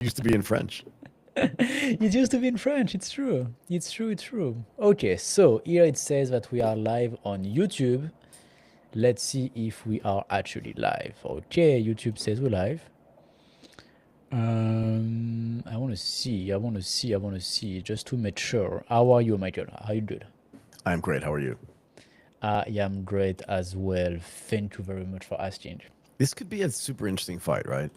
Used to be in French. It used to be in French. It's true. It's true. It's true. Okay, so here it says that we are live on YouTube. Let's see if we are actually live. Okay, YouTube says we're live. I want to see. I want to see. I want to see. Just to make sure. How are you, Michael? How you doing? I'm great. How are you? Yeah, I'm great as well. Thank you very much for asking. This could be a super interesting fight, right?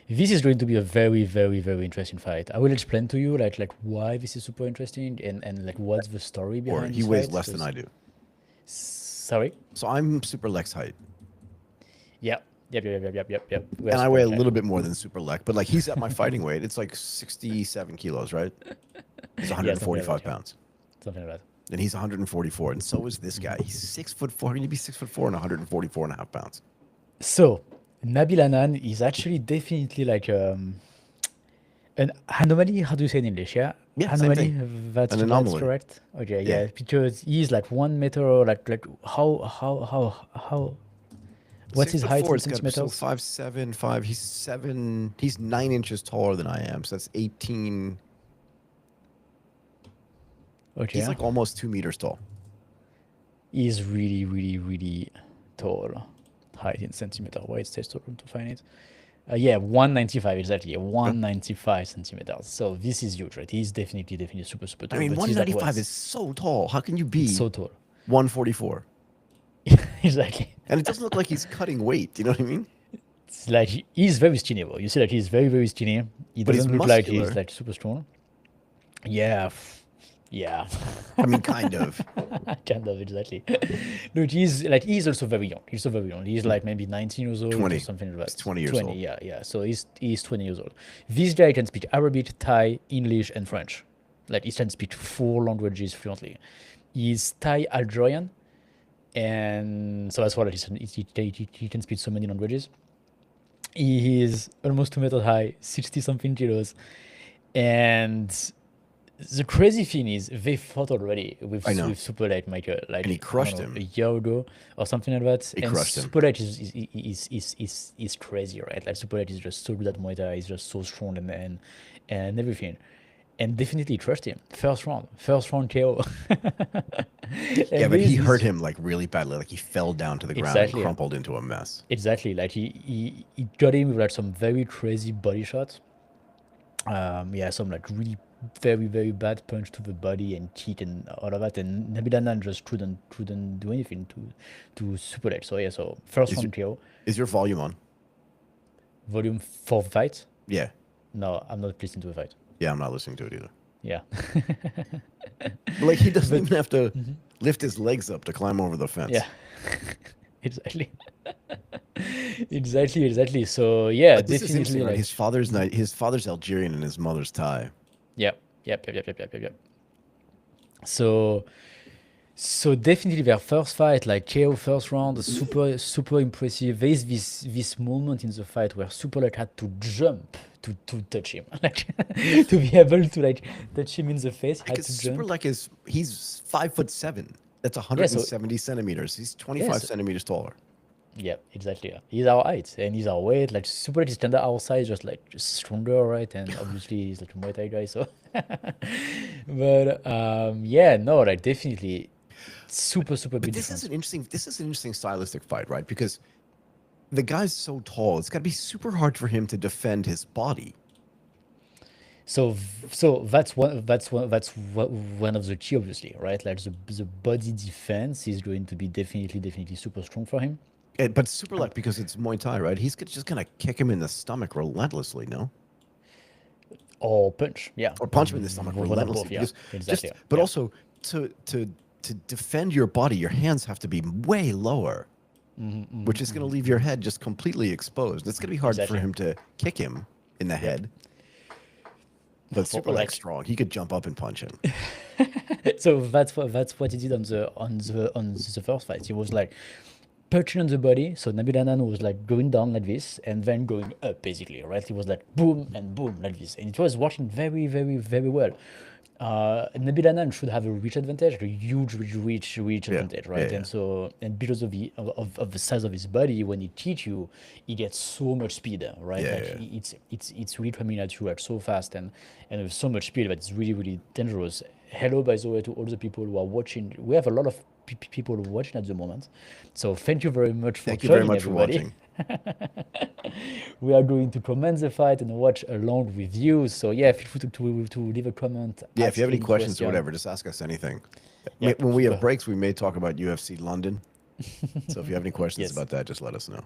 This is going to be a very, very, very interesting fight. I will explain to you like why this is super interesting and like what's the story Or behind he this weighs fight. less than I do. Sorry. So I'm super Lex height. Yep. Yep. We are And I super weigh a excited. little bit more than super Lex, but like he's at my fighting weight. It's like 67 kilos, right? He's Yeah, something like 145 that. Yeah. pounds. Something like that. And he's 144. And so is this guy. He's 6'4". Can you be 6'4" and 144 and a half pounds? So, Nabil Anan is actually definitely like an anomaly. How do you say in English? Yeah, Yeah, same anomaly. thing. That's An that's anomaly. correct. Okay, Yeah. yeah, because he's like 1 meter, or like how what's Six his foot height four. in It's got so centimeters? 5'7", 5. He's 7. He's 9 inches taller than I am. So that's 18. He's Okay, like almost 2 meters tall. he's really, really, really tall. Height in centimeter. Why it says tall to find it? Yeah, 195 exactly. Yeah. 195 centimeters. So this is huge, right? He's definitely super, super I tall. mean, But he's like 195 what? is so tall. How can you It's be so tall. 144? Exactly. And it doesn't look like he's cutting weight. You know what I mean? It's like he's very skinny, bro. You see that he's very, very skinny. He But he's doesn't look like he's muscular. like super strong. Yeah, yeah, I mean, kind of. kind of exactly. Look, he's also very young. He's so very young. He's like maybe 19 years old or 20. something like He's that. 20 years 20, old. yeah. So he's 20 years old. This guy can speak Arabic, Thai, English, and French. Like he can speak 4 languages fluently. He's Thai Algerian, and so that's why he can speak so many languages. He is almost 2 meters high, 60 something kilos, and the crazy thing is they fought already I with know. Super Light Michael, And he like I don't crushed know, a him. year ago or something like that. He And crushed him. Super Light is crazy, right? Like Super Light is just so good at Muay Thai, he's just so strong and everything. And definitely trust him. First round KO. Yeah, And but there he is hurt this him like really badly. Like he fell down to the ground and exactly, crumpled into a mess. exactly. Like he got him with like some very crazy body shots. Yeah, some like really very, very bad punch to the body and cheat and all of that. And Nabilanan just couldn't do anything to Super Ledge. So yeah, so first Is your, round KO. is your volume on? Volume 4 fight. Yeah. No, I'm not listening to the fight. Yeah, I'm not listening to it either. Yeah. But like he doesn't But even have to lift his legs up to climb over the yeah, fence. exactly. Exactly. So yeah, Like this is interesting, definitely right? like His father's Algerian and his mother's Thai. yep. So So definitely their first fight, like KO first round, super impressive. There is this moment in the fight where Super like had to jump to touch him, like to be able to like touch him in the face, he had Because to Super jump. Lek he's 5'7". That's Yeah, so 170 centimeters. He's 25 yes, centimeters taller. yeah, exactly. Yeah. He's our height and he's our weight. Like Super is standard our size, just stronger, right? And obviously he's like a Muay Thai guy, so. But yeah, no, like definitely super But big difference. this is an interesting stylistic fight, right? Because the guy's so tall, it's got to be super hard for him to defend his body. So one of the key, obviously, right? Like the body defense is going to be definitely super strong for him. But Super Lek, because it's Muay Thai, right? Just gonna kick him in the stomach relentlessly, no? Or punch, yeah, Or punch him in the stomach one of relentlessly. both, yeah, Because exactly, but yeah, also to defend your body, your hands have to be way lower, which is gonna leave your head just completely exposed. It's gonna be hard for exactly, him to kick him in the yep. head. But Super Or Lek's like, strong. He could jump up and punch him. so that's what he did on the first fight. He was like punching on the body. So Nabil Anan was like going down like this and then going up basically, right? He was like boom and boom like this, and it was working very well. Nabilanan should have a reach advantage, a huge reach Yeah, advantage, yeah, right? yeah. And so, and because of the size of his body, when he teach you, he gets so much speed, right? Yeah, Like yeah. it's really coming at you like so fast and with so much speed that it's really dangerous. Hello, by the way, to all the people who are watching. We have a lot of people watching at the moment, so thank you very much for Thank you very joining, much for everybody. watching. We are going to comment the fight and watch along with you. So yeah, feel free to leave a comment. Yeah, if you have any asking questions or question. whatever, just ask us anything. Yep, When we have super. breaks, we may talk about UFC London. So if you have any questions Yes. about that, just let us know.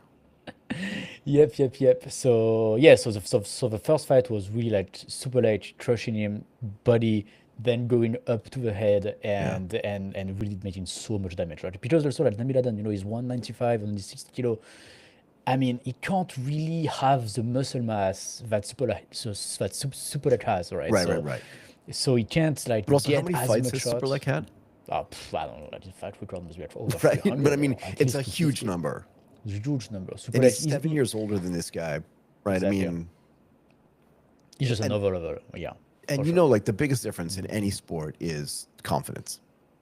Yep. So yeah, so the first fight was really like super light, crushing him body, then going up to the head Yeah. and really making so much damage, right? Because also like Namiladan, he's 195 and he's 60 kilo. I mean, he can't really have the muscle mass that super light has, right? Right. So he can't like But also, how get many as fights much has Super shots. Like had? I don't know, like the fight record must be like over Right. 300 But I mean, or at it's least a huge 250. number. It's a huge number. Super And light, he's 7 years older than this guy. Right. exactly. I mean, He's just and another level. Yeah, and for you sure. know, like the biggest difference in any sport is confidence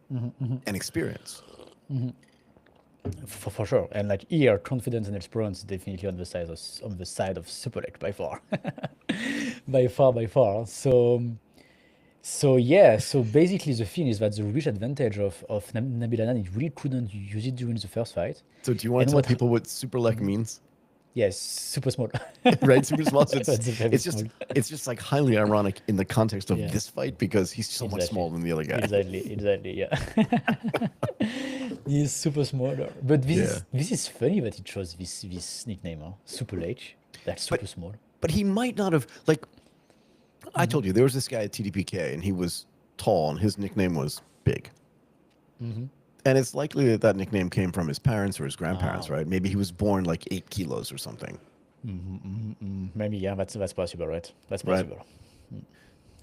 and experience. For sure. And like here, confidence and experience is definitely on the side of super light by far. By far. So yeah, so basically the thing is that the reach advantage of Nabil Anan, he really couldn't use it during the first fight. So do you want And to tell what people what Super Like means? yes, super small. Right, super small. So That's very small. it's just like highly ironic in the context of Yeah. this fight because he's so much Exactly. smaller than the other guy. Exactly, yeah. He's super small. But Yeah. this is funny that he chose this nickname, huh? Super H. That's super But small. but he might not have like I told you there was this guy at TDPK and he was tall and his nickname was Big. And it's likely that that nickname came from his parents or his grandparents, right? Maybe he was born like 8 kilos or something, Maybe, yeah, that's possible, right? That's right? possible.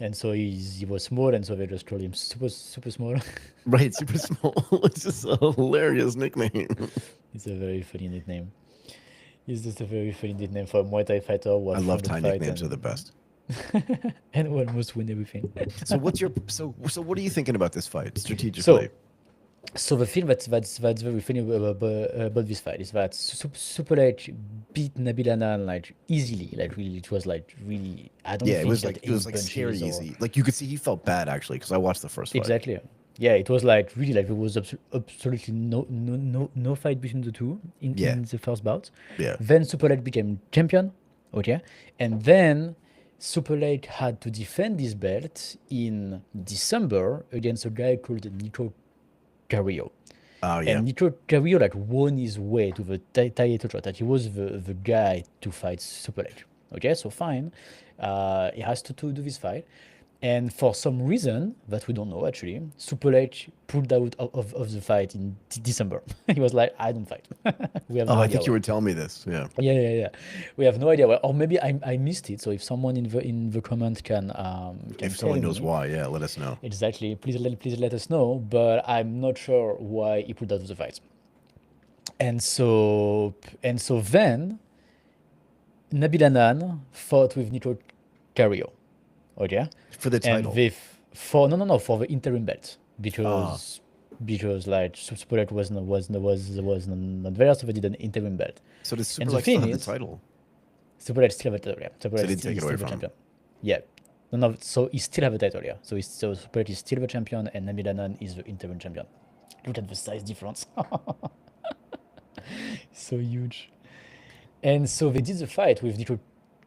And so he was small, and so they just called him super small. Right, super small. It's just a hilarious nickname. It's a very funny nickname. It's just a very funny nickname for a Muay Thai fighter who I was love from the Thai fight nicknames; are the best. and who almost win everything. So what's your so what are you thinking about this fight strategically? So the thing that's very funny about this fight is that Super Edge beat Nabil Anan like easily, like really. It was like really. I don't Yeah, think it was like scary punches or easy. Like you could see he felt bad actually because I watched the first fight. exactly. Yeah, it was like really like there was absolutely no fight between the two Yeah. in the first bout. Yeah. Then Super Light became champion, okay, and then Super Light had to defend his belt in December against a guy called Nico Carrillo. Oh yeah. And Nitro Carrillo like won his way to the title shot. That he was the guy to fight Super Leg. Okay, so fine. He has to do this fight. And for some reason that we don't know actually, Super Leg pulled out of the fight in December. He was like, I don't fight. We have no Oh, I idea think you why. were telling me this. Yeah. Yeah. We have no idea why. Or maybe I missed it. So if someone in the comment can If tell someone knows me. why, yeah, let us know. Exactly. Please let us know. But I'm not sure why he pulled out of the fight. And so then Nabil Anan fought with Nitro Carrillo. Okay. For the And title. with for no for the interim belt because like Super Light was not there, so they did an interim belt. So does Super And the Like still thing have the is, title? Super Light still have the title. Yeah. Super So Light they didn't take it away still the from him. champion. Yeah. No, so he still have the title, yeah. So Super Light is still the champion, and Nabil Anan is the interim champion. Look at the size difference. So huge. And so they did the fight with Nitro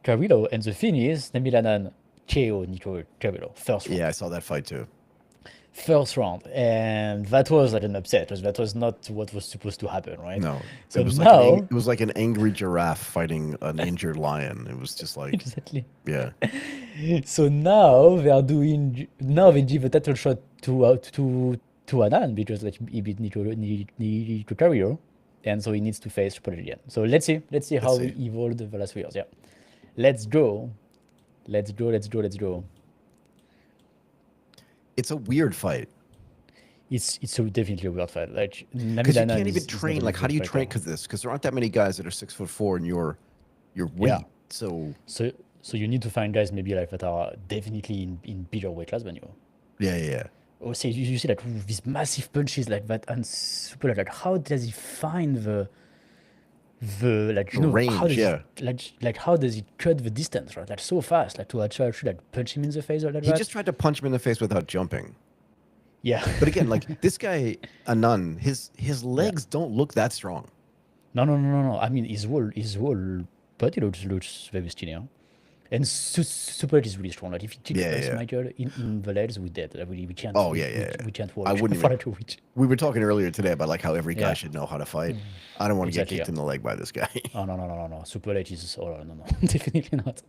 Carrillo, and the thing is, Nabil Anan KO Nitro Carrillo first round. Yeah, I saw that fight too. First round, and that was like an upset because that was not what was supposed to happen, right? No, So it was now, like it was like an angry giraffe fighting an injured lion. It was just like, exactly. yeah, So now they give a title shot to Anan because like he beat Nitro Carrillo, and so he needs to face Triple H again. So let's see how see. he evolved the last 3 years. Yeah, let's go. it's a weird fight It's definitely a weird fight. Like because you Nabil Anan can't even is train. not a Like, how do you good train? fighter. Because there aren't that many guys that are 6'4" in your weight. Yeah. So So you need to find guys maybe like that are definitely in bigger weight class than you. Yeah. Or say you see like these massive punches like that and super like how does he find the like The how range, does yeah. like how does he cut the distance, right? Like so fast, like to actually like punch him in the face or like He that. just tried to punch him in the face without jumping. Yeah. But again, like this guy, Anand, his Yeah. legs don't look that strong. No. I mean his whole body looks very skinny, huh? And super is really strong. Like if you take us, Yeah. Michael, in the legs, we dead. Like, we can't Oh yeah. we can't I watch wouldn't for even. like a week. We were talking earlier today about like how every guy Yeah. should know how to fight. I don't want to get Exactly. kicked Yeah. in the leg by this guy. Oh no. Super late is no, definitely not.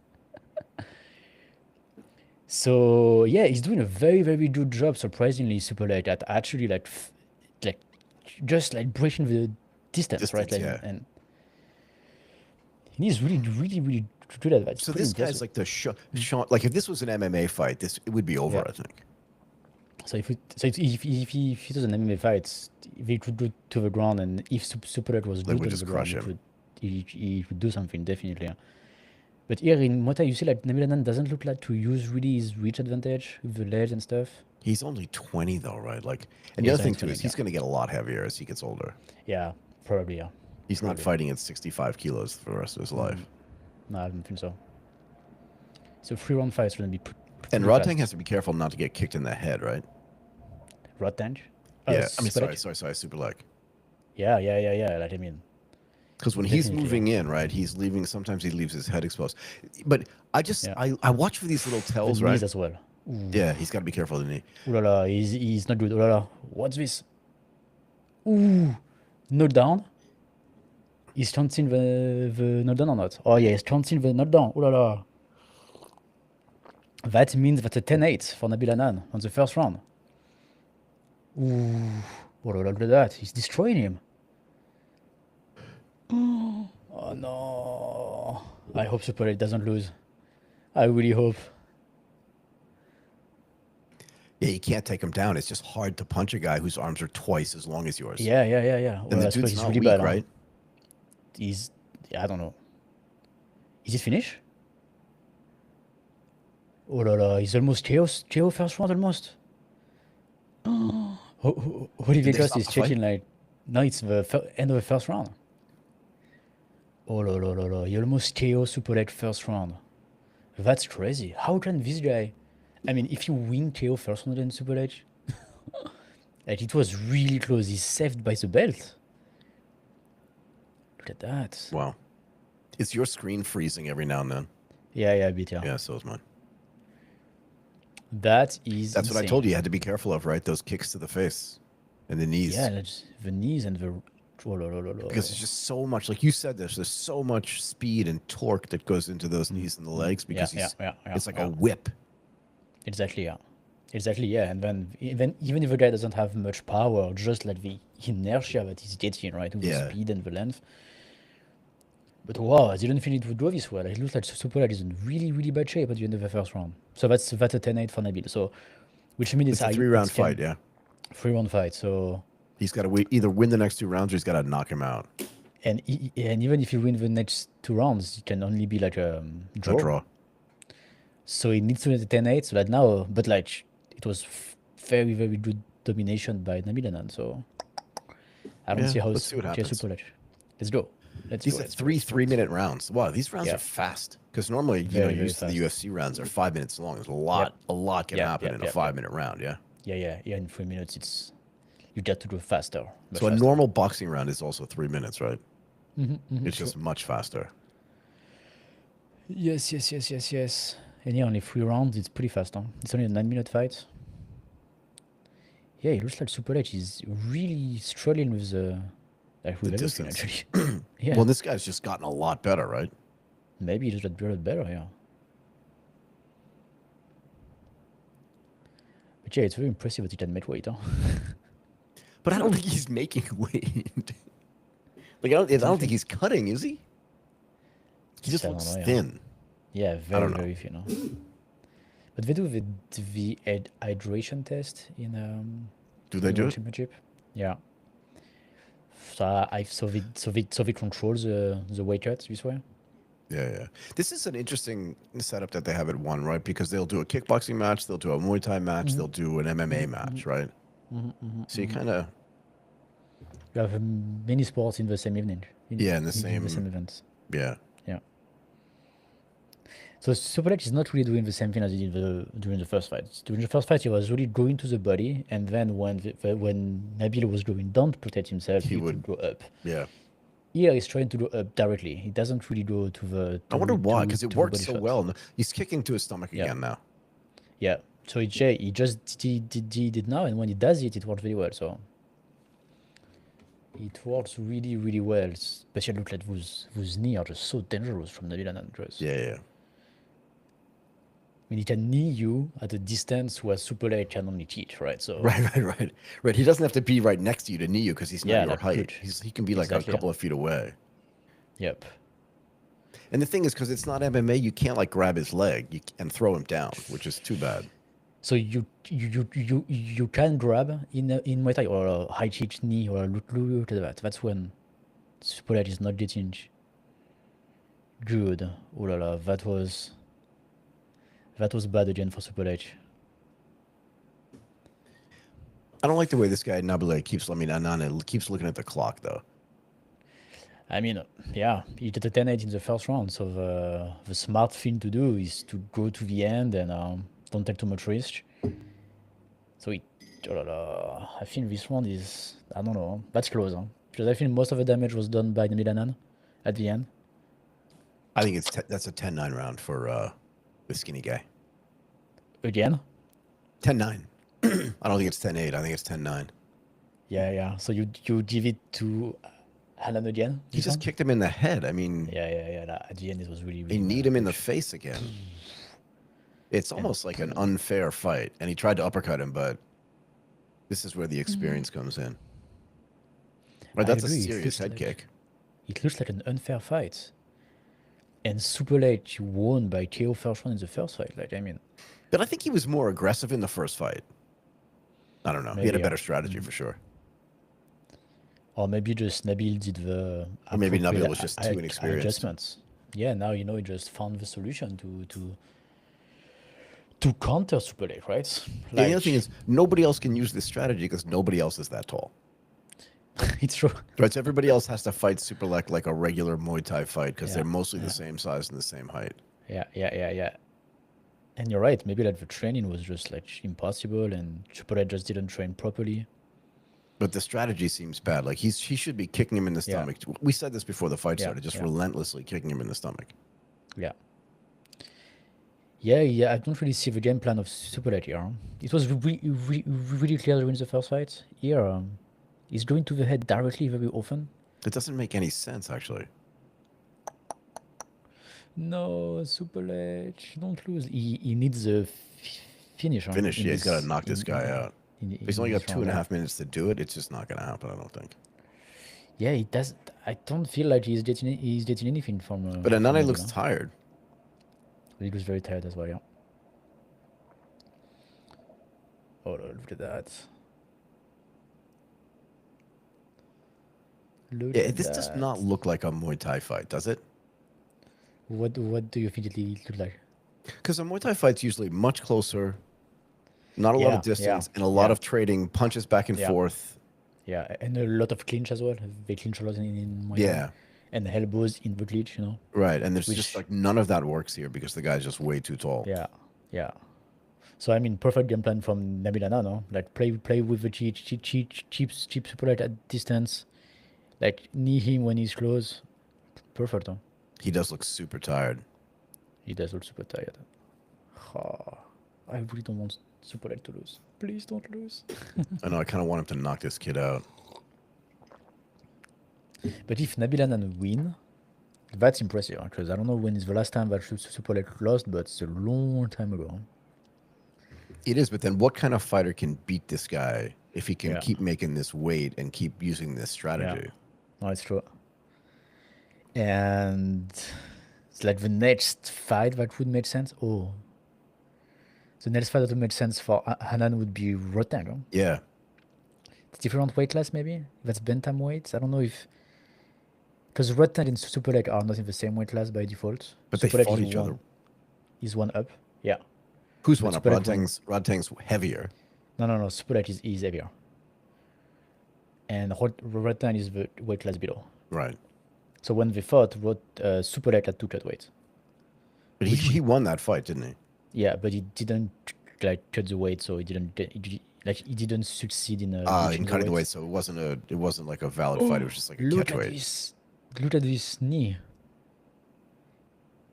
So yeah, he's doing a very good job, surprisingly, super late at actually like just like breaking the distance, right? Distance, Like, yeah. and he's really good at that. It's So pretty this impressive. guy's like the like if this was an MMA fight, it would be over. Yeah. I think. So if he does an MMA fight, if he could go to the ground, and if Super Late was They good would on just the ground, crush him. he would do something definitely. Yeah. But here in Mota, you see like Nabilanan doesn't look like to use really his reach advantage with the ledge and stuff. He's only 20 though, right? Like, and Yeah, the he's other only thing too 20, is he's going to get a lot heavier as he gets older. Yeah, probably. Yeah. He's not Probably. fighting at 65 kilos for the rest of his life. No, I don't think so. So 3-round fights are gonna be And pretty Rodtang fast. has to be careful not to get kicked in the head, right? Rodtang? Yeah. I mean, Super sorry, leg? super leg. Yeah. Like, I mean, Because when he's definitely. moving in, right, he's leaving. Sometimes he leaves his head exposed. But Yeah. I watch for these little The tells, knees right? as well. Yeah, he's got to be careful of the knee. Ooh la la, he's not good. Ooh la la, what's this? Ooh, knockdown. He's chancing the knockdown or not? Oh yeah, he's chancing the knockdown. Ooh la la. That means that's a 10-8 for Nabil Anan on the first round. Ooh, oh la la, look at that. He's destroying him. Oh no. I hope Super 8 doesn't lose. I really hope. Yeah, you can't take him down. It's just hard to punch a guy whose arms are twice as long as yours. Yeah. And Well, the that's why dude's he's not really weak, bad, huh? right? He's, I don't know. Is it finished? Oh la la, he's almost KO first round almost. Holy Did they Vegas stop is the fight? checking like, no, it's the end of the first round. Oh la, he almost KO Super Leg first round. That's crazy. How can this guy, I mean, if you win KO first round in Super Leg, like it was really close. He's saved by the belt. Look at that. Wow. Is your screen freezing every now and then? Yeah, a bit, yeah. Yeah, so is mine. That is That's insane. what I told you. You had to be careful of, right? Those kicks to the face and the knees. Yeah, like the knees and the. Oh, Because there's just so much, like you said, there's so much speed and torque that goes into those knees and the legs because it's like a whip. Exactly, yeah. And then even if a guy doesn't have much power, just like the inertia that he's getting, right, with the speed and the length. But wow, I didn't think it would go this well. It looks like Super is in really bad shape at the end of the first round. So that's a 10-8 for Nabil. So, which means It's a 3-round fight, yeah. 3-round fight. So. He's got to either win the next 2 rounds or he's got to knock him out. And even if you win the next 2 rounds, it can only be like a draw. A draw. So it needs to be 10-8. So that now, but like it was very good domination by Nabil Anan. So I don't see how let's see what happens. Super Ledge. Let's go. These are 3-minute rounds. Wow, these rounds Yeah. are fast. Because normally, Very you're used to the fast. UFC rounds are 5 minutes long. There's a lot can happen in a 5-minute round, yeah? Yeah. In 3 minutes, it's you get to go faster. So a normal boxing round is also 3 minutes, right? It's sure. just much faster. Yes. And yeah, only 3 rounds, it's pretty fast, huh? It's only a 9-minute fight. Yeah, it looks like Super Ledge is really struggling with the everything, distance. actually. Yeah. Well, this guy's just gotten a lot better, right? Maybe he just got better, yeah. But yeah, it's very impressive that he can make weight, huh? But I don't think he's making weight. Like, I don't think he's cutting, is he? He just I don't looks know, yeah. thin. Yeah, don't know. very thin, huh? But they do the hydration test in Do they the do World it? Championship. Yeah. So they control the weight cut this way. Yeah. This is an interesting setup that they have at one, right? Because they'll do a kickboxing match, they'll do a Muay Thai match, they'll do an MMA match, right? So you kind of, You have many sports in the same evening. yeah, in the In the same, same events. yeah. Yeah. So Super Leg is not really doing the same thing as he did during the first fight. During the first fight, he was really going to the body, and then when Nabil was going down to protect himself, he would go up. Yeah. Here, he's trying to go up directly. He doesn't really go to the. I wonder why, because to it the worked body so shot. well. He's kicking to his stomach Yeah. again now. Yeah. So he just did it now, and when he does it, it works very well. So it works really, really well. Especially look like those knees are just so dangerous from Nabil Anand. Yeah. I mean, he can knee you at a distance where Super Leg can only teach, right? So Right. He doesn't have to be right next to you to knee you because he's not Yeah, your like height. good. He can be like Exactly. a couple of feet away. Yep. And the thing is, because it's not MMA, you can't like grab his leg and throw him down, which is too bad. So you can grab in Muay Thai or a high kick knee or a look to that. That's when Super Leg is not getting good. Oh la la, that was bad again for Super Leg. I don't like the way this guy Nabile keeps keeps looking at the clock though. I mean, yeah, he did a 10-8 in the first round. So the smart thing to do is to go to the end and don't take too much risk. So I think this round is, I don't know, that's close, huh? Because I think most of the damage was done by the Milanan at the end. I think that's a 10-9 round for the skinny guy. Again? 10-9. I don't think it's 10-8. I think it's 10-9. Yeah. So you give it to Hanan again? He just kicked him in the head. I mean, Yeah. At the end, it was really, they really need bad. him in the face again. It's almost like an unfair fight. And he tried to uppercut him, but this is where the experience comes in. Right, that's a agree. It serious looks head like- kick. It looks like an unfair fight. And Super Leg won by KO first round in the first fight. Like, I mean, But I think he was more aggressive in the first fight. I don't know. He had a Maybe, better strategy for sure. or maybe just Nabil did the. Or maybe appropriate Nabil was just too inexperienced. Adjustments. Yeah, now he just found the solution to counter Super Leg, right? Yeah, the other thing is, nobody else can use this strategy because nobody else is that tall. it's true. Right, so everybody else has to fight super like a regular Muay Thai fight because Yeah, they're mostly the same size and the same height. Yeah. And you're right. Maybe like the training was just like impossible, and Super Leg just didn't train properly. But the strategy seems bad. Like he should be kicking him in the Yeah. stomach. We said this before the fight Yeah, started, just yeah. relentlessly kicking him in the stomach. Yeah. I don't really see the game plan of Super Leg here. It was really clear during the first fight. Here, he's going to the head directly very often. It doesn't make any sense, actually. No, Super Leg, don't lose. He needs a finish. Huh, Finish, in yeah, he's got this- to knock this guy out. He's only got this 2.5 round, minutes to do it. It's just not going to happen, I don't think. Yeah, he does. I don't feel like he's getting anything from. But from Anane Nabil, looks huh? tired. He looks very tired as well. Yeah. Oh, look at that. Look Yeah, at this does that. not look like a Muay Thai fight, does it? What do you think it looked like? Because a Muay Thai fight's usually much closer, not a lot Yeah, of distance, yeah, and a lot yeah. of trading, punches back and Yeah. forth. Yeah, and a lot of clinch as well. They clinch a lot in Muay Thai. Yeah. And elbows in the clinch, you know. Right, and there's just Which- like none of that works here because the guy's just way too tall. Yeah. So I mean, perfect game plan from Nabil Anand, no? Like play with the cheap Super Leg at distance, like knee him when he's close. Perfect, huh? He does look super tired. He does look super tired. I really don't want Super Leg to lose. Please don't lose. I know, I kind of want him to knock this kid out. But if Nabil Anand win, that's impressive, because I don't know when is the last time that Super Leg lost, but it's a long time ago. It is, but then what kind of fighter can beat this guy if he can Yeah. keep making this weight and keep using this strategy? No, it's true. And it's like the next fight that would make sense. Oh, the next fight that would make sense for Hanan would be Rodtang. Huh? Yeah. It's different weight class, maybe. That's bantamweight. I don't know if Because Rodtang and Super Leg are not in the same weight class by default. But they Super Leg fought is each other. Is one up. Yeah. Who's But one up? Super Leg won. Rodtang's heavier. No. Super Leg is heavier. And Rodtang is the weight class below. Right. So when they fought, Super Leg had to cut weight. But he won that fight, didn't he? Yeah, but he didn't like cut the weight, so he didn't succeed in In cutting the weight, so it wasn't like a valid fight. It was just like a catch weight. Look at this knee.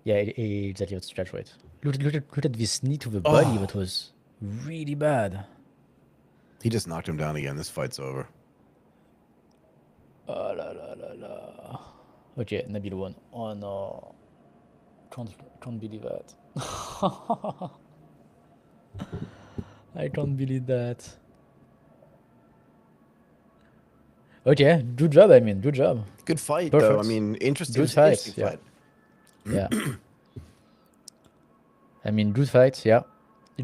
Yeah, exactly. It's catch weight. Look at this knee to the body. That was really bad. He just knocked him down again. This fight's over. Okay, Nabil won. Oh no. Can't believe that. I can't believe that. Okay, good job. I mean, good job. Good fight, Perfect. though. I mean, interesting. Good fight. Interesting fight. Yeah. I mean, good fight. Yeah.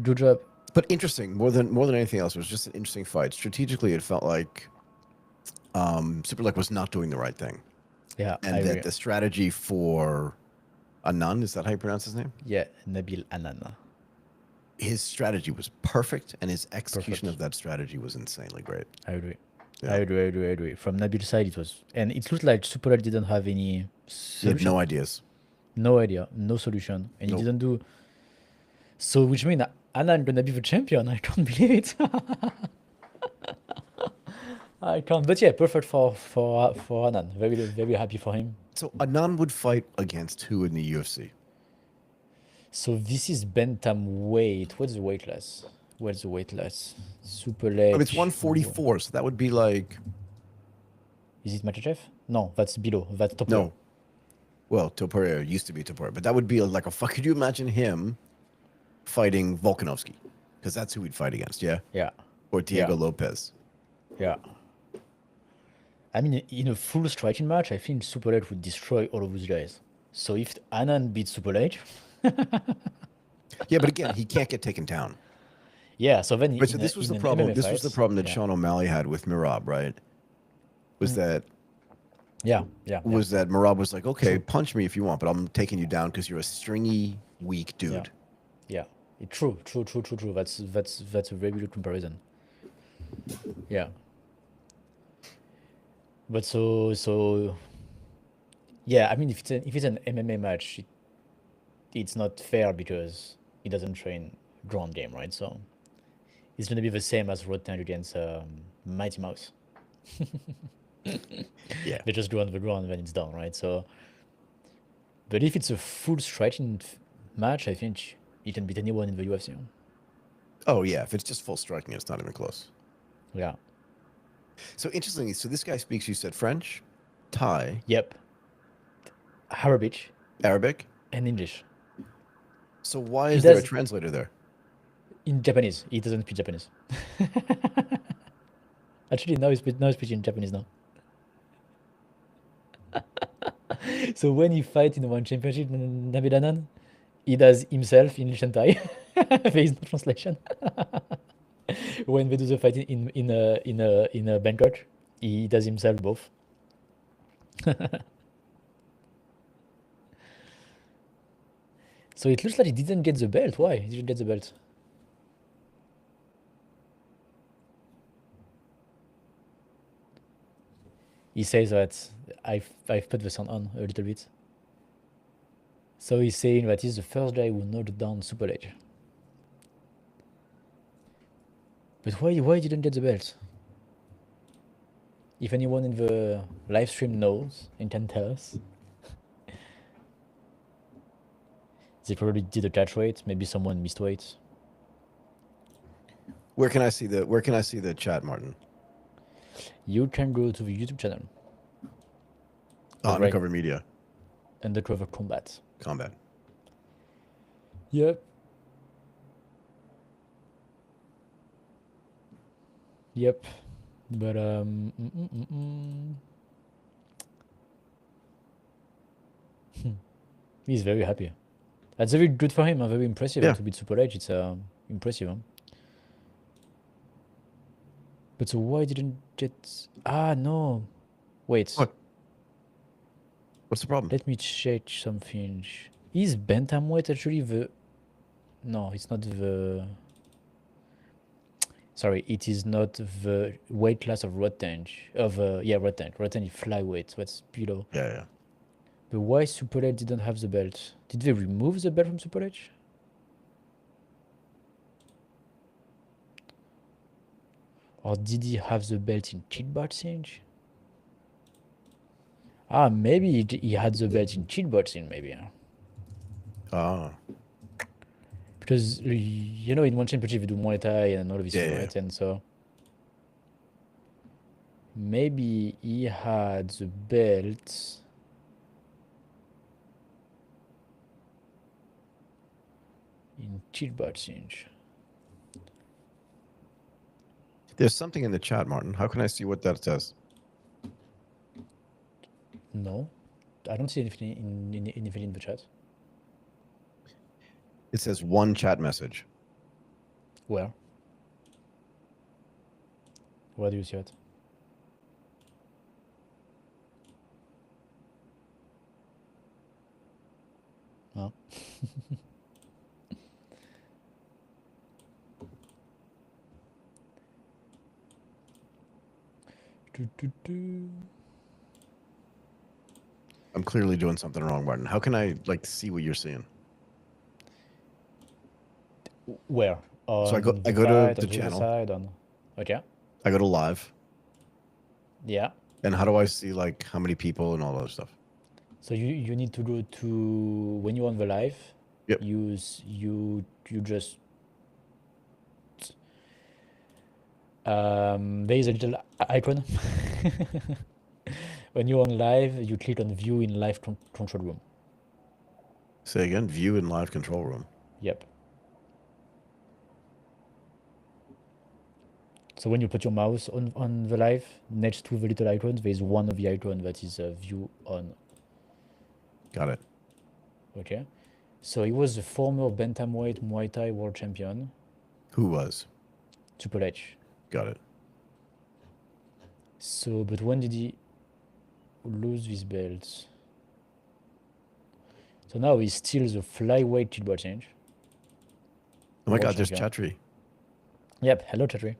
Good job. But interesting. More than anything else, it was just an interesting fight. Strategically, it felt like Super Leg was not doing the right thing. Yeah, and that the strategy for Anand, is that how you pronounce his name? Yeah, Nabil Anand. His strategy was perfect, and his execution of that strategy was insanely great. I agree. Yeah. I agree. From Nabil's side, it was, and it looked like Super Leg didn't have any solution. He had no ideas. No idea, no solution, and he didn't do. So, which means Anand gonna be the champion. I can't believe it. I can't. But yeah, perfect for Anand. Very happy for him. So Anand would fight against who in the UFC? So this is bantamweight. What's the weight class? Where's the weight class? Super Leg. Oh, it's 144, so that would be like. Is it Makhachev? No, that's below. That's top. No. Well, Topuria used to be Topuria, but that would be like a fuck. Could you imagine him fighting Volkanovski? Because that's who he'd fight against, yeah? Yeah. Or Diego Lopez. Yeah. I mean, in a full striking match, I think Super Leg would destroy all of those guys. So if Anand beats Super Leg. Yeah, but again, he can't get taken down. Yeah, so then. But so this was the problem. This was the problem that Sean O'Malley had with Merab, right? Was that. Yeah. That Merab was like, okay, punch me if you want, but I'm taking you down because you're a stringy, weak dude. Yeah. True. That's a very good comparison. Yeah. But so yeah, I mean, if it's an MMA match, it's not fair because he doesn't train ground game, right? So it's gonna be the same as Rodtang against Mighty Mouse. Yeah, they just go on the ground when it's done, right? So, but if it's a full striking match, I think he can beat anyone in the UFC. Oh yeah, if it's just full striking, it's not even close. Yeah. So interestingly, so this guy speaks, you said, French, Thai. Yep. Arabic. And English. So why is there a translator there? In Japanese. He doesn't speak Japanese. Actually, now he's speaking Japanese now. So when he fights in one championship, Nabil Anand, he does himself English and Thai. There is no translation. When they do the fight in Bangkok, he does himself both. So it looks like he didn't get the belt. Why? He didn't get the belt. He says that I've put the sound on a little bit. So he's saying that he's the first guy who knocked down Super Leg. But why he didn't get the belt? If anyone in the live stream knows and can tell us. They probably did a catch weight. Maybe someone missed weight. Where can I see the chat, Martin? You can go to the YouTube channel. Undercover Media. Undercover Combat. Yep. But he's very happy. That's very good for him. Very impressive to beat Super Leg. It's impressive. Huh? But so why didn't get? No, wait. What? What's the problem? Let me check something. Is bantamweight actually the? No, it's not the. Sorry, it is not the weight class of Rodtang. Rodtang. Rodtang is flyweight. What's below? Yeah. But why Super Edge didn't have the belt? Did they remove the belt from Super Edge? Or did he have the belt in kickboxing? Ah, maybe he had the belt in kickboxing, maybe. Huh? Ah. Because, you know, in one championship you do Muay Thai and all of this, Yeah. right? And so maybe he had the belt in kickboxing. There's something in the chat, Martin. How can I see what that says? No, I don't see anything in the chat. It says one chat message. Where? Where do you see it? Huh? I'm clearly doing something wrong, Martin. How can I see what you're seeing? Where? On So I go the to side, the on the channel. side, on. Okay. I go to live. Yeah. And how do I see how many people and all that other stuff? So you need to go to when you're on the live. Yep. You just there is a little icon. When you're on live, you click on view in live control room. Say again, view in live control room. Yep. So when you put your mouse on the live, next to the little icon, there is one of the icon that is view on. Got it. Okay. So he was the former bantamweight Muay Thai world champion. Who was? Triple H. Got it. So, but when did he lose these belts? So now he's still the flyweight kickboxing. Oh my World God, there's champion. Chatri. Yep. Hello, Chatri.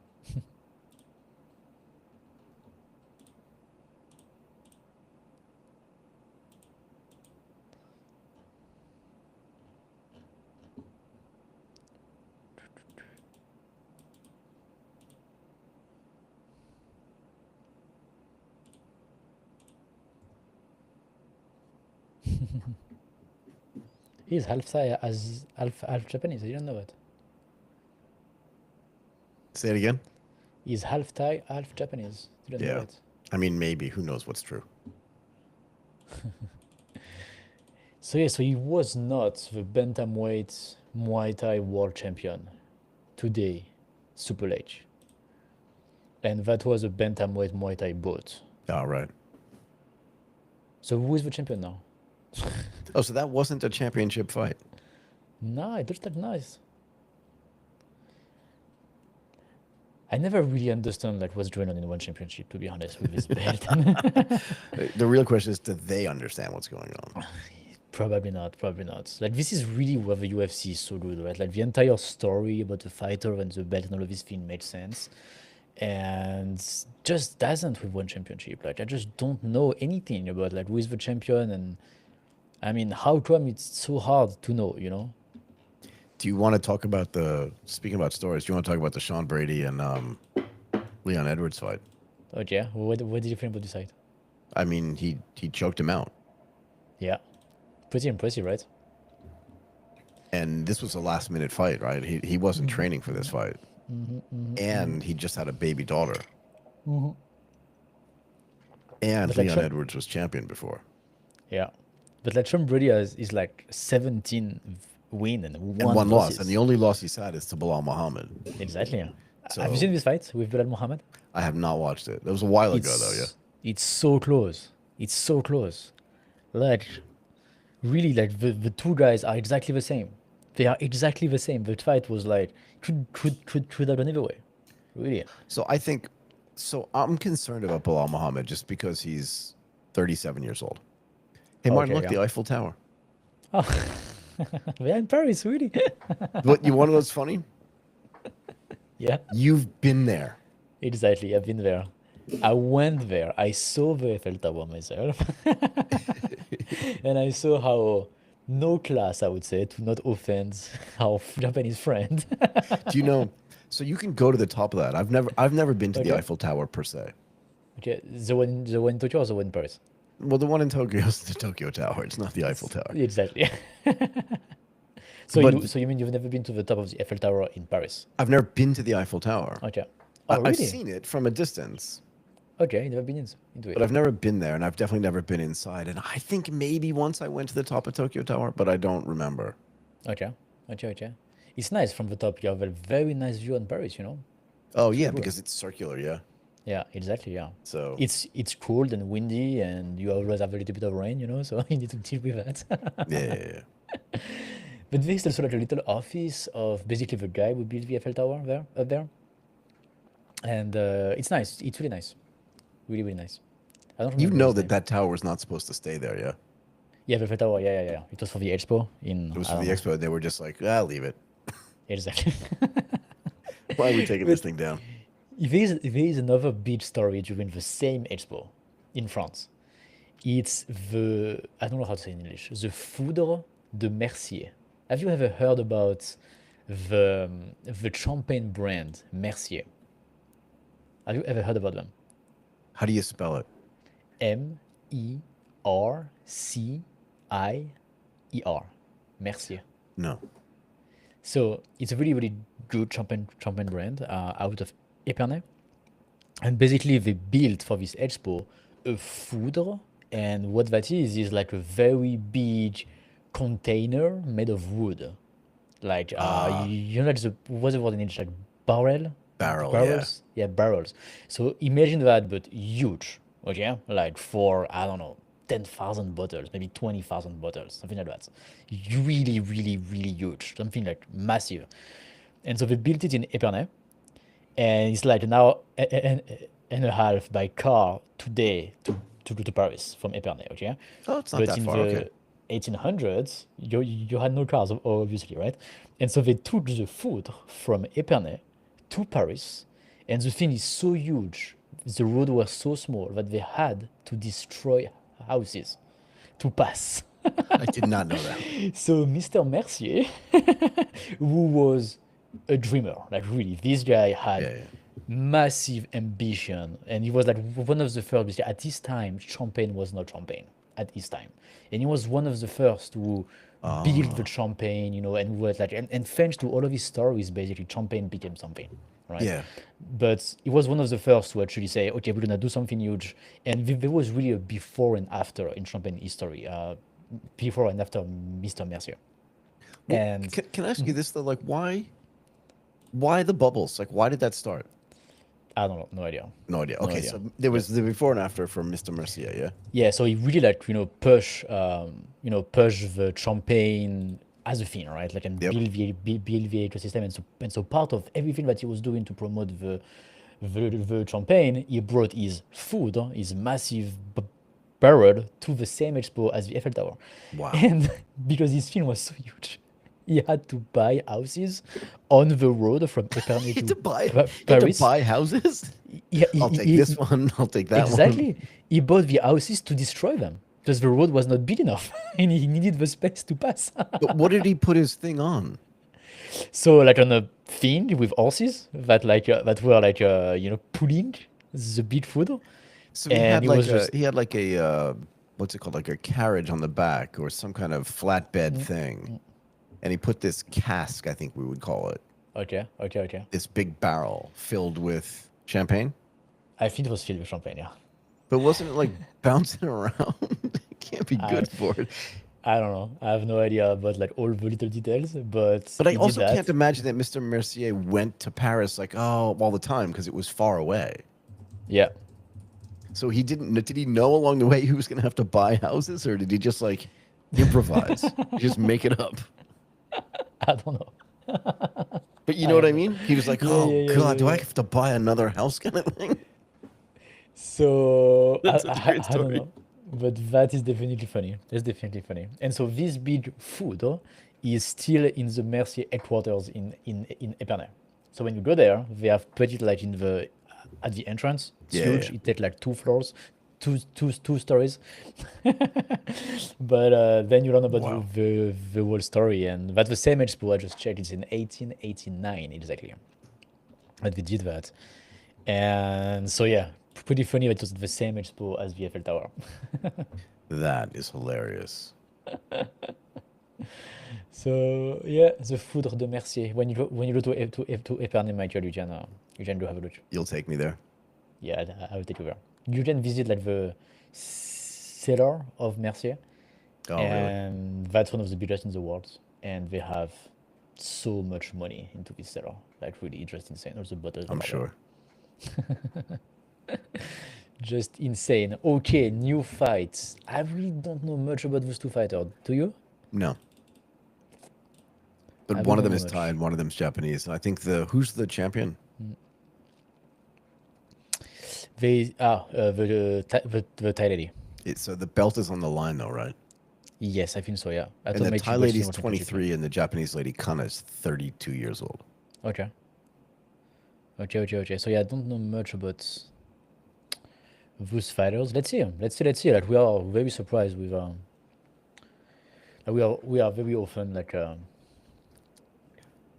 He's half Thai as half Japanese. I didn't know that. Say it again. He's half Thai, half Japanese. Didn't know Yeah. it. I mean, maybe. Who knows what's true? So yeah, so he was not the bantamweight Muay Thai world champion today, Super H. And that was a bantamweight Muay Thai bout. Oh, right. So who is the champion now? Oh, so that wasn't a championship fight. No, it looks like nice. I never really understand what's going on in one championship, to be honest, with this belt. The real question is, do they understand what's going on? Probably not. This is really where the UFC is so good, right? The entire story about the fighter and the belt and all of this thing makes sense. And just doesn't with one championship. I just don't know anything about who is the champion, and I mean, how come it's so hard to know, you know? Do you want to talk about speaking about stories, do you want to talk about the Sean Brady and Leon Edwards fight? Oh yeah, what did you think about this fight? I mean, he choked him out. Yeah, pretty impressive, right? And this was a last minute fight, right? He wasn't training for this fight. And he just had a baby daughter. And But Leon Edwards was champion before. Yeah, but Sean Brady is 17 win and one loss. losses. And the only loss he's had is to Bilal Muhammad. Exactly. Yeah. So, have you seen this fight with Bilal Muhammad? I have not watched it. That was a while ago, though. Yeah. It's so close. It's so close. Really, the two guys are exactly the same. They are exactly the same. The fight was could have gone either way. Really. So I'm concerned about Bilal Muhammad just because he's 37 years old. Hey, Martin, Okay, look, the yeah. Eiffel Tower. Oh, we're in Paris, really? What you want to know what's funny? Yeah, You've been there. exactly. I've been there. I went there. I saw the Eiffel Tower myself, and I saw how no class, I would say, to not offend our Japanese friend. Do you know? So you can go to the top of that. I've never been to the Okay. Eiffel Tower per se. Okay, the one in Tokyo or the one in Paris? Well, the one in Tokyo is the Tokyo Tower. It's not the Eiffel Tower. Exactly. So But you mean you've never been to the top of the Eiffel Tower in Paris? I've never been to the Eiffel Tower. Okay. I, Oh, I've really? seen it from a distance, Okay, you never been into but it. I've never been there, and I've definitely never been inside. And I think maybe once I went to the top of Tokyo Tower, but I don't remember. Okay. Okay, okay. It's nice from the top. You have a very nice view on Paris, you know? Oh It's yeah, really cool. because it's circular, yeah. Yeah, exactly, yeah. So It's cold and windy and you always have a little bit of rain, you know, so you need to deal with that. yeah, yeah, yeah. But there's also like a little office of basically the guy who built the Eiffel Tower there, up there. And it's nice. It's really nice. Really, really nice. I don't You remember know his that name. that tower was not supposed to stay there, yeah. Yeah, the Eiffel Tower. Yeah, yeah, yeah. It was for the expo in, It was I for don't the know. expo. They were just like, ah, leave it. Exactly. Why are we taking this But thing down? there is another big story during the same expo in France. It's I don't know how to say in English, the Foudre de Mercier. Have you ever heard about the champagne brand Mercier? Have you ever heard about them? How do you spell it? Mercier. Mercier. No. So it's a really, really good champagne brand out of Epernay. And basically, they built for this expo a foudre, and what that is like a very big container made of wood. Like Ah, you know, like what's the word in English? Like barrel, barrel, yeah. barrels, yeah, barrels. So imagine that, but huge. Okay, like for I don't know, 10,000 bottles, maybe 20,000 bottles, something like that. Really, really, really huge, something like massive. And so they built it in Epernay, and it's like an hour and a half by car today to go to Paris from Epernay, okay? Oh, it's not But that in far. Okay. the 1800s, you had no cars, obviously, right? And so they took the food from Epernay to Paris, and the thing is so huge, the road was so small that they had to destroy houses to pass. I did not know that. So Mr. Mercier, who was a dreamer, like really, this guy Yeah, had yeah. massive ambition, and he was like one of the first. Because at this time, champagne was not champagne at his time, and he was one of the first who built the Oh, champagne, you know, and who was like, and thanks to all of his stories, basically, champagne became something, right? yeah. But he was one of the first to actually say, okay, we're gonna do something huge, and there was really a before and after in champagne history, before and after Mr. Mercier, Well, and can I ask you this though? Like, why the bubbles? Like, why did that start? I don't know, no idea, No idea. no Okay, idea. so there Yeah. was the before and after from Mr. Mercier, yeah? Yeah, so he really like push the champagne as a thing, right? Like and Yep. build the ecosystem, and so part of everything that he was doing to promote the champagne, he brought his food, his massive barrel to the same expo as the Eiffel Tower, Wow. and because his film was so huge, he had to buy houses on the road from You Epernay had to to buy Paris. houses? He, I'll he, take he, this one, I'll take that one. Exactly. He bought the houses to destroy them because the road was not big enough and he needed the space to pass. But what did he put his thing on? So like on a thing with horses that were like pulling the big food, So and it was just he had like a what's it called? Like a carriage on the back or some kind of flatbed thing. And he put this cask, I think we would call it, okay. this big barrel filled with champagne. I think it was filled with champagne. Yeah, But wasn't it like bouncing around? It can't be I good for it. I don't know. I have no idea about like all the little details, but But I he did also that. can't imagine that Mr. Mercier went to Paris like, oh, all the time because it was far away. Yeah, So did he know along the way he was going to have to buy houses or did he just like improvise? Just make it up? I don't know. But you I know what don't I know. mean? He was like, Yeah, oh, yeah, yeah, God, do yeah, I yeah. have to buy another house kind of thing? So That's such a great I don't story. know. But that is definitely funny. That's definitely funny. And so this big food is still in the Mercier headquarters in Epernay. So when you go there, they have put it like in the at the entrance. It's Yeah, huge. yeah. It takes like 2 floors, two stories. But then you learn about Wow. the whole story, and that's the same expo I just checked. It's in 1889 exactly that they did that. And so yeah, pretty funny that it was the same expo as the Eiffel Tower. That is hilarious. So yeah, the foudre de Mercier. When you go to Epernay, Michael, you can go have a look. You'll take me there. Yeah, I will take you there. You can visit like the cellar of Mercier, Oh, really? and that's one of the biggest in the world. And they have so much money into this cellar, like really just insane. All the bottles I'm that are sure. there, just insane. Okay, new fights. I really don't know much about those two fighters. Do you? No. But I one don't of them know is Thai much. and one of them's Japanese. And I think who's the champion? The Thai lady. So the belt is on the line though, right? Yes, I think so. Yeah, I And thought the maybe Thai Boxing lady's World Championship. 23 and the Japanese lady Kana is 32 years old. Okay. Okay. So yeah, I don't know much about those fighters. Let's see. Like we are very surprised with we are very often like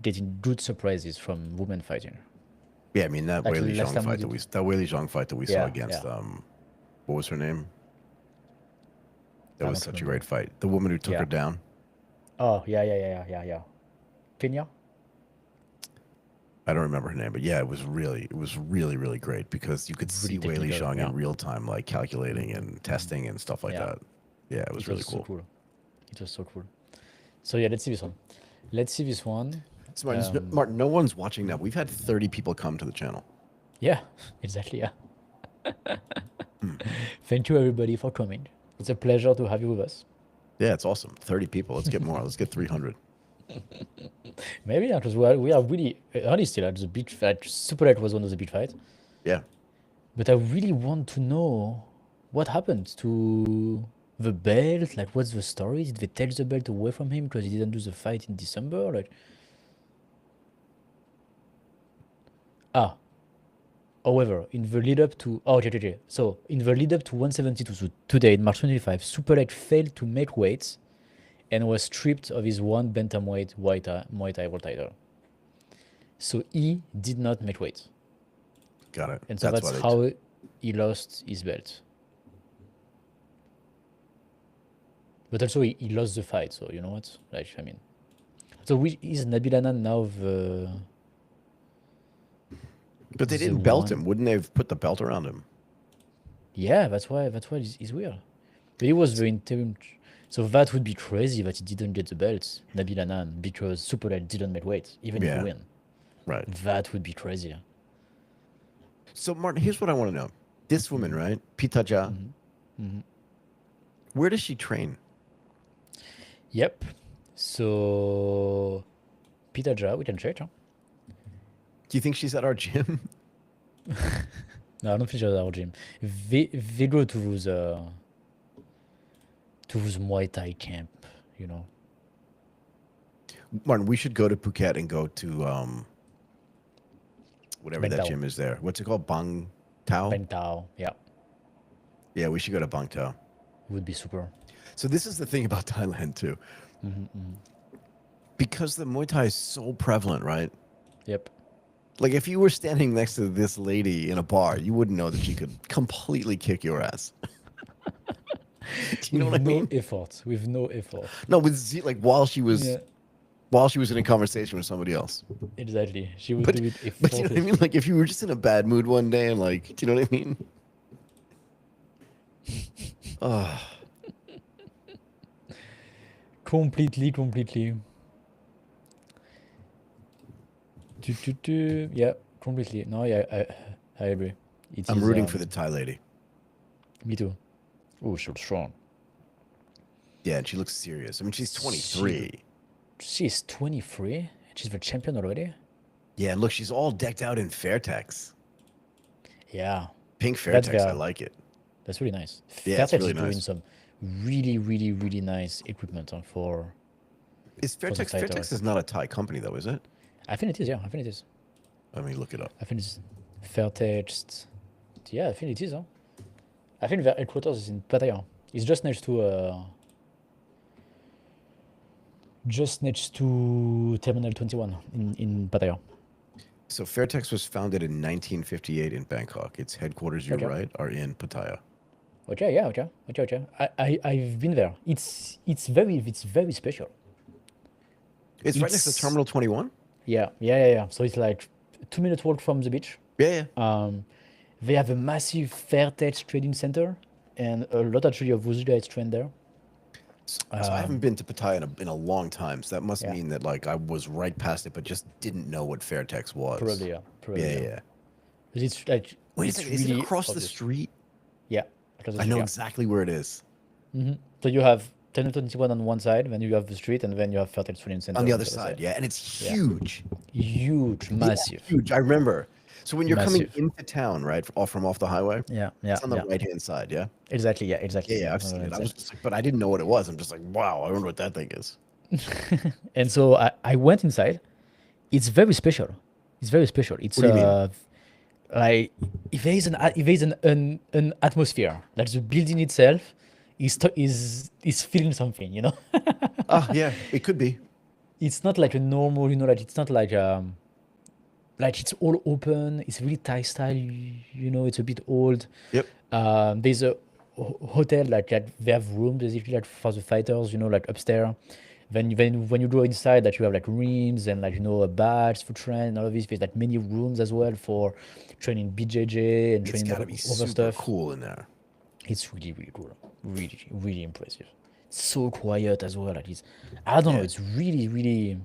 getting good surprises from women fighting. Yeah, I mean that Like Wei Li last Zhang time we fight did. that Wei Li Zhang fight that we saw Yeah, against yeah. what was her name? That I was don't such a remember. great fight. The woman who took her Yeah. down. Oh yeah. Kenya. I don't remember her name, but yeah, it was really, really great because you could Really see Wei Li technical. Zhang Yeah. in real time, like calculating Mm-hmm. and testing and stuff like Yeah. that. Yeah, it was It really was so cool. cool. It was so cool. So yeah, let's see this one. Let's see this one. So Martin, no one's watching now. We've had 30 people come to the channel. Yeah, exactly. Yeah. Hmm. Thank you everybody for coming. It's a pleasure to have you with us. Yeah, it's awesome. 30 people. Let's get more. Let's get 300. Maybe yeah, because we are really early still at the big fight. Super Light was one of the big fights. Yeah. But I really want to know what happened to the belt. Like, what's the story? Did they take the belt away from him because he didn't do the fight in December? Like, ah, however, in the lead up to okay. So in the lead up to 172, so today, March 25, Super Light failed to make weights and was stripped of his one bantamweight Muay Thai world title. So he did not make weight, Got it. and so That's why that's they how he lost his belt. But also he lost the fight, so you know what? Like, I mean, so is Nabil Anan now But they the didn't belt one? him. Wouldn't they have put the belt around him? Yeah, that's why it's weird. But he was the interim. So that would be crazy that he didn't get the belt, Nabil Anan, because Super Light didn't make weight, even if he Yeah. win. Right. That would be crazy. So Martin, here's what I want to know. This woman, right? Pitaja, where does she train? Yep. So Pitaja, we can check. Huh? Do you think she's at our gym? No, I don't think she's at our gym. They go to those Muay Thai camp, you know. Martin, we should go to Phuket and go to whatever Bang that Tao. gym is there. What's it called? Bang Tao? Bang Tao, yeah, Yeah, we should go to Bang Tao. would be super. So this is the thing about Thailand too. Because the Muay Thai is so prevalent, right? Yep. Like if you were standing next to this lady in a bar, you wouldn't know that she could completely kick your ass. Do you know what I mean? With no effort. No, like while she was Yeah, in a conversation with somebody else. exactly. She would But do it but you know what I mean? effortlessly. Like if you were just in a bad mood one day and like, do you know what I mean? Oh, Completely. Yeah, completely. No, yeah, I agree. It I'm is. rooting for the Thai lady. Me too. Oh, she's strong. Yeah, and she looks serious. I mean, she's She 23. she's 23. And she's the champion already. Yeah, and look, she's all decked out in Fairtex. Yeah, Pink that's Fairtex, I their like it. That's really nice. Yeah, it's Fairtex really is doing nice. some really nice equipment for Is the Fairtex? Fairtex fighters. is not a Thai company though, is it? I think it is. Yeah, I think it is. Let me look it up. I think it's Fairtex. Yeah, I think it is. Huh? I think their headquarters is in Pattaya. It's just next to Terminal 21 in Pattaya. So Fairtex was founded in 1958 in Bangkok. Its headquarters, you're Okay. right, are in Pattaya. Okay, yeah, okay. I've been there. It's very special. It's right next to It's Terminal 21. yeah. So it's like 2 minute walk from the beach. Yeah, They have a massive Fairtex trading center, and a lot actually of those guys train there. So I haven't been to Pattaya in a long time. So that must Yeah. mean that like I was right past it, but just didn't know what Fairtex was. Probably, yeah. Yeah. 'Cause it's like Wait a it's second, is it really across the obvious. street? Yeah, because I know yeah. exactly where it is. So you have Terminal 21 on one side, then you have the street, and then you have Fairtex Trading Center On the on other the other side, side. yeah, and it's Yeah. huge. Huge, Yeah, massive, huge. I remember. So when you're coming massive. into town, right, off the highway, Yeah, it's on the yeah. right-hand side, yeah? Exactly, yeah, exactly. Yeah, I've On the seen right it. I side. was just like, but I didn't know what it was. I'm just like, wow, I wonder what that thing is. And so I went inside. It's very special. It's very special. It's What do you mean? like if there is an atmosphere, like the building itself is feeling something, you know. Ah, yeah, it could be. It's not like a normal, like it's not like it's all open. It's really Thai style, it's a bit old. Yep. There's a hotel like that. They have rooms basically like for the fighters, like upstairs. Then when you go inside, that you have like rooms and like a bars for train and all of this. There's like many rooms as well for training BJJ and It's training got to be other super stuff. cool in there. It's really cool. Really impressive. So quiet as well. Like I don't know. Yeah. It's really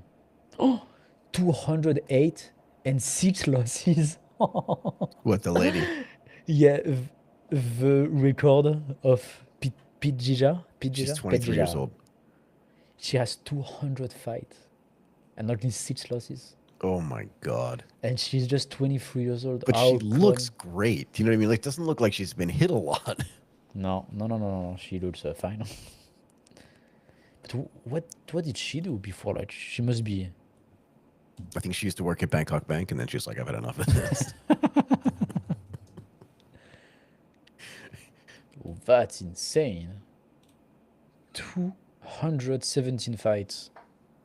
208 and 6 losses. What, the lady? Yeah, the record of Pidgeja. She's 23 years old. She has 200 fights and only 6 losses. Oh my God. And she's just 23 years old. But How she looks great. You know what I mean? Like, doesn't look like she's been hit a lot. No. She looks fine. But what did she do before? Like, she must be. I think she used to work at Bangkok Bank, and then she's like, I've had enough of this. Oh, that's insane. 217 fights,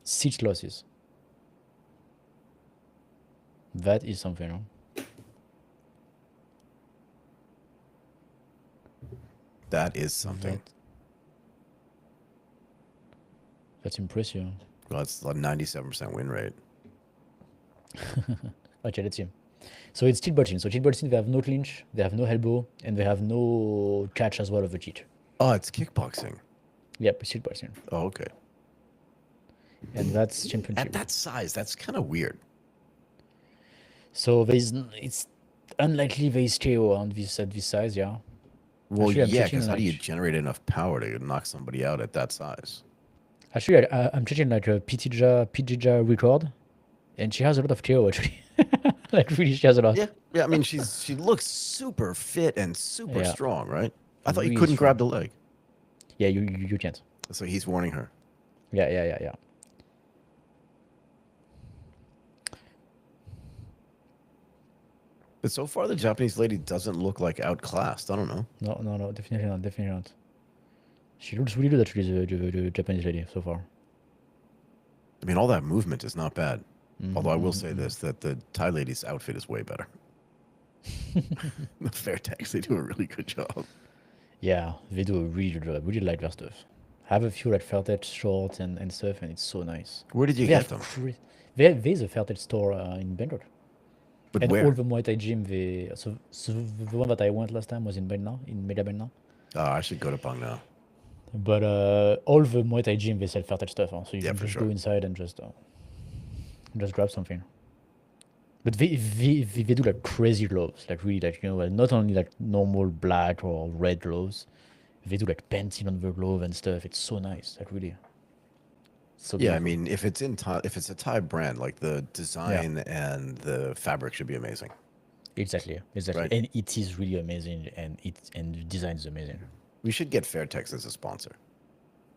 6 losses. That is something, huh? That is something. That's impressive. Well, it's a 97% win rate. Okay, let's see. So it's kickboxing. So kickboxing, they have no clinch, they have no elbow, and they have no catch as well of the cheat. Oh, it's kickboxing. Yep, it's kickboxing. Oh, okay. And that's championship. At that size, that's kind of weird. So it's unlikely there is KO on this at this size, yeah. Well, Actually, I'm yeah, checking, because how do you like- generate enough power to knock somebody out at that size? Actually, I'm checking like a Pidgeja record, and she has a lot of KO actually. Like really, she has a lot. Yeah. I mean, she looks super fit and super Yeah. strong, right? I thought you Really couldn't strong. grab the leg. Yeah, you can't. So he's warning her. Yeah. But so far, the Japanese lady doesn't look like outclassed. I don't know. No, definitely not. She looks really good actually, the Japanese lady so far. I mean, all that movement is not bad. Although I will Mm-hmm. say this, that the Thai lady's outfit is way better. The Fairtex, they do a really good job. Yeah, they do a really good job. I really like their stuff. I have a few like Fairtex shorts and stuff, and it's so nice. Where did you They get have them? there's a Fairtex store in Bangkok. But And where? all the Muay Thai gym, so the one that I went last time was in Bang in Mega Bang. Oh, I should go to Bang now. But all the Muay Thai gym, they sell Fairtex stuff, huh? So you Yeah, can for just sure. go inside and just grab something. But they do like crazy gloves, like really like not only like normal black or red gloves, they do like painting on the glove and stuff. It's so nice, like really. So Yeah, I beautiful. mean, if it's in Thai, if it's a Thai brand, like the design and the fabric should be amazing. Exactly. Right. And it is really amazing, and the design is amazing. We should get Fairtex as a sponsor.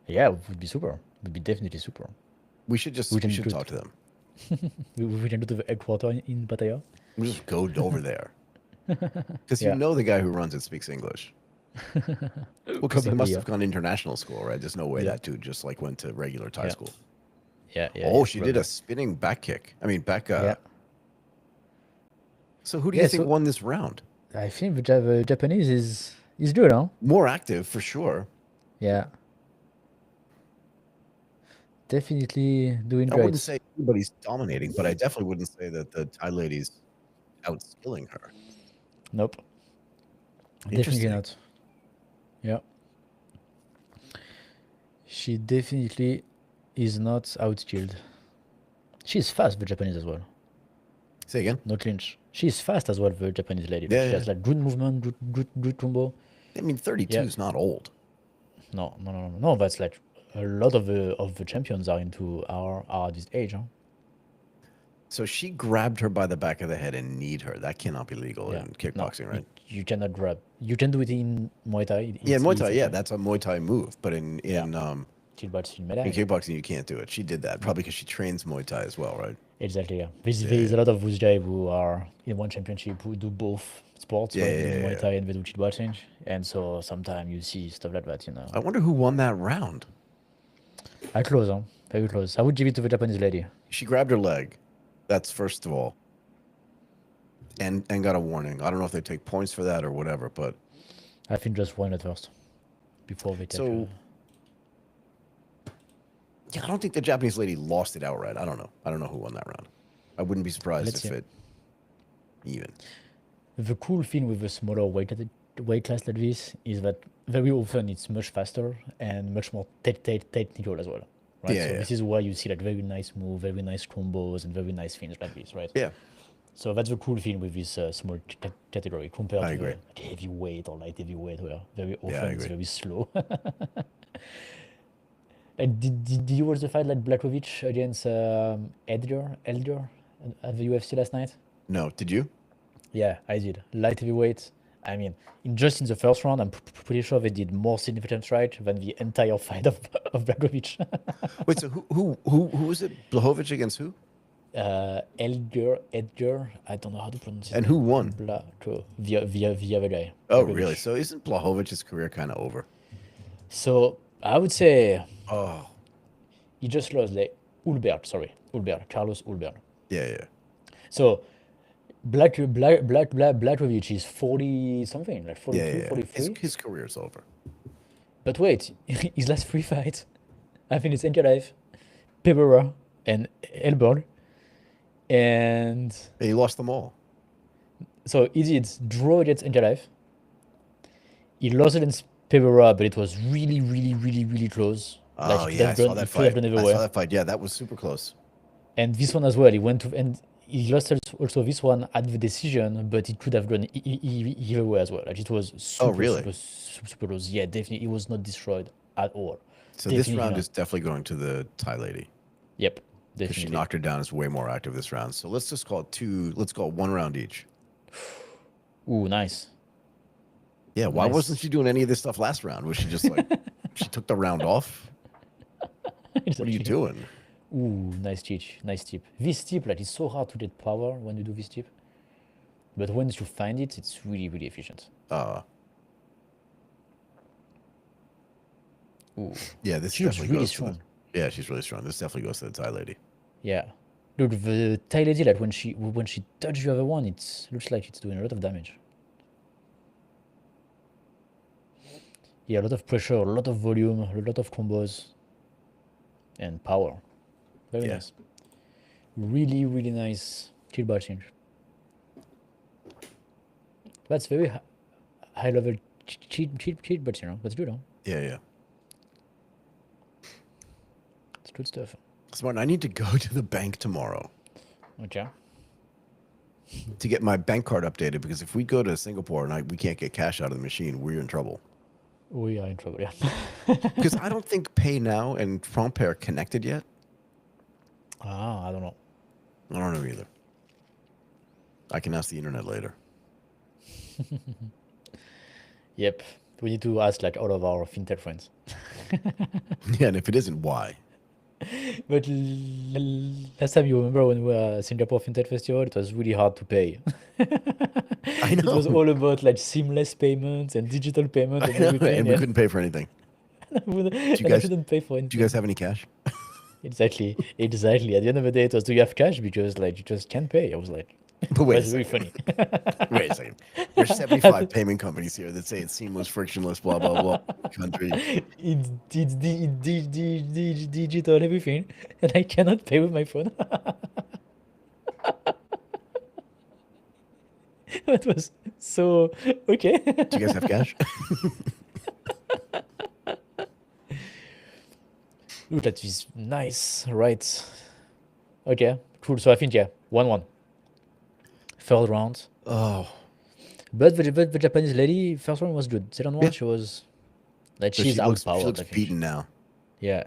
Yeah, it would be super. It would be definitely super. We should can do talk it. to them. We can do the headquarter in Pattaya. We just go over there. Because Yeah. the guy who runs it speaks English. Well, because he Probably, must yeah. have gone international school, right? There's no way Yeah. that dude just like went to regular Thai Yeah. school. Yeah. Oh, she did probably. a spinning back kick. I mean, back. Yeah. So who do Yeah, you think so- won this round? I think the Japanese is good, huh? More active for sure. Yeah. Definitely doing I great. wouldn't say anybody's dominating, but I definitely wouldn't say that the Thai lady's outskilling her. Nope. Definitely Interesting. not. Yeah. She definitely is not outskilled. She's fast, the Japanese as well. Say again. No clinch. She's fast as well, the Japanese lady. Yeah, She has like good movement, good combo. I mean, 32 Yeah. is not old. No. That's like a lot of the champions are at this age, huh? So she grabbed her by the back of the head and kneed her. That cannot be legal Yeah. in kickboxing, No, right? you cannot grab. You can do it in Muay Thai. Yeah, It's Muay Thai. easy. Yeah, that's a Muay Thai move. But in But in Melee. kickboxing, you can't do it. She did that probably because she trains Muay Thai as well, right? Exactly, yeah. There is a lot of those guys who are in one championship who do both sports, Yeah, right? They do yeah, Muay Thai and they do kickboxing. And so sometimes you see stuff like that, I wonder who won that round. Close, huh? Very close. I would give it to the Japanese lady. She grabbed her leg. That's first of all. And got a warning. I don't know if they take points for that or whatever, but I think just one at first. Before they take so yeah, I don't think the Japanese lady lost it outright. I don't know who won that round. I wouldn't be surprised Let's if see. it even. The cool thing with a smaller weight class like this is that very often it's much faster and much more technical as well. Right? Yeah, So yeah. this is why you see like very nice move, very nice combos, and very nice finish like this, right? Yeah. So that's the cool thing with this small category compared I to agree. the heavyweight or light heavyweight, where very I often it's agree. very slow. Like, did you watch the fight like Blachowicz against Elder at the UFC last night? No, did you? Yeah, I did. Light heavyweight. I mean, just in the first round, I'm pretty sure they did more significant strike than the entire fight of Blachowicz. Wait, so who was it? Blachowicz against who? Edgar. I don't know how to pronounce his And name. who won? The other guy. Oh, Blachowicz. really? So isn't Blachowicz's career kind of over? So I would say Oh, he just lost like Carlos Ulbert. yeah. So Blachowicz is 40 something, like 42, Yeah. 43. His career's over. But wait, his last three fights, I think it's Enkalaev, Pereira, and Elborg. And He lost them all. so he did draw against Enkalaev. He lost against Pereira, but it was really close. Oh, he could yeah, I have saw gone- that he could have fight. gone I everywhere. saw that fight. Yeah, that was super close. And this one as well, he went to, and he lost also this one at the decision, but it could have gone either way as well. Like it was super, really? super close. Yeah, definitely, it was not destroyed at all. So this Definitely round not. is definitely going to the Thai lady. Yep, Because she definitely. knocked her down, is way more active this round. So let's just call it two. Let's call it one round each. Ooh, nice. Yeah, why Nice. wasn't she doing any of this stuff last round? Was she just like, she took the round off? What are you doing? Ooh, nice tip. This tip, like, it's so hard to get power when you do this tip. But once you find it, it's really efficient. Ooh, Yeah, this she looks definitely really goes to the, strong. yeah, she's really strong. This definitely goes to the Thai lady. Yeah. Look, the Thai lady, like, when she touches the other one, it looks like it's doing a lot of damage. Yeah, a lot of pressure, a lot of volume, a lot of combos, and power. Very Yeah. nice. Really nice kickboxing change. That's very high level cheat, but that's good, huh? Yeah. It's good stuff. Smart. I need to go to the bank tomorrow Okay. to get my bank card updated because if we go to Singapore and we can't get cash out of the machine, we're in trouble. We are in trouble, yeah. Because I don't think Pay Now and PromptPay are connected yet. I don't know. I don't know either. I can ask the internet later. Yep. We need to ask like all of our fintech friends. Yeah, and if it isn't, why? But last time you remember when we were at Singapore Fintech Festival, it was really hard to pay. I It was know. all about like seamless payments and digital payment I and know. everything, And we couldn't pay for anything. Do you I guys couldn't pay for do you guys anything. have any cash? Exactly, exactly. At the end of the day, it was, do you have cash? Because like you just can't pay. I was like, But wait a that's really second. funny. Wait a second. There's 75 payment companies here that say it's seamless, frictionless, blah blah blah. Country. It's digital everything, and I cannot pay with my phone. That was so okay. Do you guys have cash? Ooh, that is nice, right? Okay, cool. So I think yeah, 1-1. Third round, Oh, but the Japanese lady first round was good. Second yeah. one she was like So she's she outpowered. looks I think. beaten now. Yeah.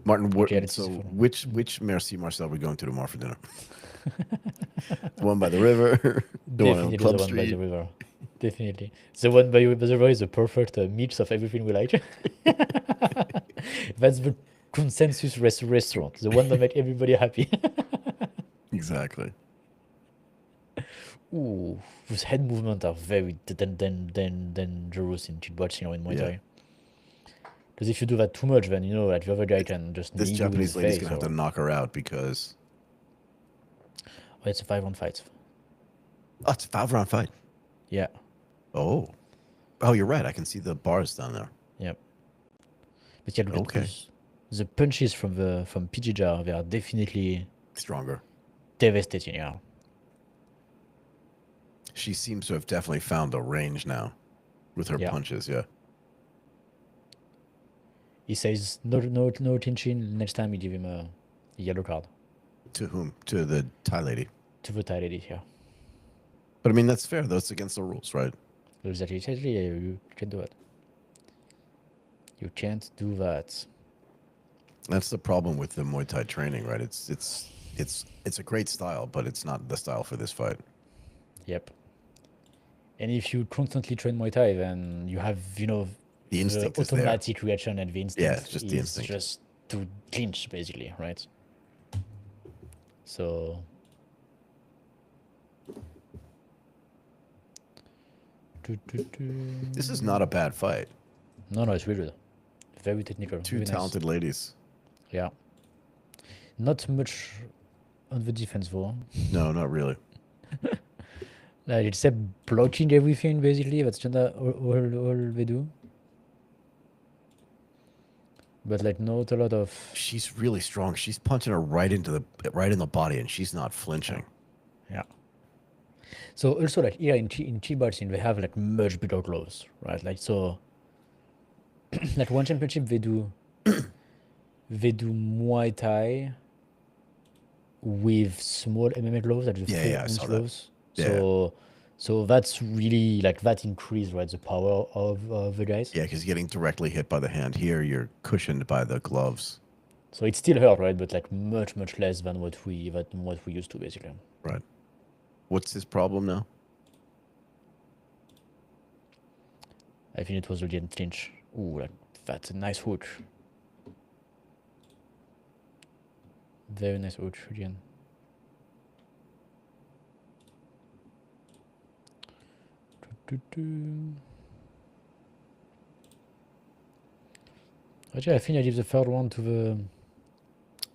Martin, what, Okay, let's see so the photo. which Merci Marcel are we going to tomorrow for dinner? The one by the river, the one on Definitely Club the one by the Street. river. Definitely. The one by the river is the perfect mix of everything we like. That's the consensus restaurant. The one that make everybody happy. Exactly. Ooh, those head movements are very dangerous in kickboxing or in Muay Yeah. Thai. Because if you do that too much, then you know like the other guy can just This knee you in the Japanese lady's face. gonna have to Or... knock her out because Oh, it's a 5-round fight. oh, it's a 5 round fight. Yeah. Oh, oh, you're right. I can see the bars down there. Yep. But yeah, look at Okay, the punches from PG Jar. They are definitely stronger. devastating. Yeah. She seems to have definitely found a range now with her Yeah. punches. Yeah. He says no chin. Next time, you give him a yellow card To whom? To the Thai lady. to the Thai lady here. But I mean, that's fair. That's against the rules, right? Exactly. Yeah, you can't do that. You can't do that. That's the problem with the Muay Thai training, right? It's a great style, but it's not the style for this fight. Yep. And if you constantly train Muay Thai, then you have, The the instinct is there. automatic reaction and the instinct Yeah, it's just the is instinct. just to clinch, basically, right? So. This is not a bad fight. No, it's really good. Very technical. Two very nice. talented ladies. Yeah. Not much on the defense, though. No, not really. Like, except blocking everything, basically. That's just all they do. But like, not a lot of. She's really strong. She's punching her right in the body, and she's not flinching. Yeah. So also like here in kickboxing, they have like much bigger gloves, right? Like so. Like one championship, they do Muay Thai with small MMA gloves, like the Yeah, I 4-inch saw that. gloves. Yeah. So that's really like that increase, right? The power of the guys. Yeah, because you're getting directly hit by the hand. Here, you're cushioned by the gloves. So it still hurt, right? But like much less than what we used to, basically. Right. What's his problem now? I think it was again clinch. Ooh, like that's a nice hook. Very nice hook again. Actually, I think I give the third one to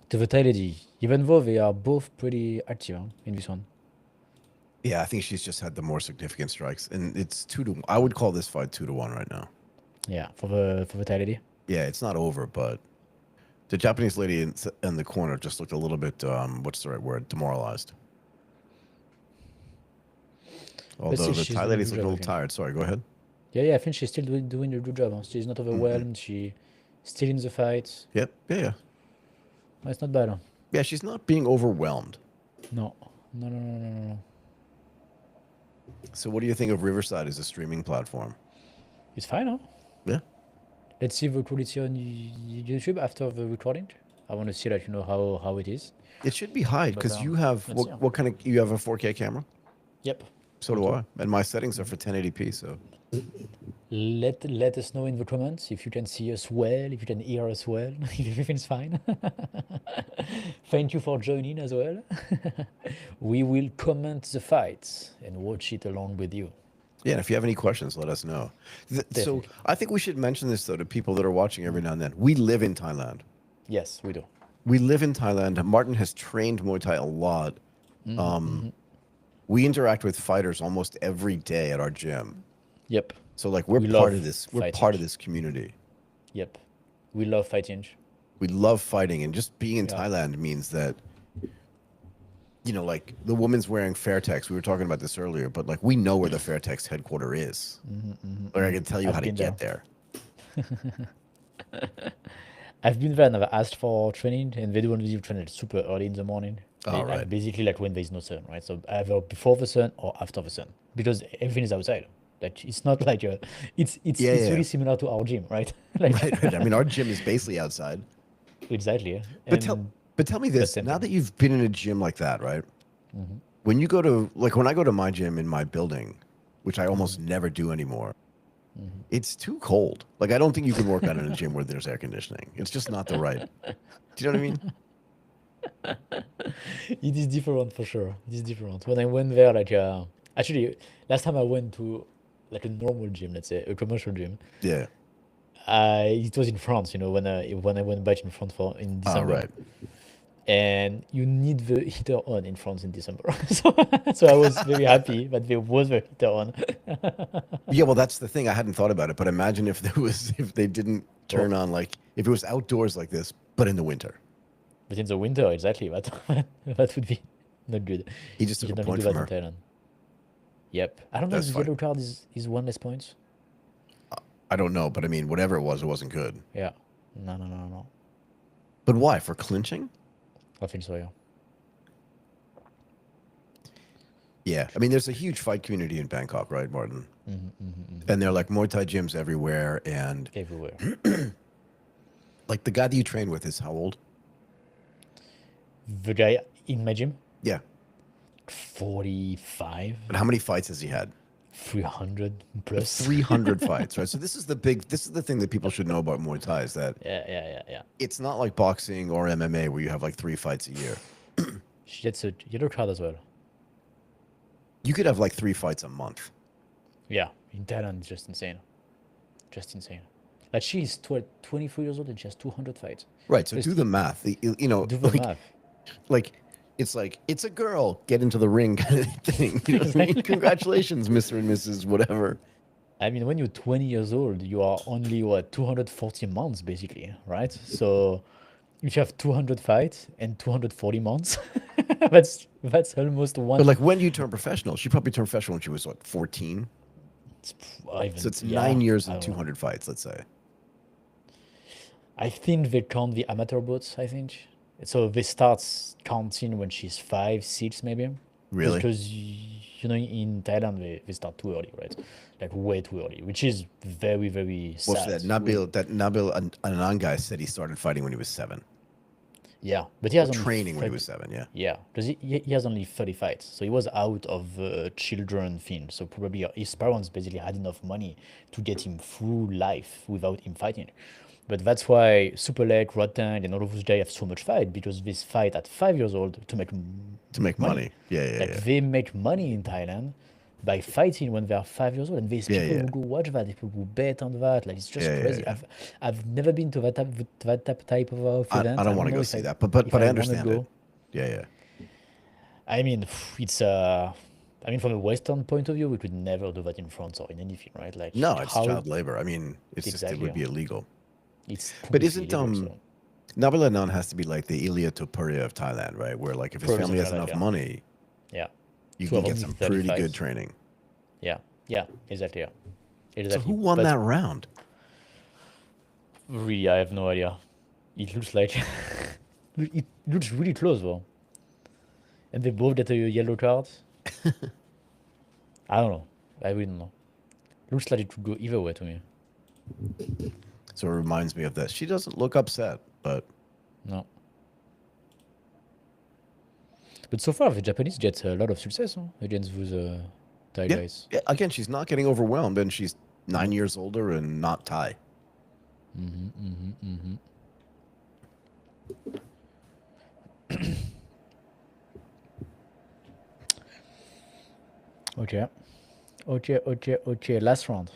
the Thai lady, even though they are both pretty active in this one. Yeah, I think she's just had the more significant strikes, and it's 2-1. I would call this fight 2-1 right now. Yeah, for the Thai lady. Yeah, it's not over, but the Japanese lady in the corner just looked a little bit, what's the right word? Demoralized. Although the she's Thai doing a lady's good looking a job, I little think. tired. Sorry, go ahead. Yeah, I think she's still doing a good job. She's not overwhelmed. She still in the fight. Yep. Yeah. It's not bad. Yeah, she's not being overwhelmed. No. So what do you think of Riverside as a streaming platform? It's fine, huh? Yeah. Let's see the quality on YouTube after the recording. I want to see that, how it is. It should be high But because you have let's see. what kind of you have a 4K camera? Yep. So do I, and my settings are for 1080p. So Let us know in the comments if you can see us well, if you can hear us well, if everything's fine. Thank you for joining as well. We will comment the fights and watch it along with you. yeah, and if you have any questions, let us know. So Definitely. I think we should mention this though to people that are watching every now and then. We live in Thailand. Yes, we do. We live in Thailand. Martin has trained Muay Thai a lot. We interact with fighters almost every day at our gym. Yep. So like we're We part love of this. We're fighting. part of this community. Yep. We love fighting. We love fighting, and just being in Yeah. Thailand means that, like the woman's wearing Fairtex. We were talking about this earlier, but like we know where the Fairtex headquarter is. Like I can tell you I've how to been get there. I've been there and I've asked for training, and they do want to train super early in the morning. Like, right. basically, like when there's no sun, right? So either before the sun or after the sun, because everything is outside. Like it's not like it's Yeah. really similar to our gym, right? Like Right. I mean, our gym is basically outside. exactly. Yeah. But tell me this. same Now thing. that you've been in a gym like that, right? When you go to when I go to my gym in my building, which I almost never do anymore, it's too cold. Like I don't think you can work out in a gym where there's air conditioning. It's just not the right. Do you know what I mean? It is different for sure. It is different. When I went there, like actually, last time I went to like a normal gym, let's say a commercial gym, Yeah. it was in France. When I went back in France in Oh, December, right. and you need the heater on in France in December. So I was very happy that there was the heater on. Yeah, well, that's the thing. I hadn't thought about it, but imagine if they didn't turn on if it was outdoors like this, but in the winter. But in the winter, exactly, that would be not good. He just You took can a only point do from that her. in Thailand. Yep. I don't know That's if the fine. yellow card is 1 less points. I don't know, but I mean, whatever it wasn't good. Yeah. No. But why? For clinching? I think so, yeah. Yeah. I mean, there's a huge fight community in Bangkok, right, Martin? And they're like Muay Thai gyms everywhere. And Everywhere. like the guy that you train with is how old? The guy in my gym, Yeah. 45, But how many fights has he had? 300 plus. 300 fights, right? So this is the thing that people should know about Muay Thai is that Yeah. it's not like boxing or MMA where you have like 3 fights a year. She gets a yellow card as well. You could have like 3 fights a month. Yeah, in Thailand, it's just insane. Like she's 23 years old and she has 200 fights. Right. So Just do the math. Do the math. like it's a girl, get into the ring kind of thing. You know what I mean? Congratulations, Mr. and Mrs. whatever. I mean, when you're 20 years old, you are only 240 months basically, right? So if you have 200 fights and 240 months, that's almost one. But like when you turn professional, she probably turned professional when she was 14. So it's 9 years and 200 fights, let's say. I think they count the amateur boats, I think. So they start counting when she's 5, 6 maybe. Really? Because, in Thailand, they start too early, right? Like way too early, which is very, very sad. Well, that Nabil Anand guy said he started fighting when he was 7. Yeah, but he has only Training when he was 7, yeah. Yeah, because he has only 30 fights. So he was out of children thing. So probably his parents basically had enough money to get him through life without him fighting. But that's why Super Leg, Rodtang, and all of those guys have so much fight, because they fight at 5 years old to make money. Yeah. They make money in Thailand by fighting when they are 5 years old, and there's people Yeah. who go watch that, people who bet on that. Like it's just Yeah, crazy. yeah. I've never been to that type of event. I don't want to know go if see I- that, but if I wanna understand it. go. Yeah. I mean, it's from a Western point of view, we could never do that in France or in anything, right? Like No, it's child labor. I mean, it's just, it Exactly. would be illegal. It's But completely isn't Nabil Anand has to be like the Ilya Topuria of Thailand, right? Where like if his Probably family has something enough like that. money, yeah, you To can have get only some 30 pretty good fights. training. yeah, exactly. Yeah. So Exactly. who won But that round? Really, I have no idea. It looks like it looks really close though, and they both get a yellow card. I don't know. I really don't know. Looks like it could go either way to me. So it reminds me of this. She doesn't look upset, but No. But so far, the Japanese get a lot of success against those Thai Yeah. guys. Yeah. Again, she's not getting overwhelmed, and she's 9 Nope. years older and not Thai. Okay. Okay. Last round.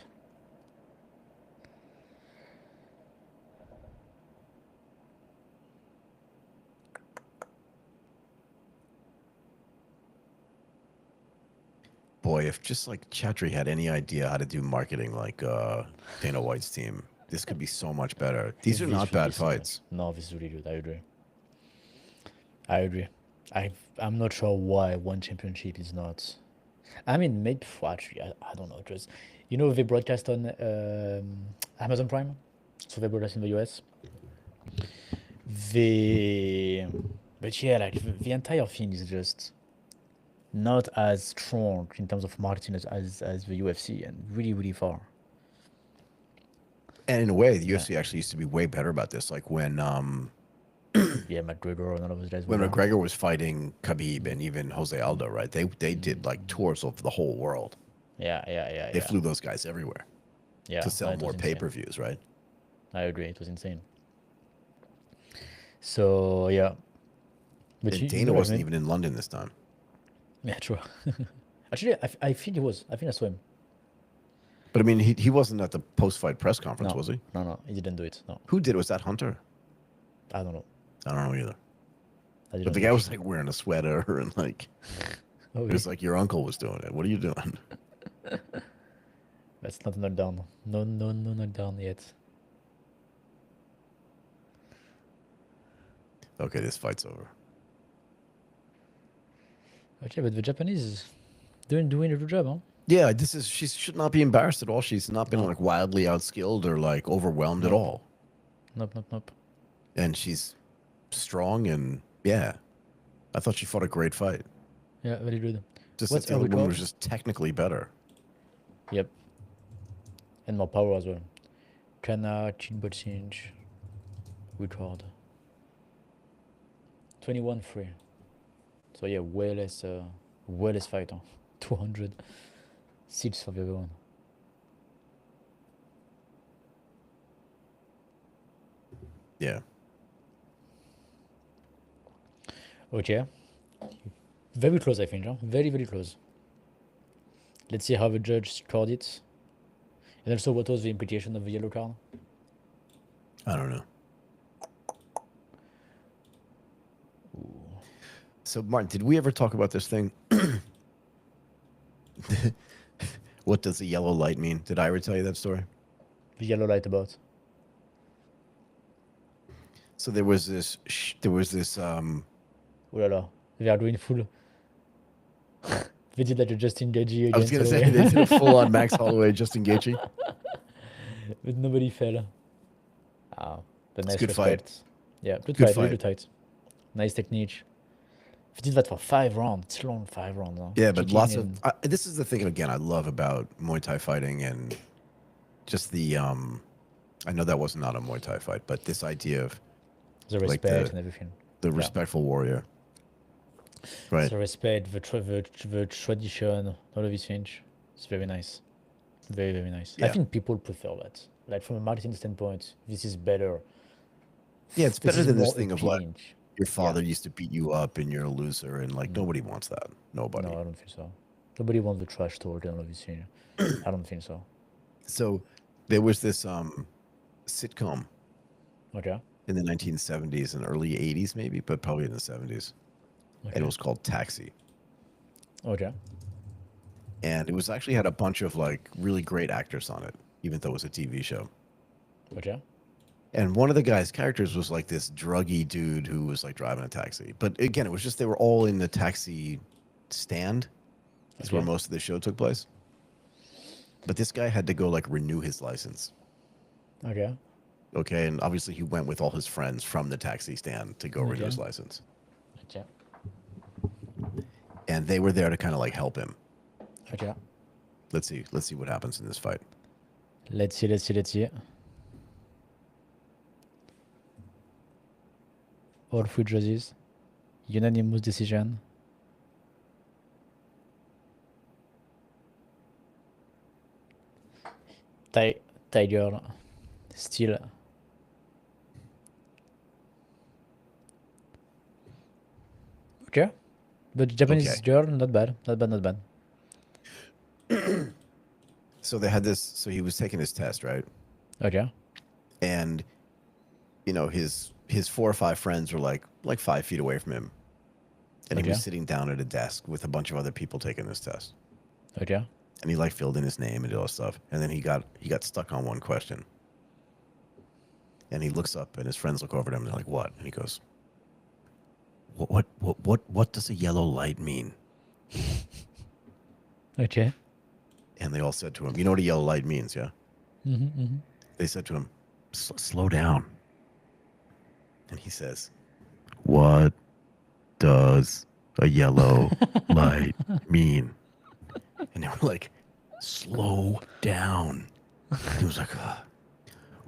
Boy, if just like Chatri had any idea how to do marketing like Dana White's team, this could be so much better. These are This not should be bad so much. fights. No, this is really good. I agree. I'm not sure why one championship is not. I mean, maybe actually, I don't know. Just they broadcast on Amazon Prime, so they broadcast in the US. But yeah, like the entire thing is just not as strong in terms of marketing as the UFC, and really, really far. And in a way, the Yeah. UFC actually used to be way better about this. Like when Yeah, McGregor and all of those guys. when were there. McGregor was fighting Khabib and even Jose Aldo, right? They did like tours of the whole world. Yeah. They flew those guys everywhere Yeah, to no, sell it more was insane. pay-per-views, right? I agree. It was insane. So yeah, but And you Dana know, like, wasn't even in London this time. yeah, true. Actually, I think he was. I think I saw him. But I mean, he wasn't at the post-fight press conference, No, was he? no, he didn't do it. No, Who did it? Was that Hunter? I don't know. I don't know either. I But didn't the guy watch. was like wearing a sweater and like Oh, it was like your uncle was doing it. What are you doing? that's not knockdown. No, knockdown yet. Okay, this fight's over. Okay, but the Japanese doing a good job, huh? Yeah, she should not be embarrassed at all. She's not been No. like wildly outskilled or like overwhelmed at Nope. all. Nope. And she's strong and yeah. I thought she fought a great fight. Yeah, very good. Just What's that the her other woman record? was just technically better. Yep. And more power as well. Kana, chin butt cinch, record. 21-3. So yeah, way less fight, huh? 206 for the other one. Yeah. Okay. Very close, I think, huh? Very, very close. Let's see how the judge scored it. And also, what was the implication of the yellow card? I don't know. So Martin, did we ever talk about this thing? What does the yellow light mean? Did I ever tell you that story? The yellow light about. So there was this Oh la la. They are doing full. They did like a Justin Gagey I was against gonna say Holloway. they did a full on Max Holloway, Justin Gaethje. But nobody fell. Ah, but nice good fight. respect. Yeah, good Good fight, very fight. good fight. Nice technique. They did that for 5 rounds. It's long 5 rounds. Huh? Yeah, but Kicking lots in. of this is the thing again I love about Muay Thai fighting and just the I know that was not a Muay Thai fight, but this idea of the like respect and everything. the Yeah. respectful warrior. Right. The respect, the tradition, all of these things. It's very nice. Very, very nice. I Yeah. think people prefer that. Like from a marketing standpoint, this is better. Yeah, it's This better is than this more thing of like appealing. your father used to beat you up and you're a loser and like nobody wants that. Nobody. No, I don't think so. Nobody wants the trash talk and all of these things. I don't think so. So there was this sitcom Okay. in the 1970s and early 80s maybe, but probably in the 70s. Okay. And it was called Taxi. Okay. And it was actually had a bunch of like really great actors on it, even though it was a TV show. Okay. And one of the guy's characters was like this druggy dude who was like driving a taxi. But again, it was just they were all in the taxi stand. That's where Okay. most of the show took place. But this guy had to go like renew his license. Okay. Okay, and obviously he went with all his friends from the taxi stand to go renew Okay. his license. Okay. And they were there to kind of like help him. Okay. Let's see what happens in this fight. Let's see. All 3 judges. Unanimous decision. Tiger still. Okay. But Japanese Okay. girl, not bad. Not bad. So they had this. So he was taking his test, right? Okay. And his 4 or 5 friends were like 5 feet away from him, and he Okay. was sitting down at a desk with a bunch of other people taking this test. Okay. And he like filled in his name and did all that stuff. And then he got stuck on one question. And he looks up, and his friends look over at him, and they're like, "What?" And he goes, "What does a yellow light mean?" Okay. And they all said to him, "You know what a yellow light means, yeah?" They said to him, "Slow down." And he says, "What does a yellow light mean?" And they were like, "Slow down." And he was like,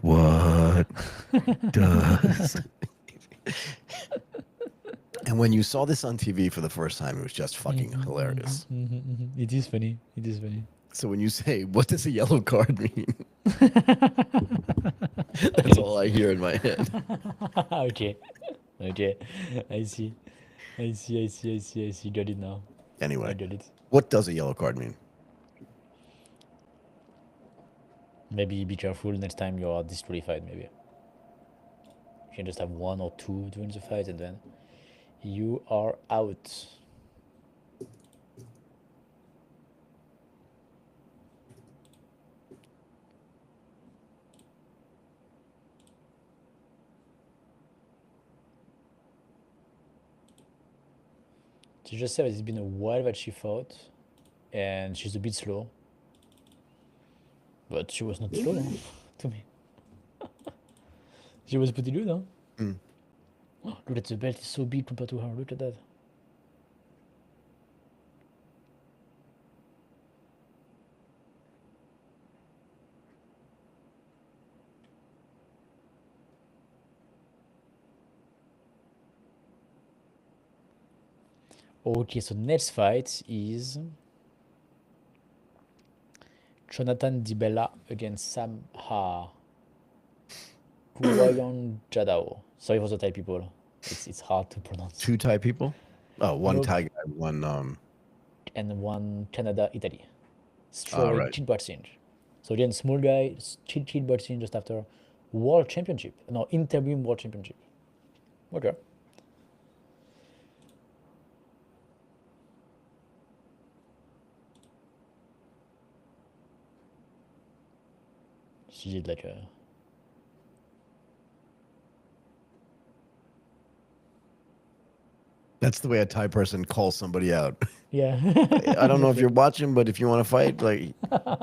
"What does?" And when you saw this on TV for the first time, it was just fucking hilarious. It is funny. It is funny. So when you say, "What does a yellow card mean?" That's all I hear in my head. Okay. Okay. I see. I see. I see. I see. I see. Got it now. I Anyway, got it. what does a yellow card mean? Maybe be careful next time you are disqualified. Maybe you can just have 1 or 2 during the fight, and then you are out. To just say that it's been a while that she fought, and she's a bit slow. But she was not slow, huh? To me. She was pretty good, huh? Mm. Look at the belt, is so big compared to her. Look at that. Okay, so next fight is Jonathan Dibella against Sam Guayan Jadao. Sorry for the Thai people. It's hard to pronounce. 2 Thai people? Oh, one Nope. Thai guy, one And one Canada, Italy. Strawweight right. chin boxing. So again, small guy, chin boxing just after World Championship. No, interim World Championship. Okay. She did like a. That's the way a Thai person calls somebody out. Yeah. I don't know if you're watching, but if you want to fight, like,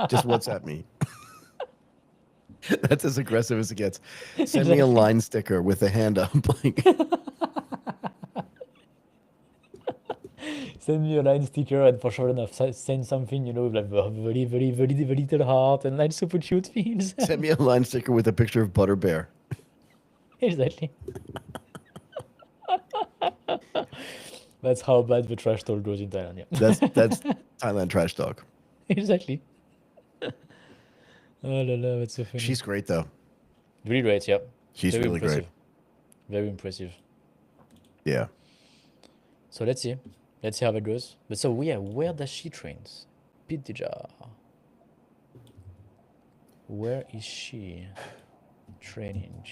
just WhatsApp me. That's as aggressive as it gets. Send me a Exactly. line sticker with a hand up. Like, Send me a line sticker and for sure enough, send something, with like very little heart and like super cute things. send me a line sticker with a picture of Butter Bear. Exactly. That's how bad the trash talk goes in Thailand. Yeah. That's Thailand trash talk. Exactly. Oh la la, that's so funny. She's great though. Really great, yeah. She's Very really impressive. great. Very impressive. Yeah. So let's see. Let's see how that goes. But so yeah, where does she train? Pidija. Where is she training?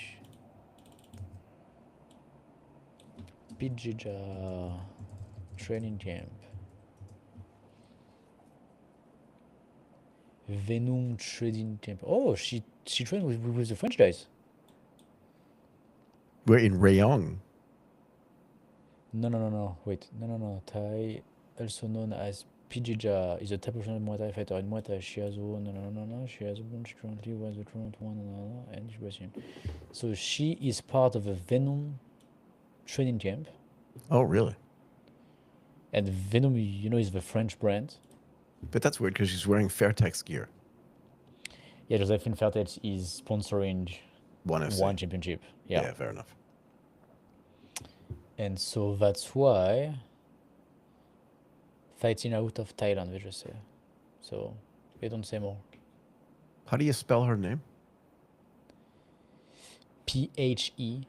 Pidija training camp. Venom trading camp. Oh, she trained with the French guys. We're in Rayong. No. Wait. No. Thai, also known as Pidija, is a top professional Muay Thai fighter in Muay Thai. She has no. She has a bunch currently was the current one and she was him. So she is part of a Venom training camp. Oh, really? And Venom, is the French brand. But that's weird because she's wearing Fairtex gear. Yeah, Josephine Fertet is sponsoring One FC. one championship. Yeah. Yeah, fair enough. And so that's why fighting out of Thailand, we just say. So they don't say more. How do you spell her name? PHETJ.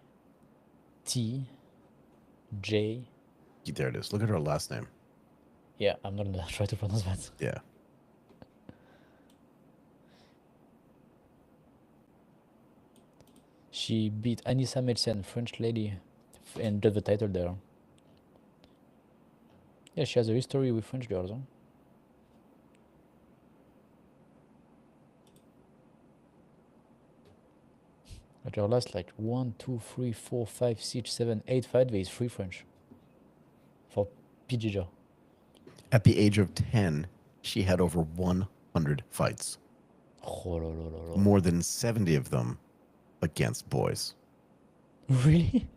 There it is. Look at her last name. Yeah, I'm not gonna try to pronounce that. Yeah. She beat Anissa Medsen, French lady, and got the title there. Yeah, she has a history with French girls. Huh? At her last, like 1, 2, 3, 4, 5, 6, 7, 8 fight, there is 3 French for PGJ. At the age of 10, she had over 100 fights. More than 70 of them against boys. Really?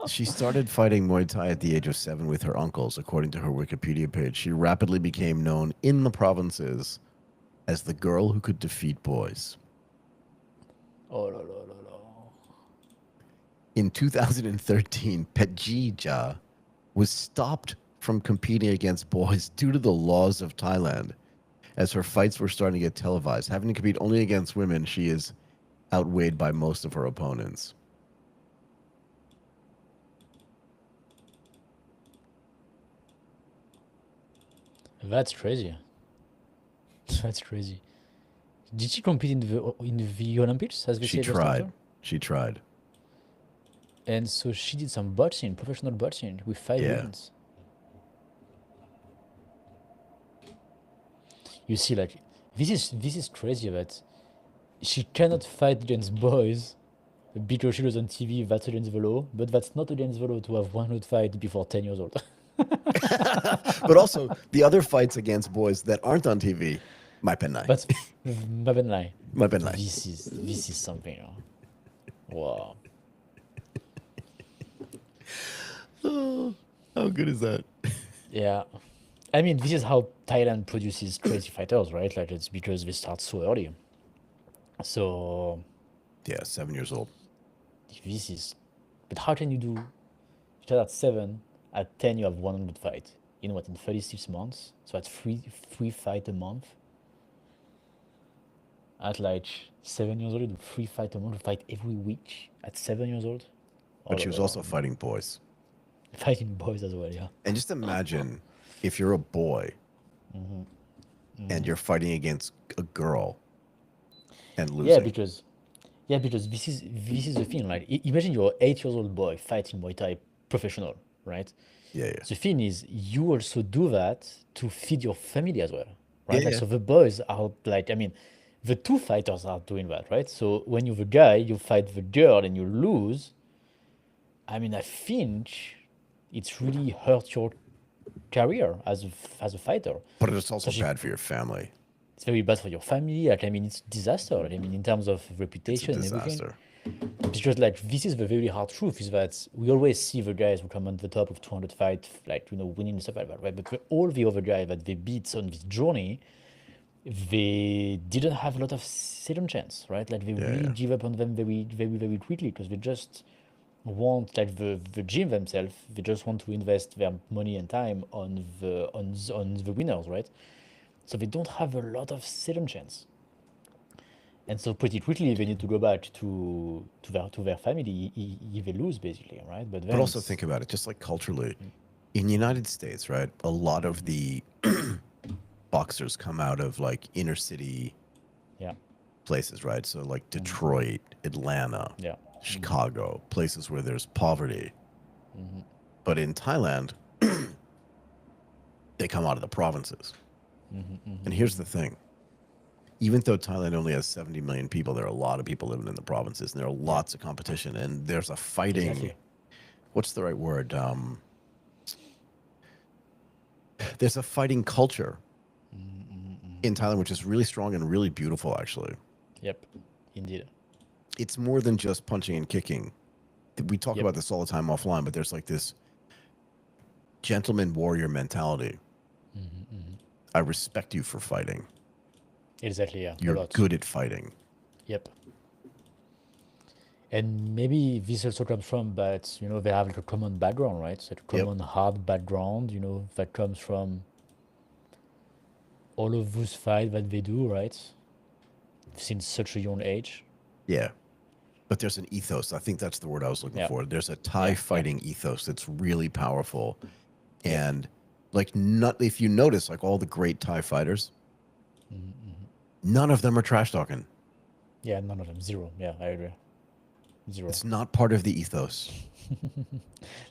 She started fighting Muay Thai at the age of 7 with her uncles, according to her Wikipedia page. She rapidly became known in the provinces as the girl who could defeat boys. In 2013, Petjija was stopped from competing against boys due to the laws of Thailand, as her fights were starting to get televised. Having to compete only against women, she is outweighed by most of her opponents. That's crazy. That's crazy. Did she compete in the Olympics as we She said just after? tried. She tried. And so she did some boxing, professional boxing, with 5 Yeah. wins. You see, like this is crazy that she cannot fight against boys because she was on TV. That's against the law, but that's not against the law to have 100 fight before 10 years old. But also, the other fights against boys that aren't on TV, might be nice. But Mabenlai, Might be nice. this is something. You know? Wow. Oh, how good is that? Yeah. I mean, this is how Thailand produces crazy fighters, right? Like it's because they start so early. So Yeah, 7 years old. this is. But how can you do? You start at 7, at 10 you have 100 fight. In what, in 36 months? So that's three fight a month. At like 7 years old, you do 3 fight a month, fight every week. At 7 years old. But she was also fighting boys. Fighting boys as well, yeah. And just imagine if you're a boy and you're fighting against a girl and losing. Yeah, because this is the thing. Like, imagine you're 8 years old boy fighting Muay Thai professional, right? Yeah. The thing is, you also do that to feed your family as well, right? Like, Yeah. so the boys are like, I mean, the two fighters are doing that, right? So when you're the guy, you fight the girl and you lose. I mean, I think it's really hurt your career as a fighter. But it's also she- bad for your family. It's very bad for your family. Like, I mean, it's disaster. Like, I mean, in terms of It's a reputation and everything. disaster. Because like this is the very hard truth is that we always see the guys who come on the top of 200 fight, like, you know, winning stuff like that, right? But all the other guys that they beat on this journey, they didn't have a lot of second chance, right? Like they really give up on them very, very, very quickly because they just want, like, the gym themselves. They just want to invest their money and time on the winners, right? So they don't have a lot of second chance. And so pretty quickly they need to go back to their family if they lose, basically, right? But also think about it, just like culturally, in the United States, right? A lot of the boxers come out of like inner city places, right? So like Detroit, Atlanta, Chicago, places where there's poverty. But in Thailand, they come out of the provinces. And here's the thing. Even though Thailand only has 70 million people, there are a lot of people living in the provinces, and there are lots of competition, and there's a fighting. Exactly. What's the right word? There's a fighting culture in Thailand, which is really strong and really beautiful, actually. Yep, indeed. It's more than just punching and kicking. We talk about this all the time offline, but there's like this gentleman warrior mentality. I respect you for fighting. Exactly, yeah. You're good at fighting. Yep. And maybe this also comes from, but, you know, they have like a common background, right? So a common hard background, you know, that comes from all of those fights that they do, right? Since such a young age. Yeah. But there's an ethos. I think that's the word I was looking Yeah. for. There's a Thai Yeah. fighting ethos that's really powerful. Yep. And like, not if you notice, like all the great Thai fighters, none of them are trash talking. Yeah, none of them. Zero. Yeah, I agree. Zero. It's not part of the ethos.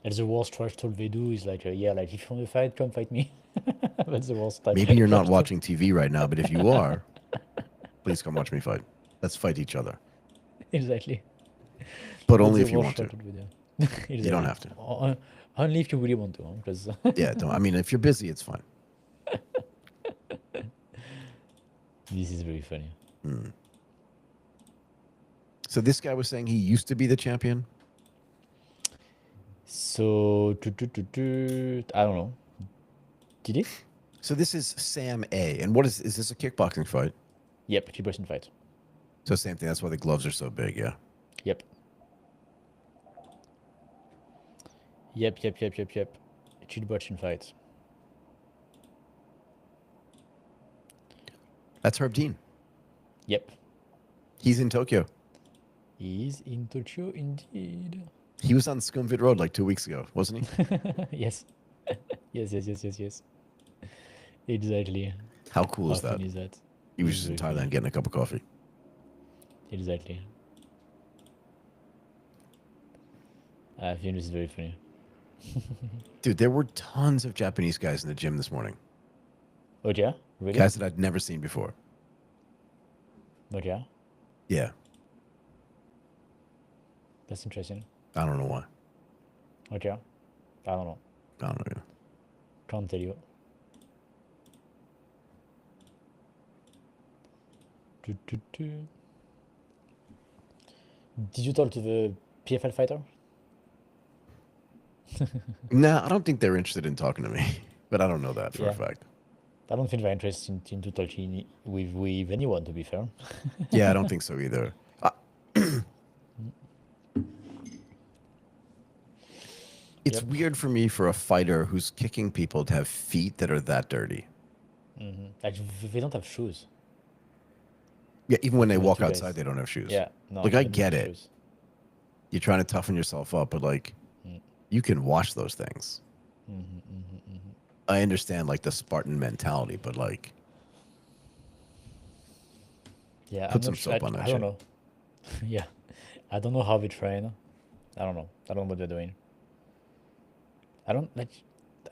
And the worst trash talk they do is like, yeah, like if you want to fight, come fight me. That's the worst type. Maybe you're not trash talk. watching TV right now, but if you are, please come watch me fight. Let's fight each other. Exactly. But That's only the if you worst want to. trash talk we do. Exactly. You don't have to. Only if you really want to, because Yeah, don't. I mean, if you're busy, it's fine. this is very funny. So this guy was saying he used to be the champion. So, I don't know. Did he? So this is Sam A. And what is this a kickboxing fight? Yep, kickboxing fight. So same thing. That's why the gloves are so big. Yeah. Yep. Yep. Kickboxing fight. That's Herb Dean. Yep. He's in Tokyo. He's in Tokyo indeed. He was on Scumvit Road like 2 weeks ago, wasn't he? Yes. Yes. Exactly. How cool is How that? fun is that? He was It's just in very Thailand funny. getting a cup of coffee. Exactly. I think this is very funny. Dude, there were tons of Japanese guys in the gym this morning. Oh yeah? Really? Guys that I'd never seen before. Oh yeah? Yeah. That's interesting. I don't know why. Oh yeah? I don't know. I don't know. Can't tell you. Did you talk to the PFL fighter? Nah, I don't think they're interested in talking to me. But I don't know that for a Yeah. fact. I don't think they're interested in talking with anyone, to be fair. Yeah, I don't think so either. It's Yep. weird for me for a fighter who's kicking people to have feet that are that dirty. Like, they don't have shoes. Yeah, even when they Those walk two guys. outside, they don't have shoes. Yeah, no. Like, they I don't get have it. shoes. You're trying to toughen yourself up, but like, you can wash those things. I understand like the Spartan mentality, but like, Yeah, Put I'm some not sure. soap on that I don't shit. know. Yeah, I don't know how they train. I don't know. I don't know what they're doing. I don't like.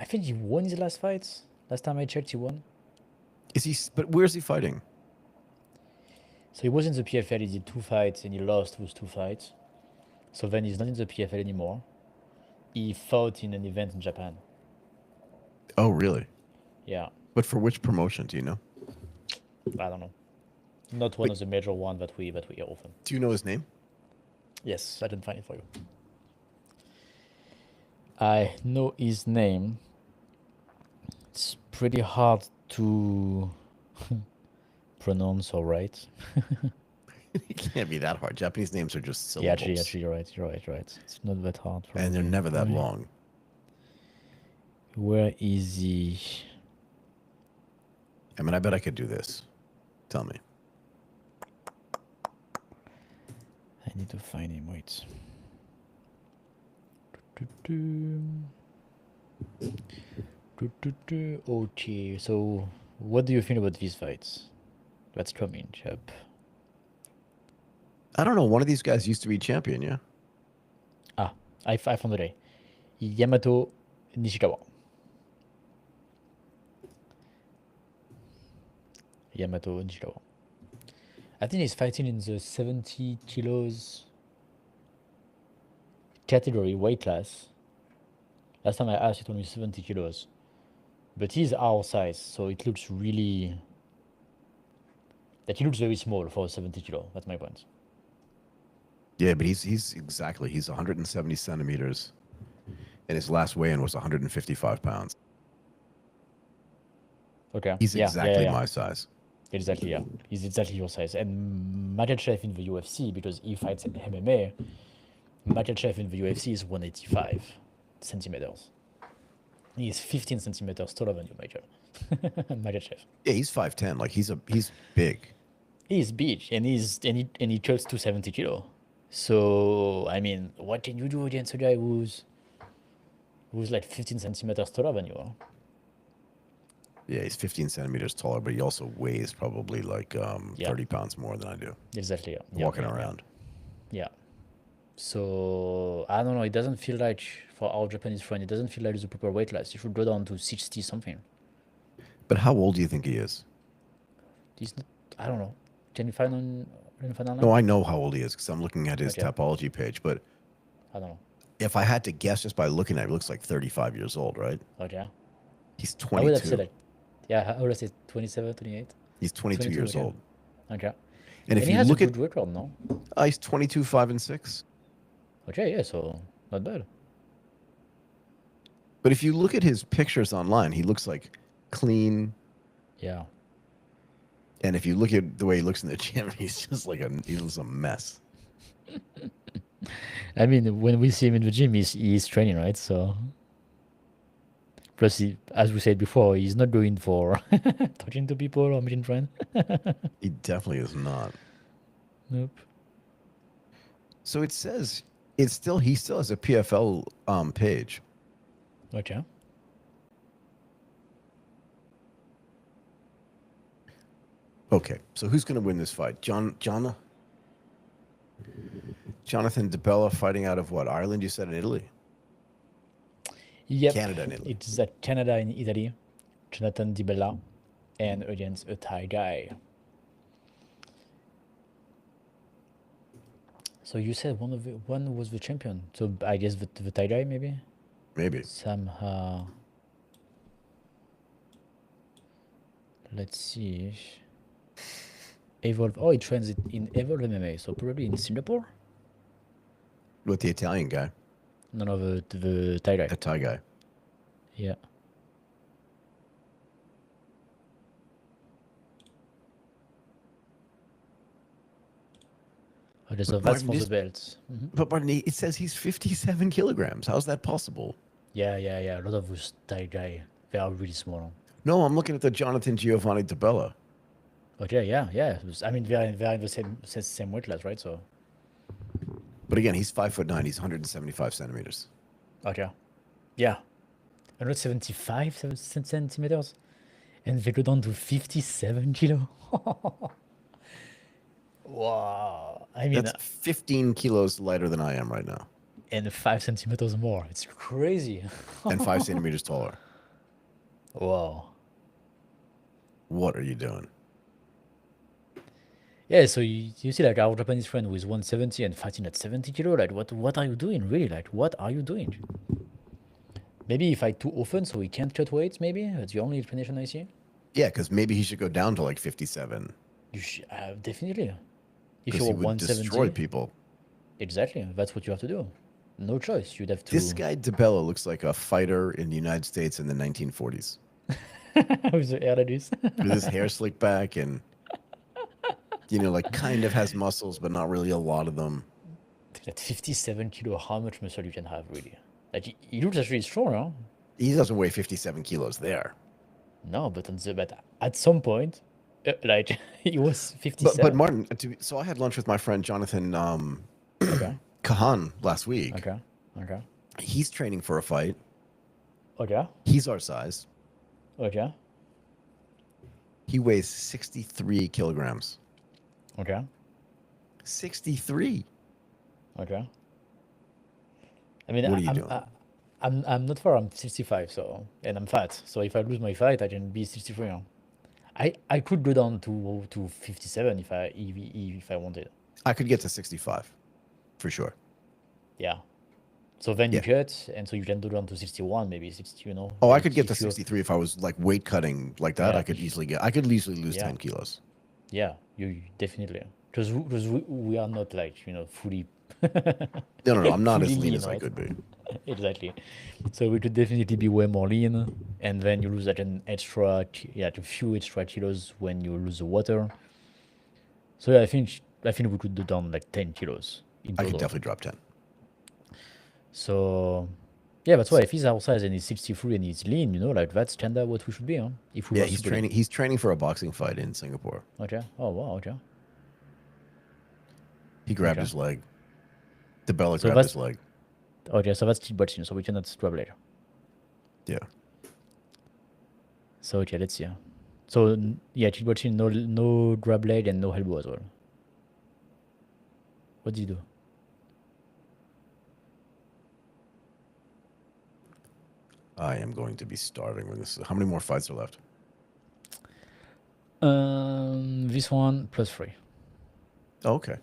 I think he won his last fights. Last time I checked, he won. is he? But where's he fighting? So he was in the PFL. He did 2 fights and he lost those 2 fights. So then he's not in the PFL anymore. He fought in an event in Japan. Oh, really? Yeah, But for which promotion? Do you know? I don't know. Not one of the major ones that we hear often. Do you know his name? Yes, I can find it for you. I know his name. It's pretty hard to pronounce or write. It can't be that hard. Japanese names are just Yeah, syllables. actually, you're right. It's not that hard. For And they're me. never that Where- long. Where is he? I mean, I bet I could do this. Tell me. I need to find him. Wait. Okay, so what do you think about these fights? That's coming up. I don't know. One of these guys used to be champion, yeah? Ah, I found the day. Yamato Nishikawa. Yamato Nishikawa. I think he's fighting in the 70 kilos category weight class. Last time I asked, it only 70 kilos. But he's our size, so it looks really. Like, he looks very small for 70 kilo. That's my point. Yeah, but he's 170 centimeters. And his last weigh-in was 155 pounds. Okay. He's yeah, exactly yeah. my size. Exactly, yeah. He's exactly your size. And Makhachev in the UFC, because he fights in MMA, Makhachev in the UFC is 185 centimeters. He is 15 centimeters taller than you, Michael. Magic chef. Yeah, he's 5'10". Like he's big. He's big, and he cuts 270 kilo. So I mean, what can you do against a guy who's like 15 centimeters taller than you are? Yeah, he's 15 centimeters taller, but he also weighs probably like 30 pounds more than I do. Exactly. Yeah. Walking around. Yeah. So I don't know. It doesn't feel like for our Japanese friend, it doesn't feel like the proper weight class. You should go down to 60 something. But how old do you think he is? He's not. I don't know. Can you find online? No, I know how old he is because I'm looking at his Okay. Tapology page. But I don't know. if I had to guess just by looking at it, he looks like 35 years old, right? Okay. He's I would have 22. said like, yeah, I would have said 27, 28. He's 22 years okay. old. Okay. And if he you has look a at, good record, no? he's 22, 5, and 6. Okay, yeah, so not bad. But if you look at his pictures online, he looks like clean. Yeah. And if you look at the way he looks in the gym, he's just like he's a mess. I mean, when we see him in the gym, he's training, right? So, plus, as we said before, he's not going for talking to people or meeting friends. He definitely is not. Nope. So it says he still has a PFL page. Okay. Okay, so who's going to win this fight? Jonathan DeBella fighting out of what? Ireland, you said, in Italy? Yep. Canada and Italy. It's Canada in Italy. Jonathan Di Bella, and against a Thai guy. So you said one was the champion. So I guess the Thai guy maybe. Maybe. Somehow. Let's see. Evolve. Oh, he trains it in Evolve MMA, so probably in Singapore. With the Italian guy, No, the Thai guy. the Thai guy. Yeah. Oh, there's a But that's Martin, for the this- belts. But Martin, it says he's 57 kilograms. How's that possible? Yeah. A lot of those Thai guy, they are really small. No, I'm looking at the Jonathan Giovanni DeBella. Okay, yeah. I mean, they're in the same weight class, right? So, But again, he's 5'9". He's 175 centimeters. okay, yeah, 175 centimeters, and they go down to 57 kilo. Wow, I mean, That's 15 kilos lighter than I am right now, and 5 centimeters more. It's crazy. and 5 centimeters taller. Wow. What are you doing? Yeah, so you see, like our Japanese friend who is 170 and fighting at 70 kilo. Like, what are you doing, really? Like, what are you doing? Maybe he fight too often, so he can't cut weight. Maybe that's the only explanation I see. Yeah, because maybe he should go down to like 57. You definitely. If Because you're he would destroy 170, people. exactly. That's what you have to do. No choice. You'd have to. This guy DeBella looks like a fighter in the United States in the 1940s. with the hair like this. With his hair slicked back and, like kind of has muscles, but not really a lot of them. At 57 kilo, how much muscle you can have, really? Like, he looks actually strong, huh? He doesn't weigh 57 kilos there. No, but at some point, like, he was 57. But Martin, so I had lunch with my friend Jonathan Okay. Kahan last week. Okay. He's training for a fight. Okay. He's our size. Okay. He weighs 63 kilograms. Okay. 63. Okay. I mean, What are you doing? I'm not far. I'm 65, so, and I'm fat. So if I lose my fight, I can be 63. Huh? I could go down to 57 if I wanted. I could get to 65, for sure. Yeah. So then you Yeah. cut, and so you can go down to 61, maybe 60. Oh, I like, could get to if you're- 63 if I was like weight cutting like that. Yeah. I could easily lose Yeah. 10 kilos. Yeah, you definitely. Because we are not like fully. No, I'm not as fully lean as I right? could be. Exactly. So we could definitely be way more lean, and then you lose like a few extra kilos when you lose the water. So yeah, I think we could do down like 10 kilos in I total. could definitely drop 10. So Yeah, that's why if he's our size and he's 63 and he's lean, like that's kind of what we should be, huh? If we Yeah, were he's super training. lean. He's training for a boxing fight in Singapore. Okay. Oh wow. Okay. He grabbed Okay. his leg. The Bella So grabbed that's his leg. okay. So that's cheat boxing. So we cannot grab later. Yeah. So okay, let's see. So yeah, cheat boxing, no grab leg and no elbow as well. What did you do? I am going to be starving when this. How many more fights are left? This one plus 3. Oh, okay.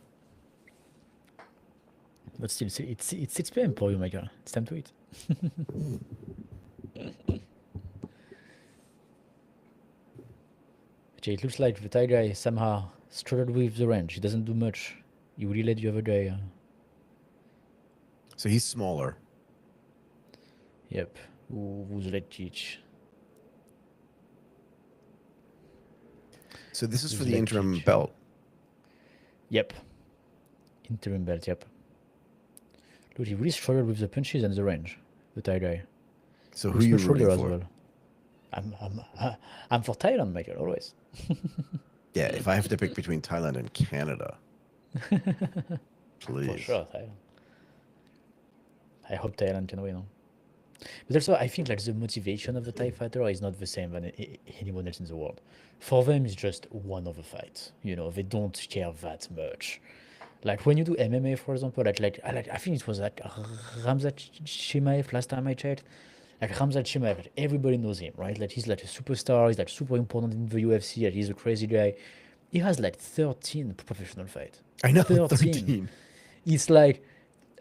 But still, it's 6 p.m. for you, Michael. It's time to eat. Okay, it looks like the Thai guy somehow struggled with the range. He doesn't do much. He really led the other guy. So he's smaller. Yep. Who's led teach? So this is Who's for the led interim teach? belt. Yep. Interim belt, yep. Look, he really struggled with the punches and the range, the Thai guy. So who With are you no shoulder rooting as for? well. I'm for Thailand, Michael, always. Yeah, if I have to pick between Thailand and Canada, please. For sure, Thailand. I hope Thailand can win. But also, I think like the motivation of the Thai fighter is not the same than anyone else in the world. For them, it's just one of the fights. They don't care that much. Like when you do MMA, for example, I think it was like Ramzat Chimaev last time I checked. Like Ramzat Chimaev, like, everybody knows him, right? Like he's like a superstar. He's like super important in the UFC. Like he's a crazy guy. He has like 13 professional fights. I know, 13. 13. It's like,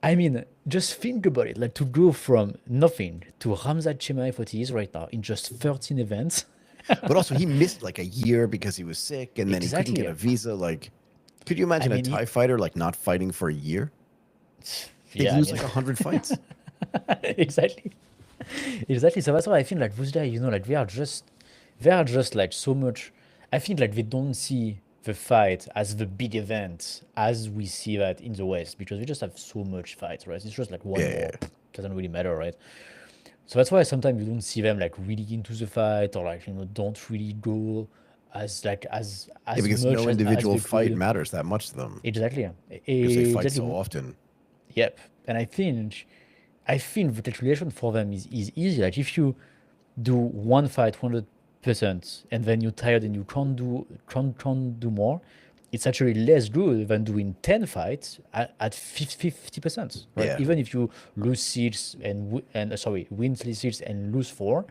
I mean, just think about it. Like to go from nothing to Ramzat Chimaev, what he is right now, in just 13 events. But also, he missed like a year because he was sick, and then he couldn't Exactly. get a visa. Like, could you imagine mean, a Thai fighter like not fighting for a year? They'd Yeah, I lose mean- like 100 fights. exactly. Exactly. So that's why I feel like those guys, like they are just like so much. I think like they don't see the fight as the big event as we see that in the West because we just have so much fights, right? It's just like one Yeah, more. yeah. Doesn't really matter, right? So that's why sometimes you don't see them like really into the fight or like don't really go as Yeah, because much no as individual they fight could. matters that much to them Exactly. because they fight Exactly. so often. Yep. And I think the calculation for them is easy. Like if you do one fight 100% and then you're tired and you can't do more, it's actually less good than doing 10 fights at 50%. Right? Yeah. Even if you lose seats win 3 seats and lose 4,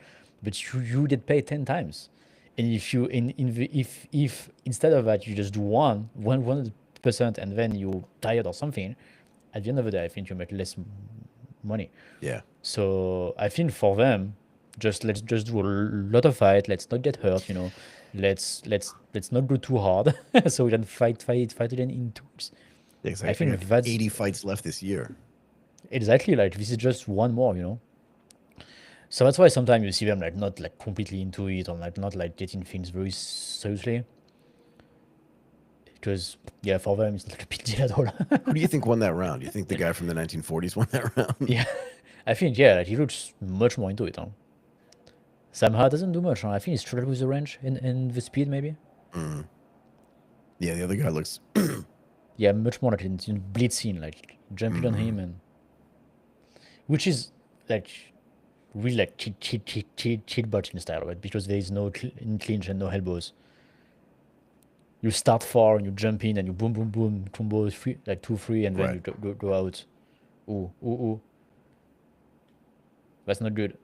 but you get paid 10 times. And if you if instead of that you just do 100% and then you're tired or something, at the end of the day, I think you make less money. Yeah. So I think for them, let's just do a lot of fight. Let's not get hurt. Let's not go too hard, so we can fight again in 2 weeks. Exactly. I think have that's 80 fights left this year. exactly like this is just one more. So that's why sometimes you see them like not like completely into it or like not like getting things very seriously. Because yeah, for them it's not a big deal at all. Who do you think won that round? You think the guy from the 1940s won that round? Yeah, I think like, he looks much more into it. Huh? Somehow doesn't do much. Huh? I think he's struggled with the range and the speed maybe. Yeah, the other guy looks. Yeah, much more like in blitzing, like jumping on him and which is like really like cheat boxing style, right? Because there is no clinch and no elbows. You start far and you jump in and you boom boom boom combo free, like 2-3 and then Right. you go out. Ooh. That's not good.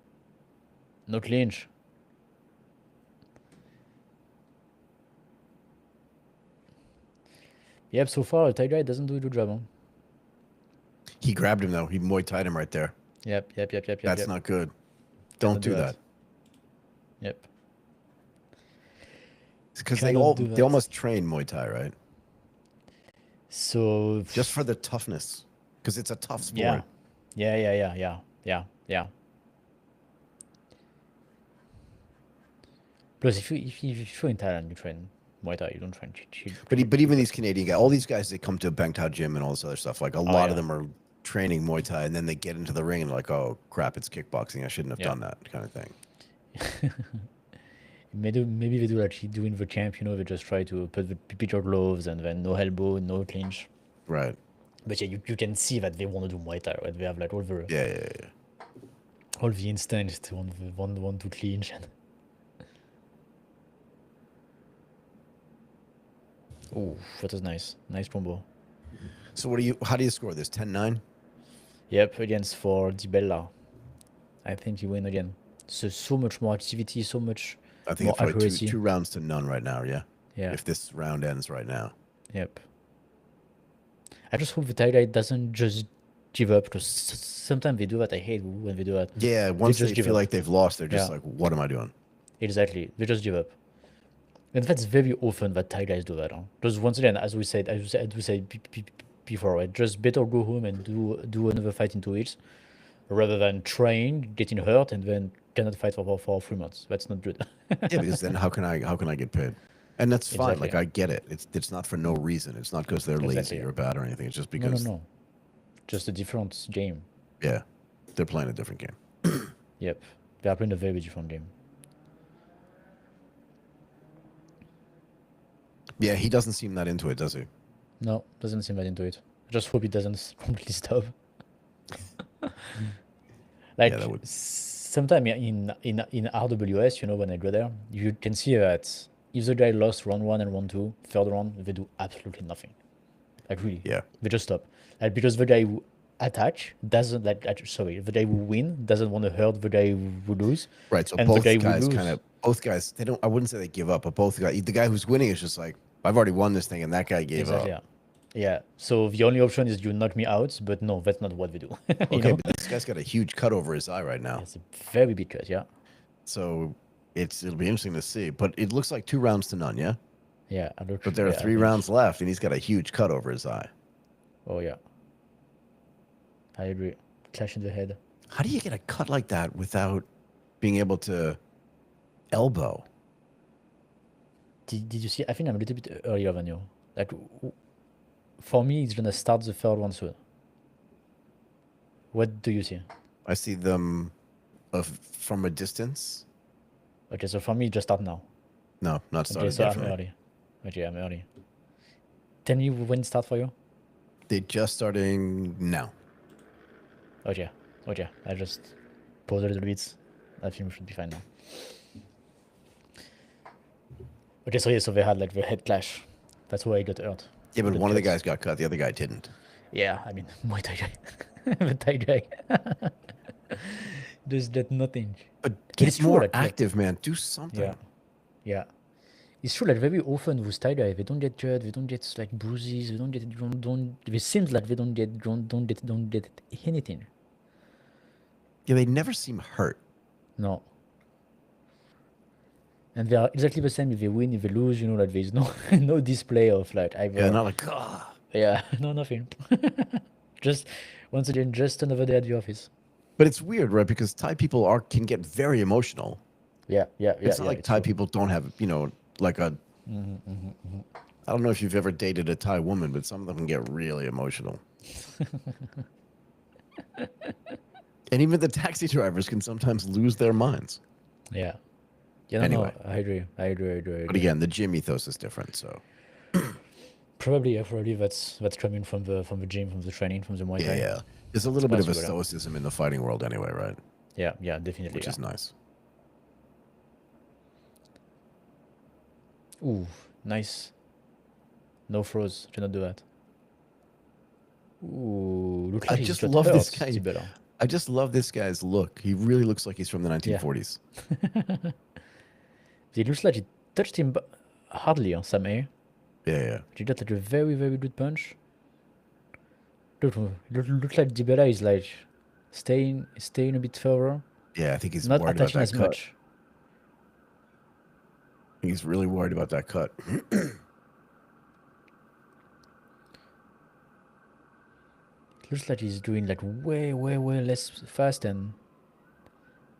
No clinch. Yep, so far Thai guy doesn't do a good job. Huh? He grabbed him though. He Muay Thai'd him right there. Yep. That's not good. Don't do that. Yep. Because Cannot do they that. almost train Muay Thai, right? So Just for the toughness. Because it's a tough sport. Yeah. Plus, if you're in Thailand, you train Muay Thai. You don't train But even these Canadian guys, all these guys that come to Bangtao Gym and all this other stuff, like a lot of yeah. them are training Muay Thai, and then they get into the ring and like, oh crap, it's kickboxing. I shouldn't have Yeah. done that kind of thing. Maybe they do like you do in the camp, you know, they just try to put the picture gloves and then no elbow, no clinch. Right. But yeah, you can see that they want to do Muay Thai, right? They have like Yeah. all the instincts to want to clinch. And... Oh, that was nice. Nice combo. So how do you score this? 10-9? Yep, against for Di Bella. I think he win again. So much more activity, so much I think more it's probably accuracy. two rounds to none right now, yeah? Yeah. If this round ends right now. Yep. I just hope the Thai guy doesn't just give up, because sometimes they do that. I hate when they do that. Yeah, once they just give feel up. like they've lost, they're just Yeah. like, what am I doing? Exactly. They just give up. And that's very often that Thai guys do that. Huh? Because once again, as we said before, right? Just better go home and do another fight in 2 weeks, rather than train, getting hurt, and then cannot fight for 3 months. That's not good. Yeah, because then how can I get paid? And that's fine. Exactly. Like I get it. It's not for no reason. It's not because they're lazy Exactly. or bad or anything. It's just No, because just a different game. yeah, they're playing a different game. Yep. They are playing a very different game. Yeah, he doesn't seem that into it, does he? No, doesn't seem that into it. I just hope it doesn't completely stop. Like Yeah, that would. sometime in RWS, you know, when I go there, you can see that if the guy lost round 1 and round 2, third round, they do absolutely nothing. Like really, Yeah. they just stop. Like because the guy who attack doesn't the guy who win doesn't want to hurt the guy who lose. Right. So and the both guy who guys lose- both guys, they don't, I wouldn't say they give up, but both guys, the guy who's winning is just like, I've already won this thing, and that guy gave Exactly. up. Yeah. So the only option is you knock me out, but no, that's not what we do. You Okay, know? but this guy's got a huge cut over his eye right now. It's a very big cut. Yeah. So it'll be interesting to see. But it looks like 2 rounds to none, yeah? Yeah. But there are 3 rounds left, and he's got a huge cut over his eye. Oh yeah. I agree. Clash in the head. How do you get a cut like that without being able to elbow? Did you see? I think I'm a little bit earlier than you. Like, for me, it's gonna start the third one soon. What do you see? I see them from a distance. Okay, so for me, just start now. No, not Okay, started so yet I'm for me. early. Okay, I'm early. Tell me when it start for you. They're just starting now. Okay, I just pause a little bit. I think we should be fine now. Okay, so yeah, so they had like the head clash. That's why I got hurt. Yeah, but The one of the cuts. guys got cut, the other guy didn't. Yeah, I mean, Muay Thai guy. The Thai guy. Just did nothing. But It's get true, more like- active, man. Do something. Yeah. Yeah. It's true, like very often with Thai guy, they don't get cut, they don't get like bruises, they don't get it seems like they don't get anything. Yeah, they never seem hurt. No. And they are exactly the same if they win, if they lose, you know, like there's no no display of like either. Yeah, not like, ah. Yeah, no, nothing. Just once again, just another day at the office. But it's weird, right? Because Thai people can get very emotional. Yeah. It's not like it's Thai true. people don't have, like a. I don't know if you've ever dated a Thai woman, but some of them can get really emotional. And even the taxi drivers can sometimes lose their minds. Yeah. Yeah, no, Anyway. I agree. But again, the gym ethos is different. So Probably that's coming from the gym, from the training, from the Muay Thai. yeah. There's a little bit of a possible, yeah. stoicism in the fighting world anyway, right? Yeah, definitely. Which is nice. Ooh, nice. No froze. Do not do that. Ooh, look I like he's just got love this hurt, guy. Tibella. I just love this guy's look. He really looks like he's from the 1940s. It looks like he touched him hardly on some air. Yeah. But he got like a very, very good punch. Looks like Dibella is like staying a bit further, Yeah, I think he's not worried about attaching that as cut. much. He's really worried about that cut. Looks like he's doing like way less fast, and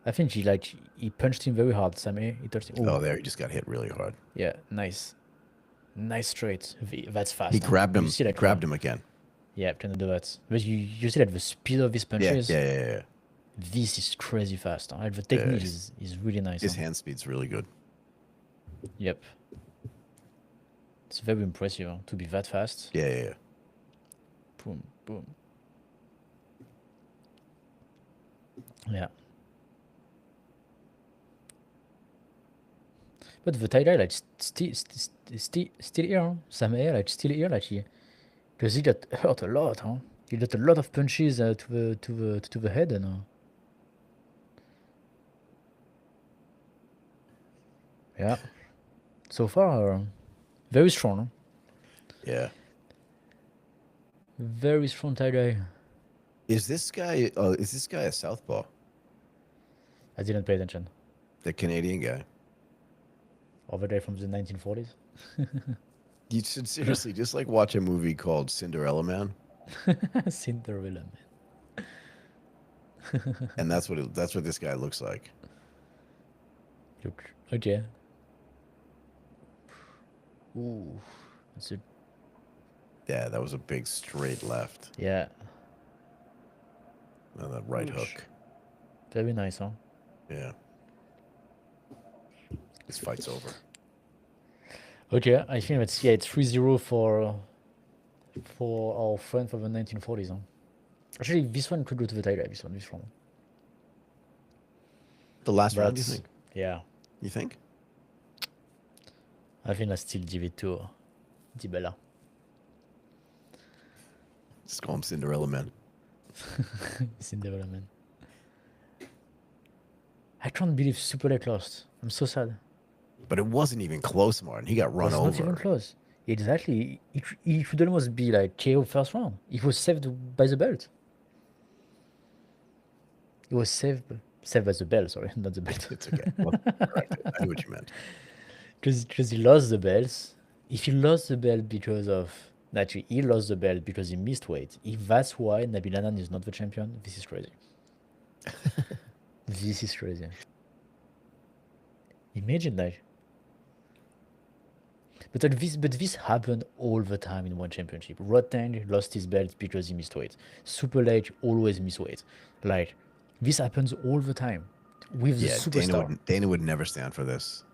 I think he punched him very hard. Sameh, he touched him. Oh, there, he just got hit really hard. Yeah, nice straight. That's fast. He huh? grabbed him. You see He that grabbed him again. Yeah, trying to do that. But you see that the speed of his Yeah, punches, yeah. this is crazy fast. Huh? Like the Yeah, technique is really nice. his Huh? hand speed's really good. Yep. It's very impressive huh, to be that fast. Yeah. Boom, boom. Yeah. But the tie-dye, like, still here, huh? Sam Air, like, still here, like, because he got hurt a lot, huh? He got a lot of punches to the head, and yeah. So far, very strong, huh? Yeah. Very strong tie-dye. Is this guy a southpaw? I didn't pay attention. The Canadian guy? Over there from the 1940s. You should seriously just like watch a movie called Cinderella Man, Cinderella, man. and that's what this guy looks like. Look, okay. Ooh, that's it. Yeah, that was a big straight left. Yeah, And that right Oosh. hook. very nice, huh? Yeah. This fight's over. Okay, I think that's yeah, it's 3-0 for our friend from the 1940s, huh? Actually, this one could go to the tie-dye. This one. The last round, But you think? yeah, You think? I think I still give it to Dibella. Just call him Cinderella Man. Cinderella, man. I can't believe Super Late lost. I'm so sad. But it wasn't even close, Martin. He got run It's over. not even close. Exactly. It should almost be like KO first round. It was saved by the belt. It was saved by the belt, sorry, not the belt. It's okay. Well, correct. I knew what you meant. Because he lost the belts. If he lost the belt because of actually he lost the belt because he missed weight. If that's why Nabil Hanan is not the champion, this is crazy. This is crazy. Imagine that. But this happened all the time in one championship. Rodtang lost his belt because he missed weight. Super Late always miss weight. Like this happens all the time with the Yeah, superstar. Dana would never stand for this.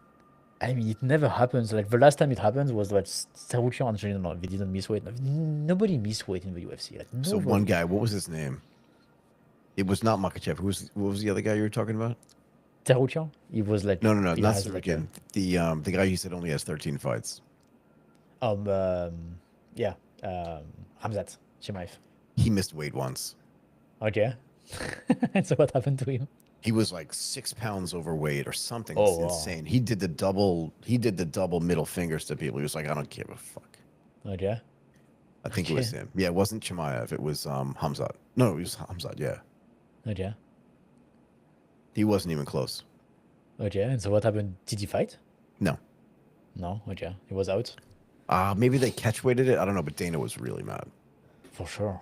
I mean, it never happens. Like the last time it happened was like Takeru and Angelina. They didn't miss weight. Nobody miss weight in the UFC. Like So nobody. one guy, what was his name? It was not Makachev. What was the other guy you were talking about? Takeru, he was like No, he not has like Sorokin. The guy you said only has 13 fights. yeah, Hamzat Chimaev. He missed weight once. Okay. So what happened to him? He was like 6 pounds overweight or something. Oh, It's wow. insane. He did the double middle fingers to people. He was like, I don't give a fuck. Okay. I think it was him. Yeah, it wasn't Chimaev. It was Hamzat. No, it was Hamzat. Yeah, Okay. he wasn't even close. Okay. And so what happened? Did he fight? No. No. Okay. He was out. Maybe they catch weighted it. I don't know, but Dana was really mad. For sure.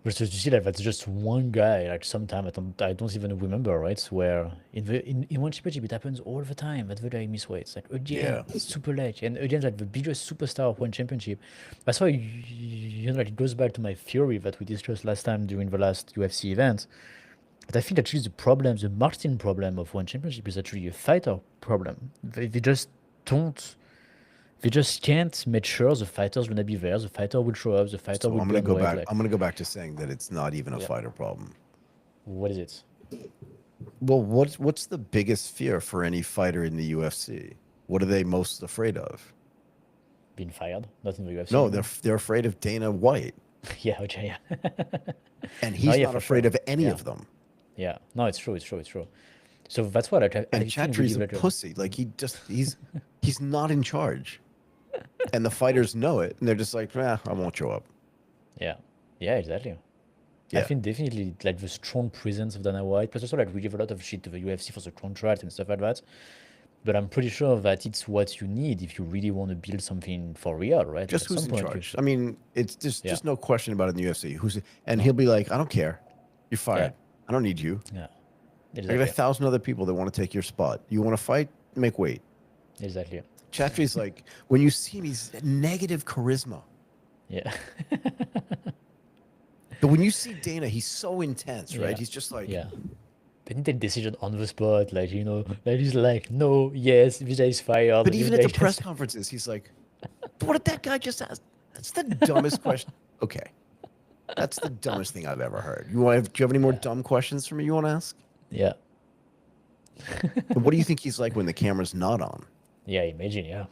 But you see that that's just one guy. Like sometime I don't even remember, right? Where in one championship it happens all the time. That the guy miss weights. Like again, Yeah. Super Late, and again like the biggest superstar of one championship. That's why you know like, it goes back to my theory that we discussed last time during the last UFC event. But I think actually the marketing problem of one championship is actually a fighter problem. They just don't. They just can't make sure the fighter's gonna be there. The fighter will show up. The fighter So will I'm gonna burn go weight. back. Like, I'm gonna go back to saying that it's not even a Yeah. fighter problem. what is it? Well, what's the biggest fear for any fighter in the UFC? What are they most afraid of? Being fired? Not in the UFC. No, anymore. they're afraid of Dana White, Yeah, okay, yeah. and he's yeah, not for afraid sure. of any Yeah. of them. Yeah. No, it's true. So that's what I And think Chatri's a really pussy. Like he's not in charge, and the fighters know it, and they're just like, I won't show up. Yeah. Yeah, exactly. I Yeah. think definitely like the strong presence of Dana White, but also like we give a lot of shit to the UFC for the contract and stuff like that. But I'm pretty sure that it's what you need if you really want to build something for real, right? Just At who's some in point, charge? I mean, it's just Yeah. no question about it in the UFC. He'll be like, I don't care. You're fired. I don't need you. Yeah. I got Exactly. 1,000 other people that want to take your spot. You want to fight? Make weight. Exactly. Chatri's like, when you see him, he's negative charisma. Yeah. But when you see Dana, he's so intense, right? Yeah. He's just like, Yeah. They need a decision on the spot, like, like he's like, no, yes, Vijay is fired. but even at the Vijay press is... conferences, he's like, what did that guy just ask? That's the dumbest question. Okay. That's the dumbest thing I've ever heard. Do you have any more dumb questions for me you want to ask? Yeah. And what do you think he's like when the camera's not on? Yeah, imagine, yeah.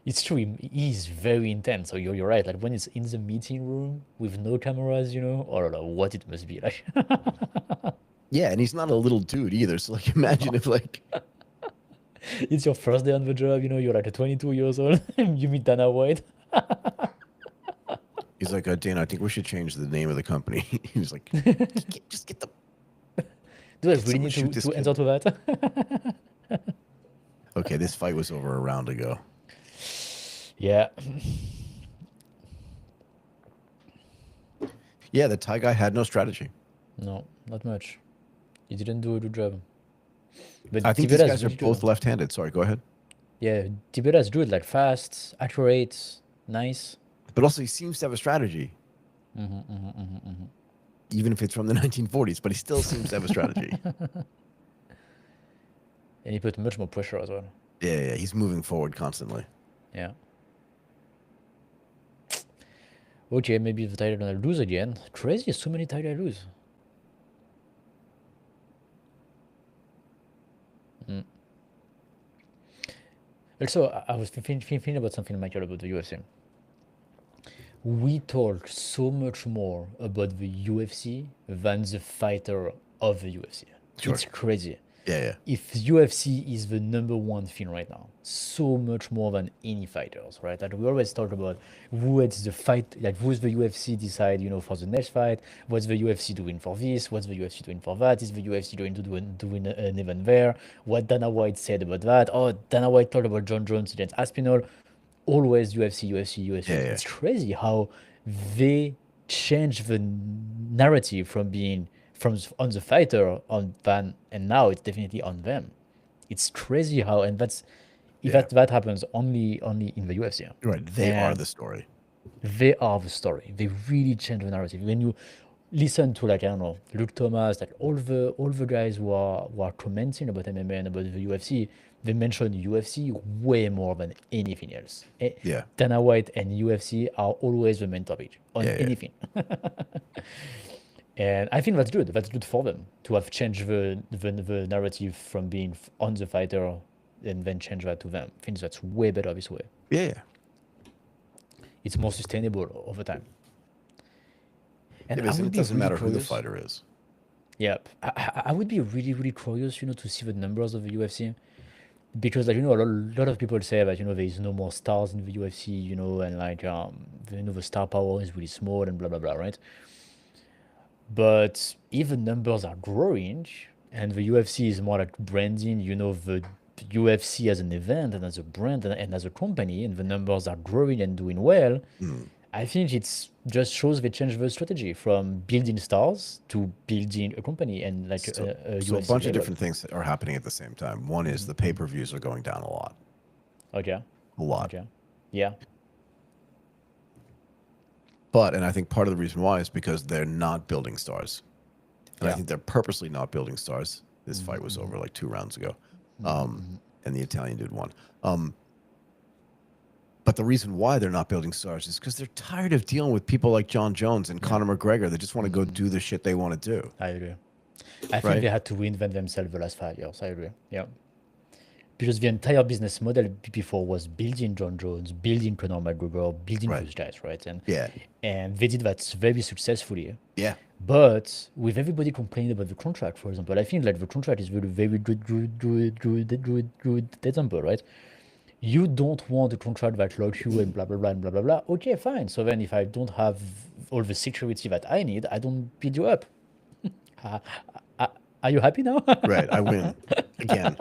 It's true, he's very intense. So you're right. Like when it's in the meeting room with no cameras, I don't know what it must be like. Yeah, and he's not a little dude either. So like, imagine if like, It's your first day on the job, you're like 22 years old, and you meet Dana White. he's like, Dana, I think we should change the name of the company. He's like, just get the. Do I Get really someone need shoot to, this to kid. answer to that? Okay, this fight was over a round ago. Yeah. Yeah, the Thai guy had no strategy. No, not much. He didn't do a good job. But I think these Tibeta's guys are really both good. left-handed. Sorry, go ahead. Yeah, Tibeta's good, like fast, accurate, nice. But also, he seems to have a strategy. Even if it's from the 1940s, but he still seems to have a strategy. And he put much more pressure as well. Yeah, he's moving forward constantly. Yeah. Okay, maybe the Thailand gonna lose again. Crazy, so many Thailand lose. Also, I was thinking about something, Michael, about the UFC. We talk so much more about the UFC than the fighter of the UFC. Sure. It's crazy. Yeah. If UFC is the number one thing right now, so much more than any fighters, right? Like we always talk about who is the fight, like who's the UFC decide, for the next fight, what's the UFC doing for this, what's the UFC doing for that, is the UFC going to doing an event there, what Dana White said about that, oh, Dana White talked about John Jones against Aspinall, always UFC. Yeah. It's crazy how they change the narrative from being on the fighter on van, and now it's definitely on them. It's crazy how, and that's that happens only in the UFC. Right. They are And the story. they are the story. They really change the narrative. When you listen to, like, I don't know, Luke Thomas, like all the guys who are commenting about MMA and about the UFC, they mention UFC way more than anything else. Yeah. Dana White and UFC are always the main topic on anything. And I think that's good. That's good for them to have changed the narrative from being on the fighter and then change that to them. I think that's way better this way. Yeah. It's more sustainable over time. And It would be doesn't really matter who the curious- fighter is. Yeah, I would be really, really curious, to see the numbers of the UFC, because, like, a lot of people say that, there is no more stars in the UFC, and like, the star power is really small and blah blah blah, right? But if the numbers are growing and the UFC is more like branding, the UFC as an event and as a brand and as a company, and the numbers are growing and doing well, I think it's just shows they change the strategy from building stars to building a company and like So a a UFC bunch of level. different things are happening at the same time. One is the pay-per-views are going down a lot. Okay. A lot. Okay. Yeah. But, and I think part of the reason why is because they're not building stars. And I think they're purposely not building stars. This fight was over like 2 rounds ago. And the Italian dude won. But the reason why they're not building stars is because they're tired of dealing with people like John Jones and Conor McGregor. They just want to go do the shit they want to do. I agree. I think Right. they had to reinvent themselves the last 5 years. I agree. Yeah. Because the entire business model before was building John Jones, building Conor McGregor, building Right. those guys, right? And Yeah. and they did that very successfully. Yeah. But with everybody complaining about the contract, for example, I think like the contract is very good example, right? You don't want a contract that locks you and blah blah blah and blah blah blah. Okay, fine. So then if I don't have all the security that I need, I don't build you up. Are you happy now? Right. I win again.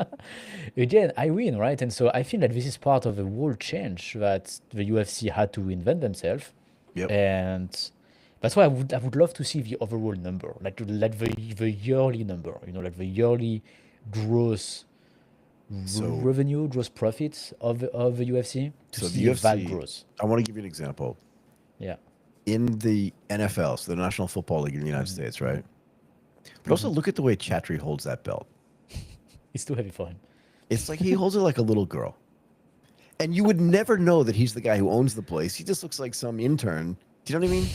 Again, I win, right? And so I think that this is part of the whole change that the UFC had to reinvent themselves. Yep. And that's why I would love to see the overall number, like the yearly number, like the yearly gross revenue, gross profits of the UFC. To So see the if that UFC, grows. I want to give you an example. Yeah. in the NFL, so the National Football League in the United States, right? But also look at the way Chatri holds that belt. It's too heavy for him. It's like he holds it like a little girl. And you would never know that he's the guy who owns the place. He just looks like some intern. Do you know what I mean?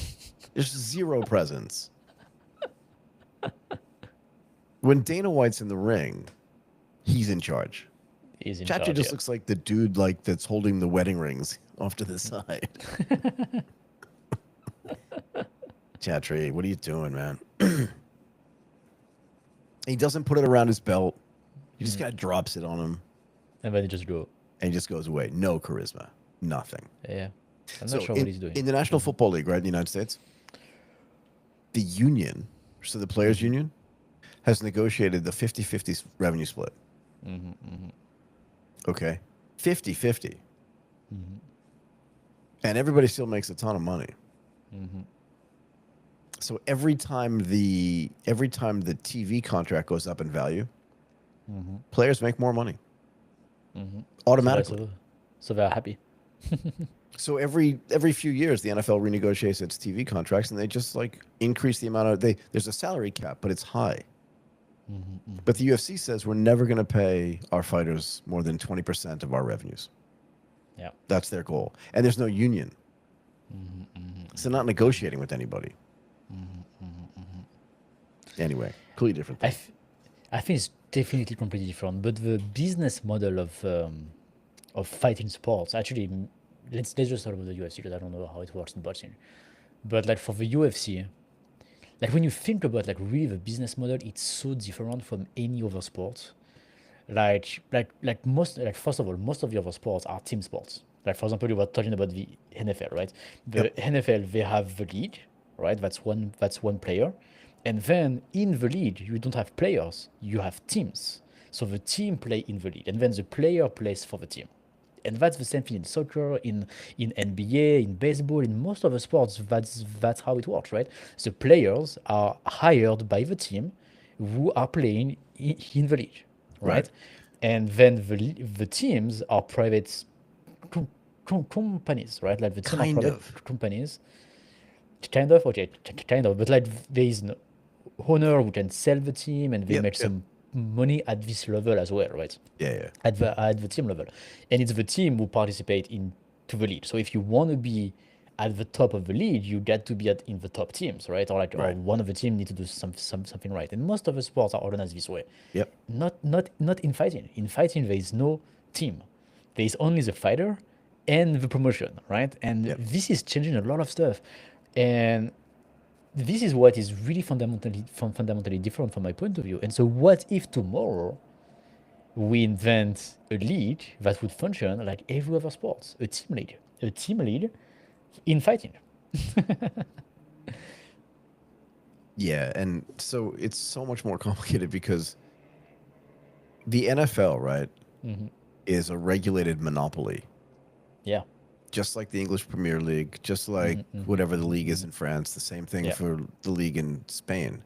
There's zero presence. When Dana White's in the ring, he's in charge. He's in Chatri charge. just Yeah. looks like the dude like that's holding the wedding rings off to the side. Chatri, what are you doing, man? He doesn't put it around his belt. He just kind of drops it on him, And then he just go. and he just goes away. No charisma, nothing. Yeah. I'm So not sure what he's doing. in the National Football League, right, in the United States, the union, so the players' union, has negotiated the 50-50 revenue split. Okay? 50-50. And everybody still makes a ton of money. So every time the TV contract goes up in value, players make more money automatically. So they're happy. So every few years, the NFL renegotiates its TV contracts, and they just like increase the amount of there's a salary cap, but it's high. But the UFC says we're never going to pay our fighters more than 20% of our revenues. Yeah. That's their goal, and there's no union, so they're not negotiating with anybody. Anyway, completely different thing. I think it's definitely completely different. But the business model of fighting sports, actually, let's just start with the UFC because I don't know how it works in boxing. But like for the UFC, like when you think about like really the business model, it's so different from any other sport. Like first of all, most of the other sports are team sports. Like for example, you were talking about the NFL, right? The NFL, they have the league, right? That's one player. And then in the league, you don't have players, you have teams. So the team play in the league, and then the player plays for the team. And that's the same thing in soccer, in NBA, in baseball, in most of the sports. That's how it works, right? The players are hired by the team who are playing in the league, right? And then the teams are private companies, right? Like the team Kind are private of. companies. Kind of, okay, kind of. But like there is no owner who can sell the team, and they make some money at this level as well, right? Yeah. At the team level, and it's the team who participate into the league. So if you want to be at the top of the league, you get to be in the top teams, right? Or like or one of the team need to do something right. And most of the sports are organized this way. Yep. Not in fighting. In fighting, there is no team. There is only the fighter and the promotion, right? And this is changing a lot of stuff, and this is what is really fundamentally different from my point of view. And so what if tomorrow we invent a league that would function like every other sports, a team league in fighting? Yeah, and so it's so much more complicated because the NFL, right, is a regulated monopoly. Yeah. Just like the English Premier League, just like whatever the league is in France, the same thing for the league in Spain.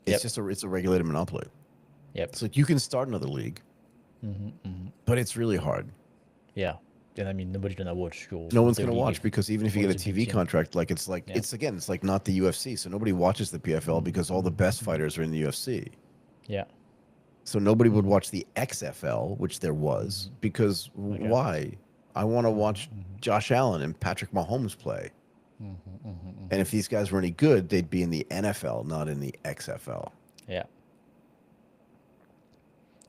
It's just it's a regulated monopoly. Yep. It's like you can start another league, but it's really hard. Yeah. And I mean, nobody's gonna watch your. No one's the going to league watch because even if you for get a the big TV team. contract, like it's like not the UFC, so nobody watches the PFL because all the best fighters are in the UFC. Yeah. So nobody would watch the XFL, which there was, because why? I want to watch Josh Allen and Patrick Mahomes play. And if these guys were any good, they'd be in the NFL, not in the XFL. Yeah.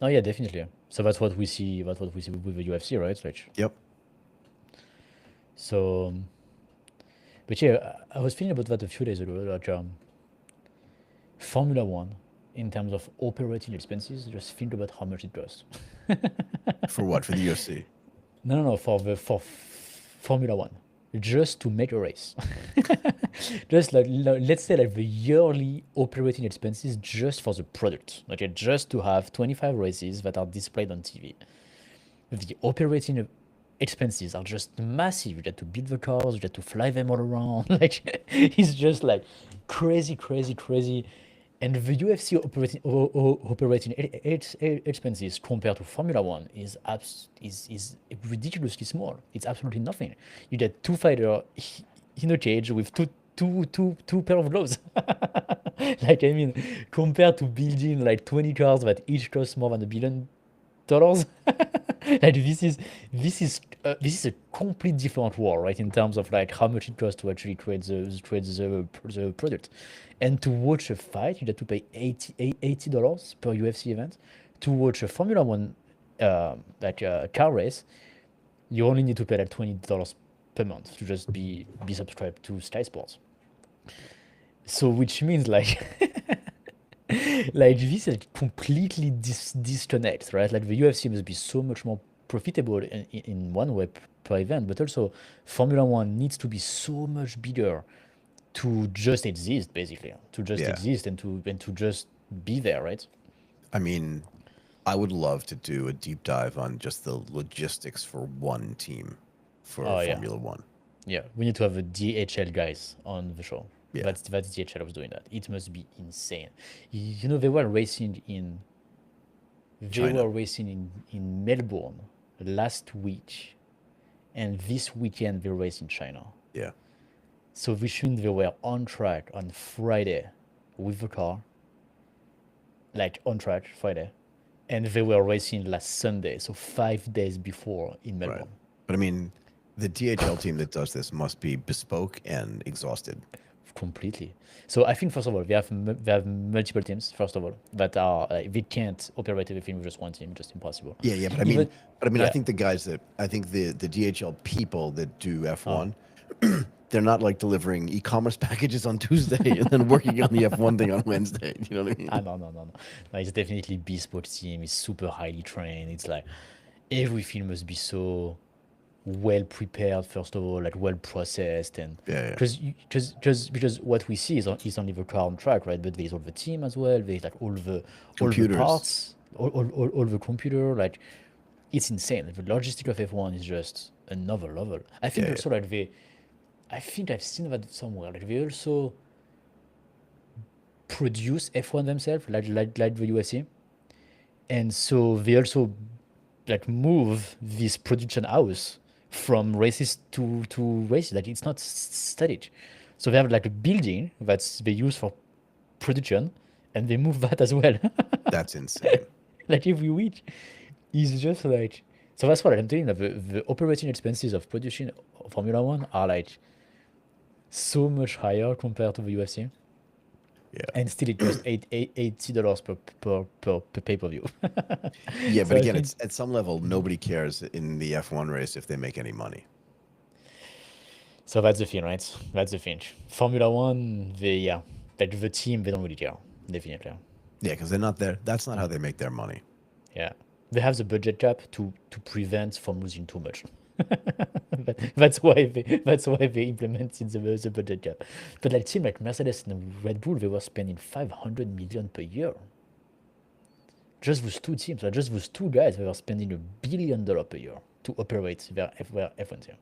Oh yeah, definitely. So that's what we see. That's what we see with the UFC, right? Like, Yep. so, but yeah, I was thinking about that a few days ago. Like, Formula One, in terms of operating expenses, just think about how much it costs. For what? For the UFC? No, for Formula One, just to make a race. Just like let's say like the yearly operating expenses just for the product, okay, just to have 25 races that are displayed on TV. The operating expenses are just massive. You get to build the cars, you get to fly them all around. Like it's just like crazy. And the UFC operating expenses compared to Formula One is ridiculously small. It's absolutely nothing. You get two fighters in a cage with two pair of gloves. Like, I mean, compared to building like 20 cars that each cost more than $1 billion, like this is a complete different war, right? In terms of like how much it costs to actually create the product, and to watch a fight, you have to pay $80 per UFC event. To watch a Formula One, like a car race, you only need to pay like $20 per month to just be subscribed to Sky Sports. So which means like like this is completely disconnect, right? Like the UFC must be so much more profitable in one way per event, but also Formula One needs to be so much bigger to just exist, basically, to just Yeah. exist and to just be there, right? I mean, I would love to do a deep dive on just the logistics for one team for Oh yeah, Formula One. yeah. We need to have a DHL guys on the show. Yeah. That's DHL was doing that. It must be insane. You know, they were racing in China. in Melbourne last week, and this weekend they race in China. Yeah. So which means they were on track on Friday with the car, like on track Friday, and they were racing last Sunday, so 5 days before in Right. Melbourne. But I mean, the DHL team that does this must be bespoke and exhausted. Completely. So I think first of all they have multiple teams. First of all, that are they can't operate everything with just one team. Just impossible. Yeah, but I Even mean, I yeah. think the guys that I think the DHL people that do Oh, F1, they're not like delivering e-commerce packages on Tuesday and then working on the F1 thing on Wednesday. You know what I mean? no. No, it's definitely bespoke team. It's super highly trained. It's like everything must be so well prepared, first of all, like well processed, and Yeah. because what we see is only the car on track, right? But there's all the team as well. There's like all the Computers. parts, all the computer. Like it's insane. Like, the logistic of F1 is just another level. I think Yeah. also like I think I've seen that somewhere. Like they also produce F1 themselves, like the UFC, and so they also like move this production house from races to races. Like it's not static. So they have like a building that's they use for production, and they move that as well. That's insane. Like every week, it's just like so. That's what I'm telling you. The operating expenses of producing Formula One are like so much higher compared to the UFC, Yeah. and still it costs $80 per pay-per-view. Yeah, So but I again, think it's at some level nobody cares in the F1 race if they make any money. so. That's the thing, right? That's the thing. Formula One, like the team, they don't really care. Definitely, Yeah, because they're not there. That's not how they make their money. yeah. They have the budget cap to prevent from losing too much. That's why they implemented the budget cap. But like team like Mercedes and Red Bull, they were spending 500 million per year. Just those two teams, like just those two guys, they were spending $1 billion per year to operate their F1 team.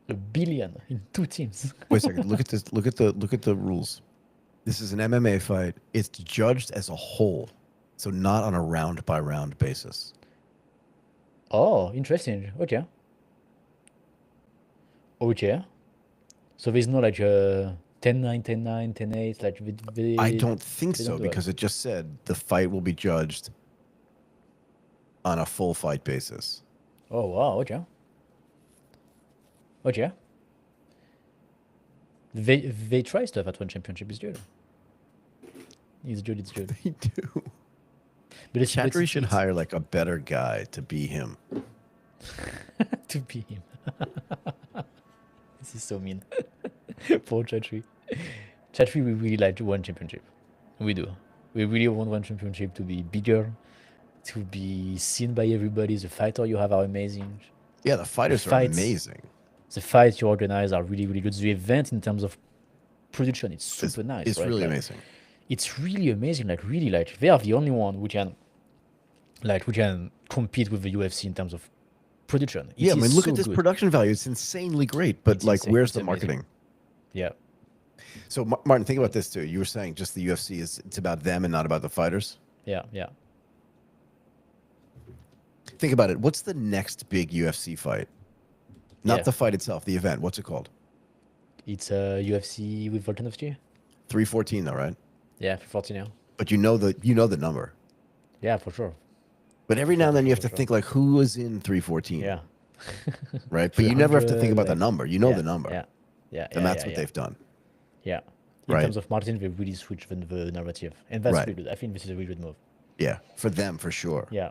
$1 billion in two teams. Wait a second. Look at this. Look at the rules. This is an MMA fight. It's judged as a whole, so not on a round by round basis. Oh, interesting. Okay. Okay. So there's no like 10-9, 10-9, 10-8, like I don't think they so don't do it. because it just said the fight will be judged on a full fight basis. Oh wow, okay. Okay. They try stuff at one championship. It's good. It's good. It's good. They do. But it's Chattery should it's hire like a better guy to be him. to be him. This is so mean. Poor Chattery. Chattery, we really like one championship. We do. We really want one championship to be bigger, to be seen by everybody. The fighter you have are amazing. Yeah, the fighters are fights- amazing. The fights you organize are really, really good. The event in terms of production, it's super nice. It's right? really Like, amazing. It's really amazing. Like really, like they are the only one who can compete with the UFC in terms of production. It Yeah, I is mean, look so at this good. production value. It's insanely great. But It's like, insane. where's It's the amazing. marketing? Yeah. So, Martin, think about this too. You were saying just the UFC it's about them and not about the fighters. Yeah. Yeah. Think about it. What's the next big UFC fight? Not Yeah. the fight itself, the event. What's it called? It's UFC with Volkanovski. 314 though, right? Yeah, 14 now. But you know the number. Yeah, for sure. But every now and then you have For to sure. think like who was in 314, Yeah. right? But you never have to think 300, about the like, number. You know yeah, the number, yeah, yeah, and yeah, that's yeah, what yeah. they've done, Yeah. In right? terms of marketing, they really switched the narrative, and that's Right. really good. I think this is a really good move. Yeah, for them for sure. Yeah.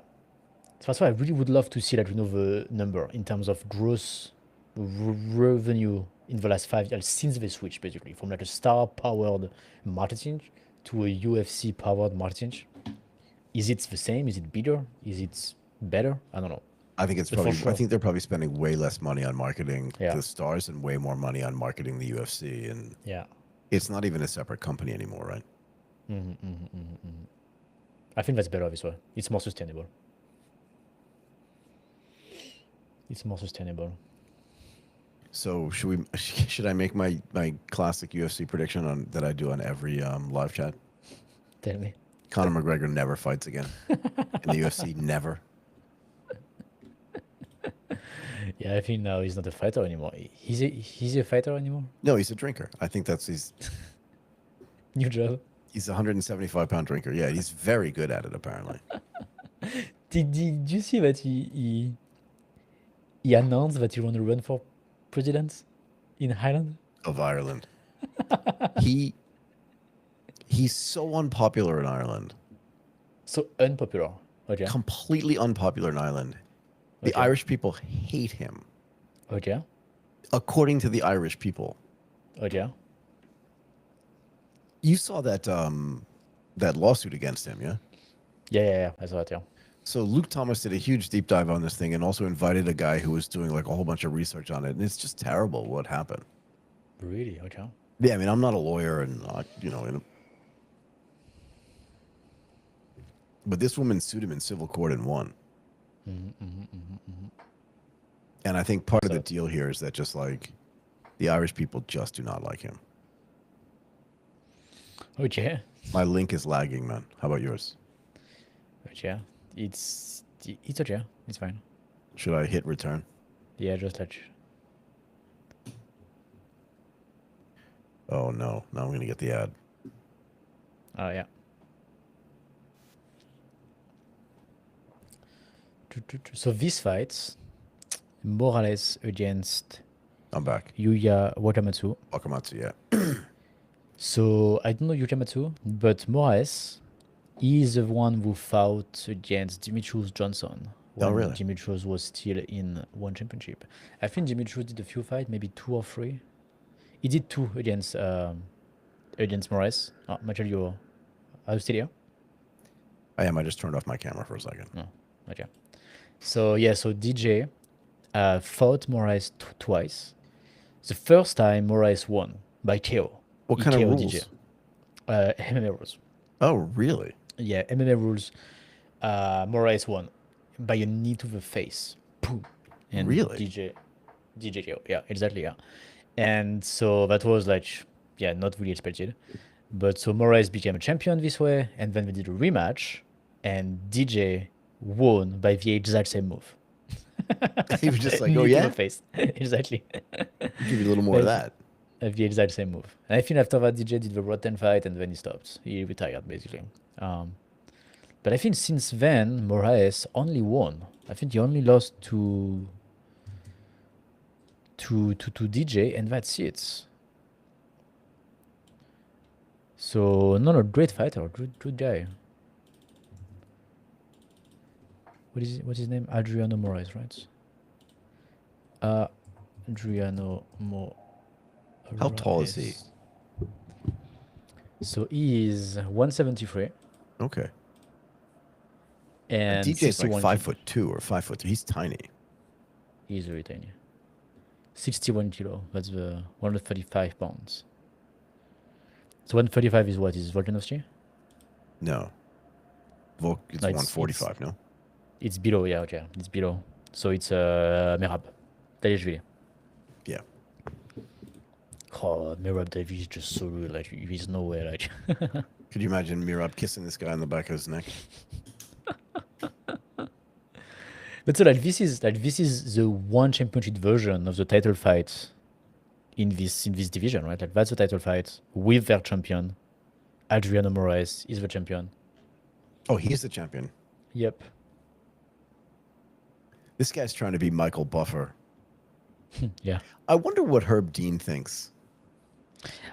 So that's why I really would love to see, like, the number in terms of gross revenue in the last 5 years since they switched, basically from like a star-powered marketing to a UFC-powered marketing. Is it the same? Is it bigger? Is it better? I don't know. I think it's But for probably. I sure. think they're probably spending way less money on marketing Yeah. the stars and way more money on marketing the UFC, and Yeah. it's not even a separate company anymore, right? I think that's better this way. It's more sustainable. It's more sustainable. So should I make my classic UFC prediction on that I do on every live chat? Tell me. Conor McGregor never fights again in the UFC. Never. Yeah, I think now he's not a fighter anymore. He's a fighter anymore? No, he's a drinker. I think he's New job. a 175-pound drinker. Yeah, he's very good at it apparently. Did you see that he announced that he want to run for president in Ireland? Of Ireland. He's so unpopular in Ireland. So unpopular. Okay. Completely unpopular in Ireland. The Okay. Irish people hate him, Okay. according to the Irish people. Okay. You saw that that lawsuit against him, yeah? Yeah. I saw it, yeah. So Luke Thomas did a huge deep dive on this thing and also invited a guy who was doing like a whole bunch of research on it, and it's just terrible what happened. Really? Okay. Yeah, I mean, I'm not a lawyer, and but this woman sued him in civil court and won. And I think part of the So- deal here is that just like the Irish people just do not like him. Okay. My link is lagging, man. How about yours? Okay. It's okay. It's fine. Should I hit return? Yeah, just let you. Oh no, now I'm gonna get the ad. Oh, yeah. So this fight, Morales against I'm back. Yuya Wakamatsu. Wakamatsu, yeah. So I don't know Yukamatsu, but Morales is the one who fought against Dimitrios Johnson when really? Dimitrios was still in one championship. I think Dimitrios did a few fights, maybe 2 or 3. He did 2 against Morales. Oh, Michael, are you still here? I am. I just turned off my camera for a second. No. Okay. So yeah, so DJ fought Morales twice. The first time Morales won by KO. What He kind of KO'd rules? DJ. MMA rules. Oh, really? Yeah, MMA rules. Morales won by a knee to the face. Boom. And Really? DJ KO. Yeah, exactly. Yeah. And so that was like, yeah, not really expected. But so Morales became a champion this way, and then they did a rematch, and DJ won by the exact same move. He was just like, Knee oh to yeah, the face. Exactly. give you a little more of that. The exact same move. And I think after that, DJ did the Rodtang fight, and then he stopped. He retired, basically. But I think since then, Moraes only won. I think he only lost to DJ, and that's it. So, no, great fighter, good guy. What's his name? Adriano Moraes, right? Adriano Moraes. How tall is he? So he is 173 Okay. and DJ's like 61 5'2" or 5'3". He's tiny. He's very tiny. 61 kilo. That's the 135 pounds. So 135 is what? Is Volkanovski? No. It's No, 145, no? It's below, yeah, okay. It's below. So it's Merab. Dajishvili. Yeah. Oh, Merab David is just so rude. Like, he's nowhere. Like, Could you imagine Mirab kissing this guy on the back of his neck? but so like this is the one championship version of the title fight in this division, right? Like that's the title fight with their champion. Adriano Moraes is the champion. Oh, he's the champion. Yep. This guy's trying to be Michael Buffer. Yeah. I wonder what Herb Dean thinks.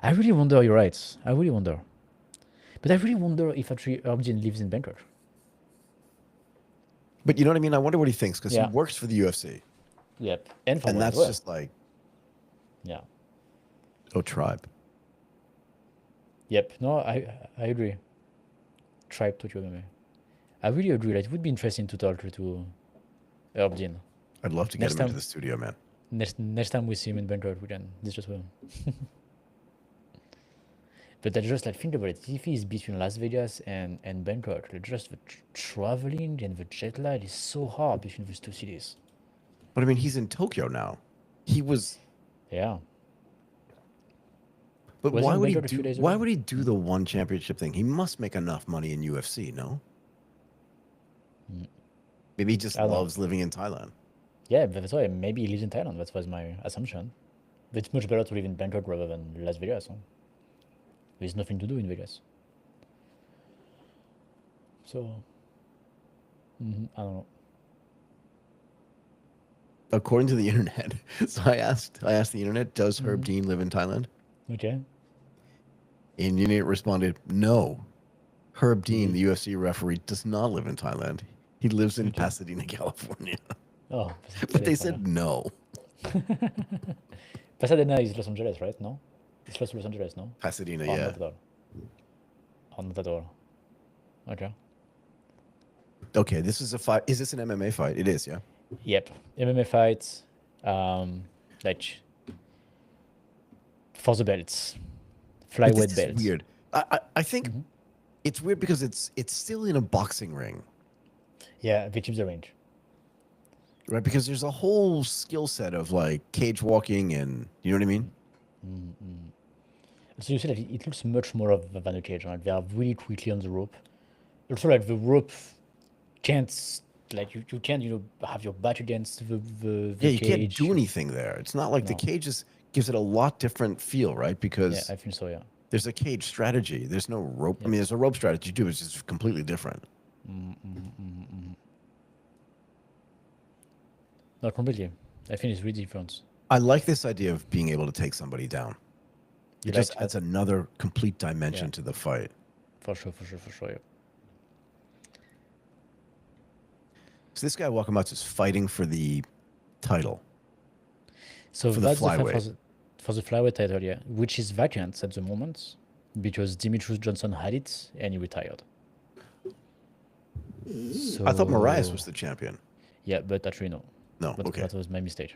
I really wonder. You're right. I really wonder. But I really wonder if actually Herb Dean lives in Bangkok. But you know what I mean? I wonder what he thinks because Yeah. he works for the UFC. Yep. And for And one as that's well. just like, Yeah. oh, tribe. Yep. No, I agree. Tribe Tokyo MMA. I really agree. Like, it would be interesting to talk to Herb Dean. I'd love to get Next him into time- the studio, man. Next time we see him in Bangkok, we can discuss with him. But I just like think about it. If he's between Las Vegas and Bangkok, like, just the traveling and the jet lag is so hard between these two cities. But I mean, he's in Tokyo now. He was. Yeah. But Was he why in would he Bangkok a few do? days Why ago? would he do the one championship thing? He must make enough money in UFC, no? Maybe he just I don't know. loves living in Thailand. Yeah, but that's why maybe he lives in Thailand. That was my assumption. But it's much better to live in Bangkok rather than Las Vegas. Huh? There's nothing to do in Vegas. So, I don't know. According to the internet, so I asked the internet, does Herb Dean live in Thailand? Okay. And the internet responded, no. Herb Dean, the UFC referee, does not live in Thailand. He lives in Pasadena, California. Oh, But they said no. Pasadena is Los Angeles, right? No? It's close to Los Angeles, no? Pasadena, Or yeah. not at all? Or not at all? Okay. Okay, this is a fight. Is this an MMA fight? It is, yeah. Yep. MMA fights, like for the belts, But flyweight this belts. is weird. I think it's weird because it's still in a boxing ring, Yeah, they keep the range. right? Because there's a whole skill set of like cage walking and you know what I mean? So you see that it looks much more of than a cage, right? They are really quickly on the rope. Also, like the rope can't, like you can't, have your back against the Yeah, you cage. can't do anything there. It's not like the No. cage gives it a lot different feel, right? Yeah, Because I think so. Yeah. there's a cage strategy. There's no rope. I mean, there's a rope strategy too. It's just completely different. Not completely. I think it's really different. I like this idea of being able to take somebody down. You It just like adds another complete dimension Yeah. to the fight. For sure. Yeah. So this guy Wakamatsu is fighting for the title. So For the that's the fight flyweight. for the flyweight title, yeah, which is vacant at the moment because Demetrius Johnson had it and he retired. So, I thought Marias was the champion. Yeah, but actually no. No, But okay. that was my mistake.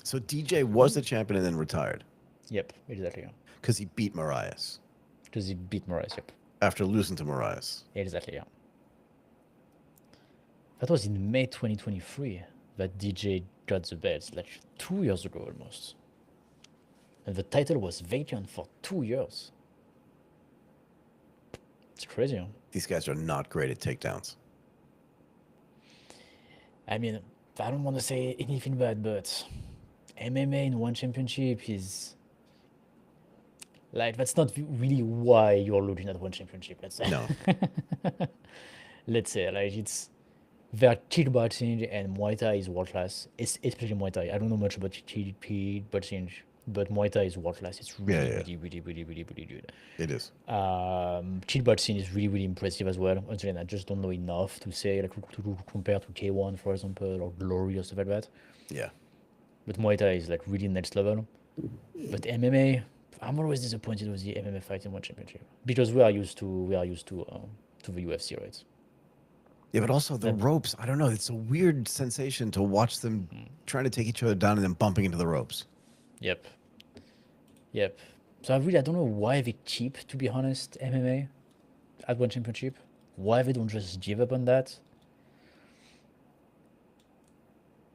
So DJ was the champion and then retired Yep, exactly. Yeah. because he beat Marias Because he beat Moraes. Yep, after losing to Marias. exactly. Yeah. That was in May 2023 that DJ got the belt, like 2 years ago almost. And the title was vacant for 2 years. It's crazy, huh? These guys are not great at takedowns. I mean, I don't want to say anything bad, but MMA in one championship is like that's not really why you're looking at one championship. Let's say. No. Let's say like it's their kickboxing and Muay Thai is world class. It's especially Muay Thai. I don't know much about kickboxing, but Muay Thai is world class. It's really, Yeah. really good. It is. Kickboxing is really impressive as well. Once again, I just don't know enough to say like to compare to K1 for example or Glory or stuff like that. Yeah. But Muay Thai is like really next level. But MMA, I'm always disappointed with the MMA fight in one championship because we are used to the UFC, right? Yeah, but also the ropes. I don't know. It's a weird sensation to watch them trying to take each other down and then bumping into the ropes. Yep. So I don't know why they keep, to be honest, MMA at one championship. Why they don't just give up on that?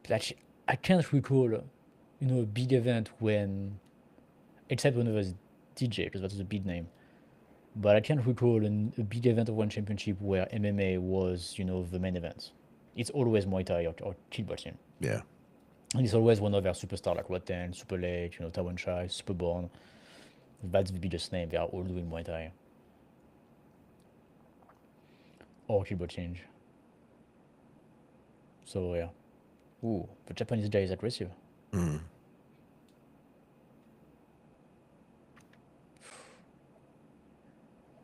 Like, I can't recall, a big event when, except when it was DJ, because that was a big name. But I can't recall a big event of one championship where MMA was, the main event. It's always Muay Thai or kickboxing. Yeah. And it's always one of their superstars like Rodtang, Super Late, Tawan Chai, Superborn. That's the biggest name. They are all doing Muay Thai. Or keyboard change. So yeah. Ooh, the Japanese guy is aggressive.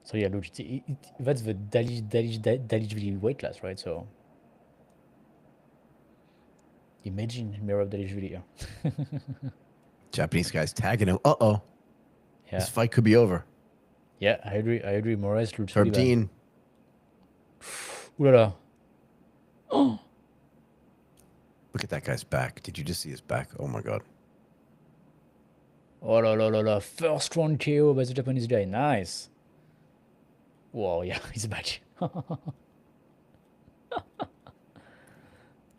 So yeah, look, that's the Dalijvili weight class, right? So imagine Mirab Dalijvili here. Japanese guy's tagging him. Uh-oh. Yeah, This fight could be over. yeah, I agree. Moraes looks really bad. Dean. Ooh la la. Look at that guy's back. Did you just see his back? Oh my god. Oh la la la la. First round KO by the Japanese guy. Nice. Whoa, yeah, he's back.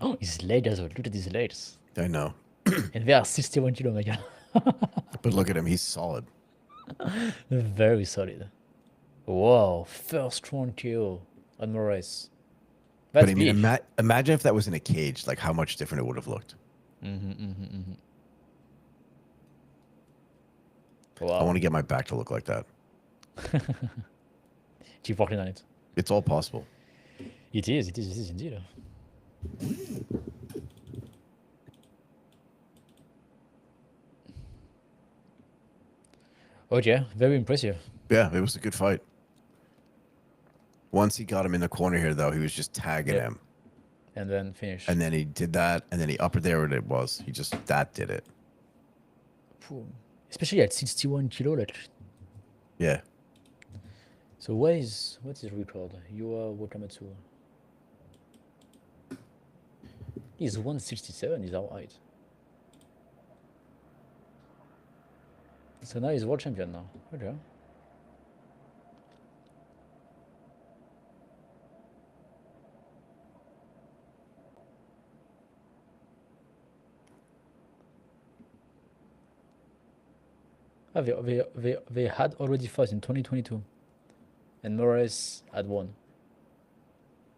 Oh, his legs as well. Look at his legs. I know. And they are 61 kilo, my god. But look at him. He's solid. Very solid. Wow, first round KO on Moraes. That's But I mean, big. imagine if that was in a cage, like how much different it would have looked. I Wow. want to get my back to look like that. Keep working on it. It's all possible. It is indeed. Oh yeah, very impressive. Yeah, it was a good fight. Once he got him in the corner here, though, he was just tagging Yep. him. And then finish. And then he did that, and then he upper there it was. He just, that did it. Phew. Especially at 61 kilo, like. Yeah. So what's his record? You are Wakamatsu. He's 167, is our height. So now he's world champion now. Okay. Ah, they had already fought in 2022. And Moraes had won.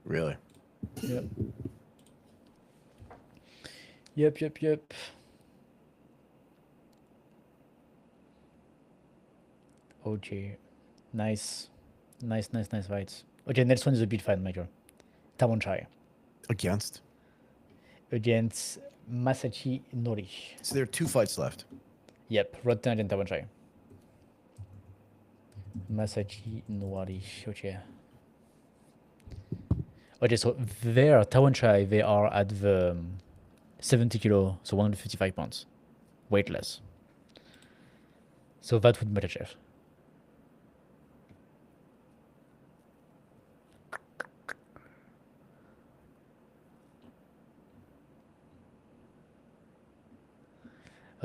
Really? Yep. Yep. Okay. Nice fights. Okay, next one is a big fight, Michael. Tawan Chai Against? against Masachi Nori. So there are 2 fights left. Yep, Rodtang and Tawan Chai. Masachi Nori. Okay. Okay, so there, Tawan Chai, they are at the 70 kilo, so 155 pounds, weightless. So that would match Jeff.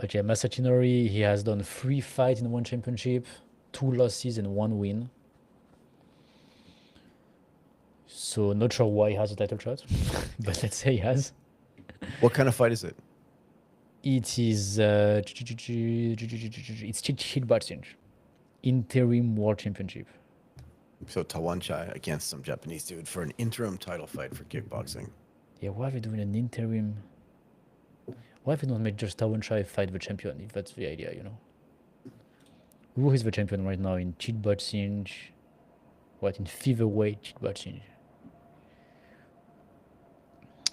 Okay, Masachi Nori, he has done 3 fights in one championship, 2 losses and 1 win. So not sure why he has a title shot, but let's say he has. What kind of fight is it? It is it's kickboxing, interim world championship. So Tawan Chai against some Japanese dude for an interim title fight for kickboxing. Yeah, why are they doing an interim? Why have they not made just Tawan Chai fight the champion, if that's the idea, Who is the champion right now in kickboxing? What, in featherweight kickboxing?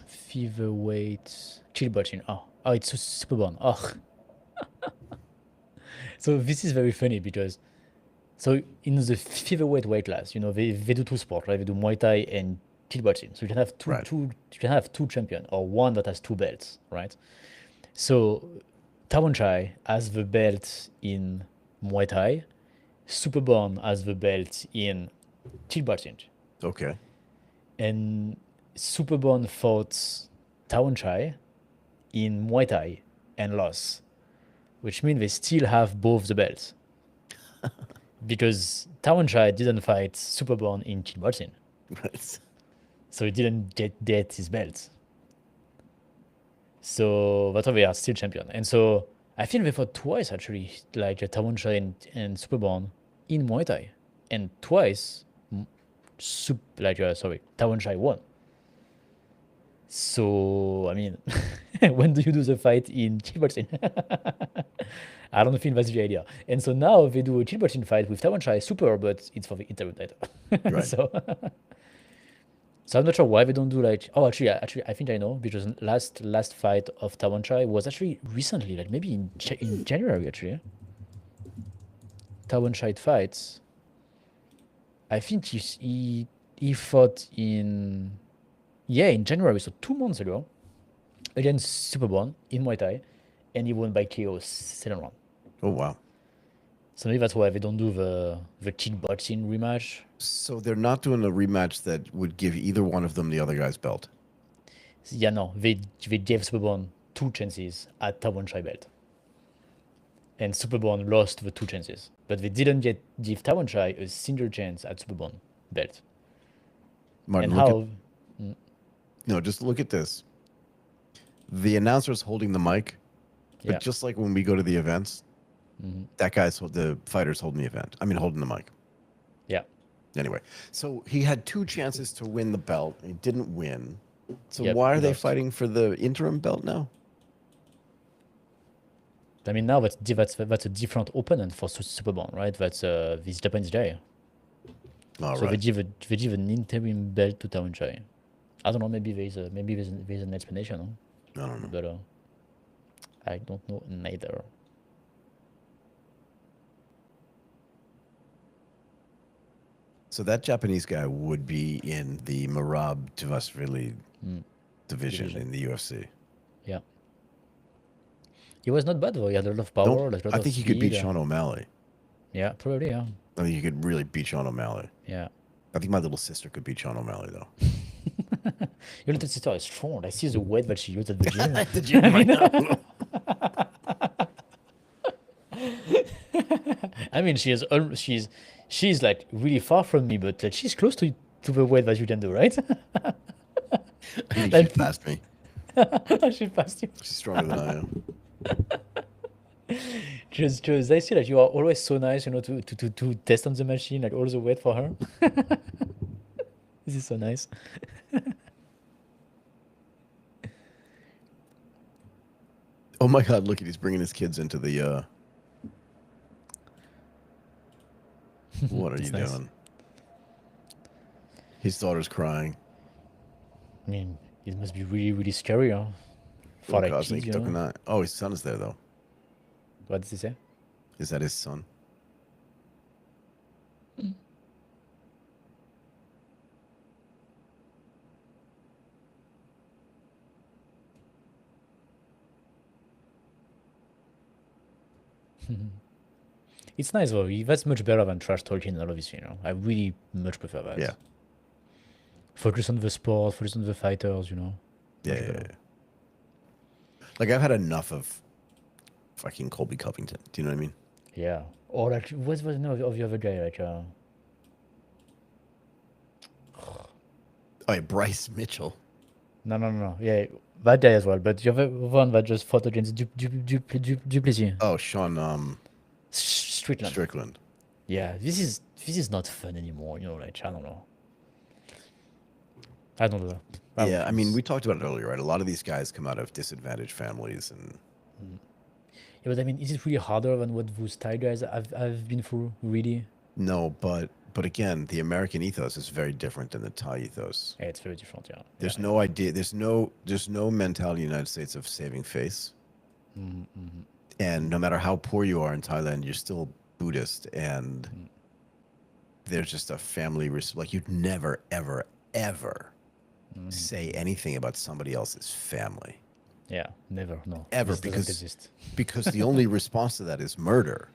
Featherweight kickboxing. Oh, it's Superborn. Oh. So this is very funny because, so in the featherweight weight class, they do 2 sports, right? They do Muay Thai and kickboxing. So you can have Right. you can have 2 champions or one that has 2 belts, right? So Tawan Chai has the belt in Muay Thai, Superborn has the belt in kickboxing, Okay. and Superborn fought Tawan Chai in Muay Thai and lost, which means they still have both the belts. Because Tawan Chai didn't fight Superborn in kickboxing, Right. so he didn't get his belt. So that's why they are still champion. And so I think they fought twice actually, like Tawan Chai and Superborn in Muay Thai, and twice, Tawan Chai won. So I mean, when do you do the fight in kickboxing? I don't think that's the idea. And so now they do a kickboxing fight with Taiwan Chai, super, but it's for the interim title. Right. So, so I'm not sure why they don't do like. Oh, actually, I think I know because last fight of Taiwan Chai was actually recently, like maybe in January actually. Taiwan Chai fights. I think he fought in January, so 2 months ago, against Superborn in Muay Thai, and he won by KO second round. Oh wow. So maybe that's why they don't do the kickboxing rematch. So they're not doing a rematch that would give either one of them the other guy's belt. Yeah, no, they gave Superborn 2 chances at Taiwan Chai belt, and Superborn lost the 2 chances, but they didn't give Taiwan Chai a single chance at Superborn belt. Martin, And look how? at no, just look at this. The announcer's holding the mic, but Yeah. just like when we go to the events, that guy's the fighter's holding the event. I mean, holding the mic. Yeah. Anyway, so he had 2 chances to win the belt. He didn't win. So Yep, why are he they lost. fighting for the interim belt now? I mean, now that's a different opponent for Superborn, right? That's this Japanese guy. All So they right. give an interim belt to Taiwan Chai. I don't know. Maybe there's an explanation, huh? I don't know. But I don't know neither. So that Japanese guy would be in the Marab Tavasvili division in the UFC. Yeah. He was not bad though. He had a lot of Don't power, like a lot I of think he could speed. beat Sean O'Malley. Yeah, probably. Yeah. I think he could really beat Sean O'Malley. Yeah. I think my little sister could beat Sean O'Malley though. Your little sister is strong. I see the weight that she used at the gym. Did you? I mean, she's like really far from me, but like, she's close to the weight that you can do, right? I think she passed me. She passed you. She's stronger than I am. Just I see that you are always so nice, to test on the machine, like all the weight for her. This is so nice. Oh my God! Look at he's bringing his kids into the. What are you nice. doing? His daughter's crying. I mean, it must be really, really scary, huh? For like Gosh, kids, Oh, his son is there though. What did he say? Is that his son? It's nice though. That's much better than trash talking and all of this, I really much prefer that. Yeah. Focus on the sport, focus on the fighters, Yeah, Much yeah, better. yeah. Like I've had enough of fucking Colby Covington. Do you know what I mean? Yeah. Or like, what was the name of the other guy? Like, Oh, yeah, Bryce Mitchell. no. Yeah, that guy as well. But the other one that just fought against Duplessis. Oh, Sean Strickland. Strickland. Yeah, this is not fun anymore. Like, I don't know. I don't know. Yeah, I mean, we talked about it earlier, right? A lot of these guys come out of disadvantaged families, and Yeah, but I mean, is it really harder than what those Thai guys have been through? Really? no, but again, the American ethos is very different than the Thai ethos. Yeah, it's very different. Yeah. There's Yeah, no idea. There's no mentality in the United States of saving face. And no matter how poor you are in Thailand, you're still Buddhist, and there's just a family like you'd never, ever, ever say anything about somebody else's family. Yeah, never. No. Ever, This doesn't exist. because the only response to that is murder.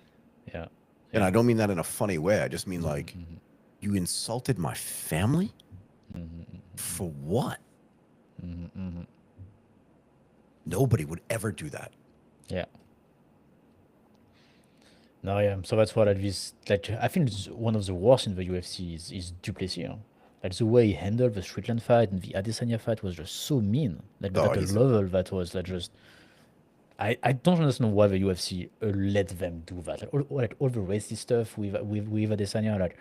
Yeah. And I don't mean that in a funny way. I just mean like, you insulted my family? For what? Nobody would ever do that. Yeah. No, yeah. So that's what I think one of the worst in the UFC is Duplessis. Like the way he handled the Strickland fight and the Adesanya fight was just so mean. Like Oh, at a level that was like just. I don't understand why the UFC let them do that. Like all the racist stuff with Adesanya, like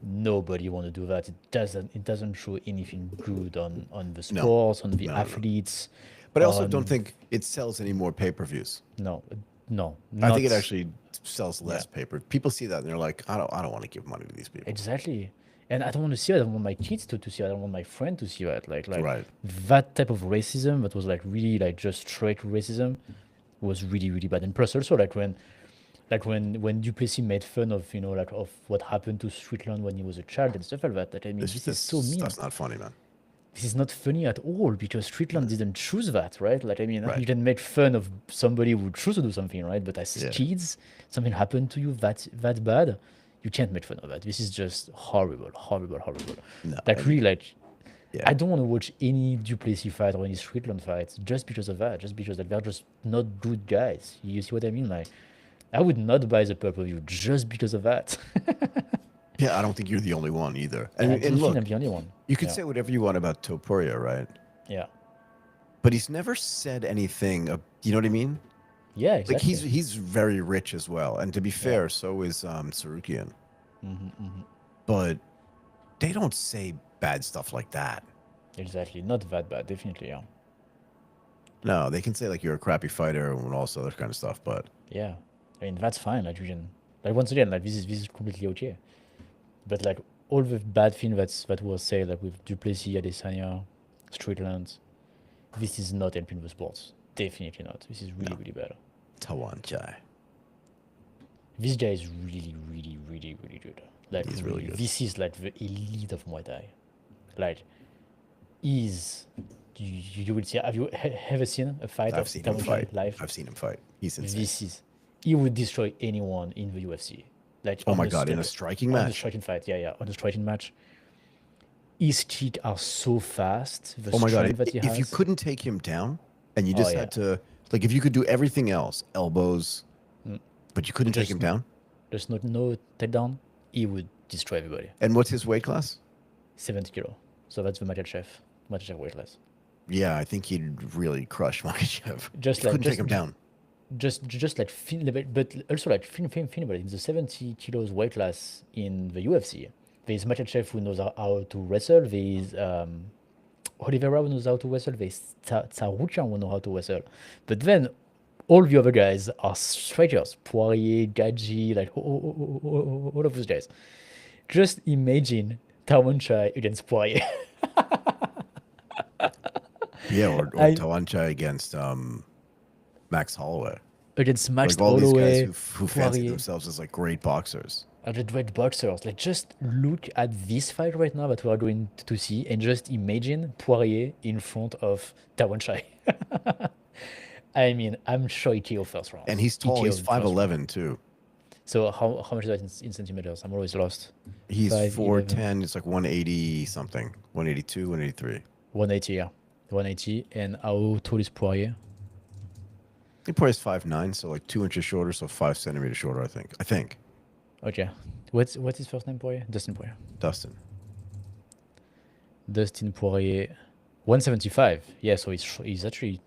Nobody want to do that. It doesn't show anything good on the No. sports, on the No. athletes. But I also don't on think it sells any more pay-per-views. no, no, I not think it actually sells less Yeah. paper. People see that and they're like, I don't want to give money to these people. exactly. And I don't want to see it. I don't want my kids to see it. I don't want my friend to see that. Like Right. that type of racism that was like really like just straight racism was really really bad. And plus also like when Duplessis made fun of like of what happened to Switzerland when he was a child and stuff like that. Like, I mean, this is so mean. That's not funny, man. This is not funny at all because Switzerland didn't choose that, right? Like I mean, Right. you can make fun of somebody who choose to do something, right? But as Yeah. kids, something happened to you that bad, you can't make fun of that. This is just horrible, horrible, horrible. No, Like really, like Yeah. I don't want to watch any Duplessis fight or any Switzerland fight just because of that. Just because like, they're just not good guys. You see what I mean? Like I would not buy the pay-per-view just because of that. Yeah, I don't think you're the only one either. I And, don't and think look, I'm the only one. you could Yeah. say whatever you want about Topuria, right? Yeah. But he's never said anything. You know what I mean? Yeah, Like exactly. he's very rich as well. And to be fair, so is Sarukian. But they don't say bad stuff like that. Exactly. Not that bad, definitely, yeah. No, they can say like you're a crappy fighter and all this other kind of stuff. But Yeah. I mean that's fine, like you can like once again, like this is completely okay. But like all the bad thing that was said, like with Duplessis, Adesanya, Strickland, this is not helping the sports. Definitely not. This is really, really bad. Tawan Chai. This guy is really, really, really, really good. Like He's really good. This is like the elite of Muay Thai. Like you will see. Have you ever seen a fight I've of seen him Tawan fight. live? I've seen him fight. He's insane. He would destroy anyone in the UFC. Like Oh on my the God, in a st- striking on the match? striking fight, yeah, on the striking match. His kicks are so fast. The Oh my God. strength that he If you has. couldn't take him down and you just yeah. had to, like, if you could do everything else, elbows, but you couldn't take him down? There's no takedown. He would destroy everybody. And what's his weight class? 70 kilo. So that's the Makhachev weight class. Yeah, I think he'd really crush Makhachev. Just You like couldn't take him down. just like but also like think about it. In the 70 kilos weight class in the UFC, there's Makhachev who knows how to wrestle. There's Oliveira who knows how to wrestle. There's Tsaroukian who knows how to wrestle. But then all the other guys are strikers. Poirier, Gaji, like all of those guys. Just imagine Tawan Chai against Poirier. Yeah, or I- Tawan Chai against Max Holloway. Against Max Like all these guys Holloway, who fancy Poirier. themselves as like great boxers. Are the great boxers. Like just look at this fight right now that we are going to see and just imagine Poirier in front of Tawan Chai. I mean, I'm sure he KO first round. And he's He tall. KO He's in first round. 5'11 too. So how much is that in centimeters? I'm always lost. He's 5'11". 4'10. It's like 180 something. 182, 183. 180, yeah. 180. And how tall is Poirier? He probably is 5'9", so like 2 inches shorter, so 5 centimeters shorter, I think. Okay. What's his first name, Poirier? Dustin Poirier. Dustin. Dustin Poirier. 175. Yeah, so he's actually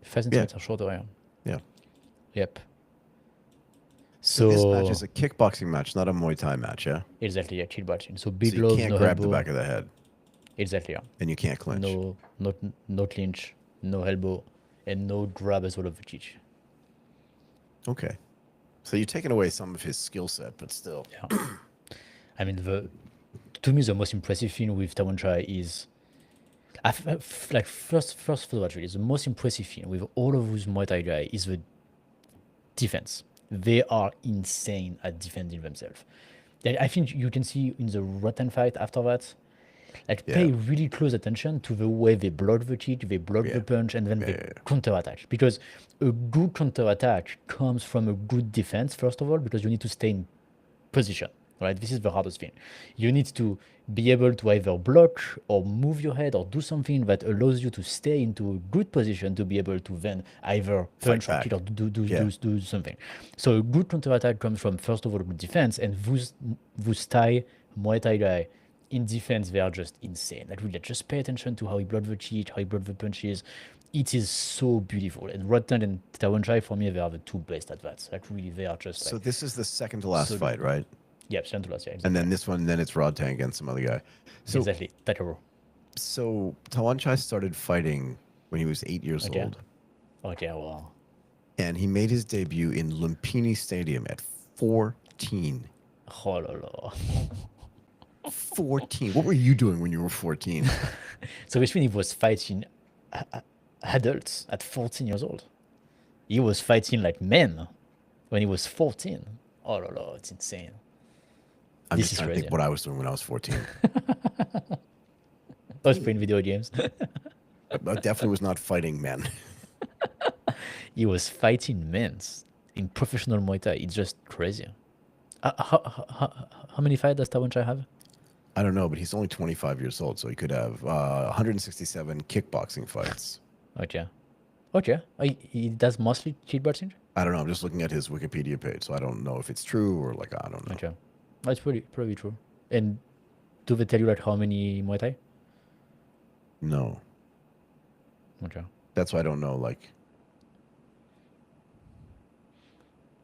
5 centimeters shorter, yeah. Yeah. Yep. So this match So is a kickboxing match, not a Muay Thai match, yeah? exactly, yeah, chill boxing. So So big you gloves, can't no grab elbow. the back of the head, Exactly, yeah. and you can't clinch. No clinch, no elbow, and no grab as well of the cheek. Okay. So you're taking away some of his skill set, but still. Yeah. I mean, to me, the most impressive thing with Tawan Chai is, like first for that really, the most impressive thing with all of those Muay Thai guys is the defense. They are insane at defending themselves. Like, I think you can see in the Rodtang fight after that, like pay really close attention to the way they block the kick, they block the punch, and then they counter-attack. Because a good counter-attack comes from a good defense, first of all, because you need to stay in position, right? This is the hardest thing. You need to be able to either block or move your head or do something that allows you to stay into a good position to be able to then either punch or back. kick or do something. So a good counter-attack comes from, first of all, good defense, and those Thai, Muay Thai guy, in defense, they are just insane. Like, really, just pay attention to how he blocked the cheek, how he blocked the punches. It is so beautiful. And Rodtang and Tawan Chai, for me, they are the two best at that. Like, really, they are just like... So this is the second to last so fight, right? Yeah, second to last. Yeah, And exactly. then this one, then it's Rodtang against some other guy. So, Exactly. Takeru. so Tawanchai started fighting when he was 8 years Okay. old, Okay. Well. and he made his debut in Lumpini Stadium at 14. Oh, la, la. 14. What were you doing when you were 14? So which means he was fighting adults at 14 years old. He was fighting like men when he was 14. Oh, la, la, it's insane. I'm This just is trying to crazy. think what I was doing when I was 14. I was playing video games. I definitely was not fighting men. He was fighting men in professional Muay Thai. It's just crazy. How many fights does Tawanchai have? I don't know, but he's only 25 years old, so he could have 167 kickboxing fights. Okay. Okay. He does mostly kickboxing? I don't know. I'm just looking at his Wikipedia page, so I don't know if it's true or like I don't know. Okay. That's probably true. And do they tell you like how many Muay Thai? No, Okay. that's why I don't know. Like,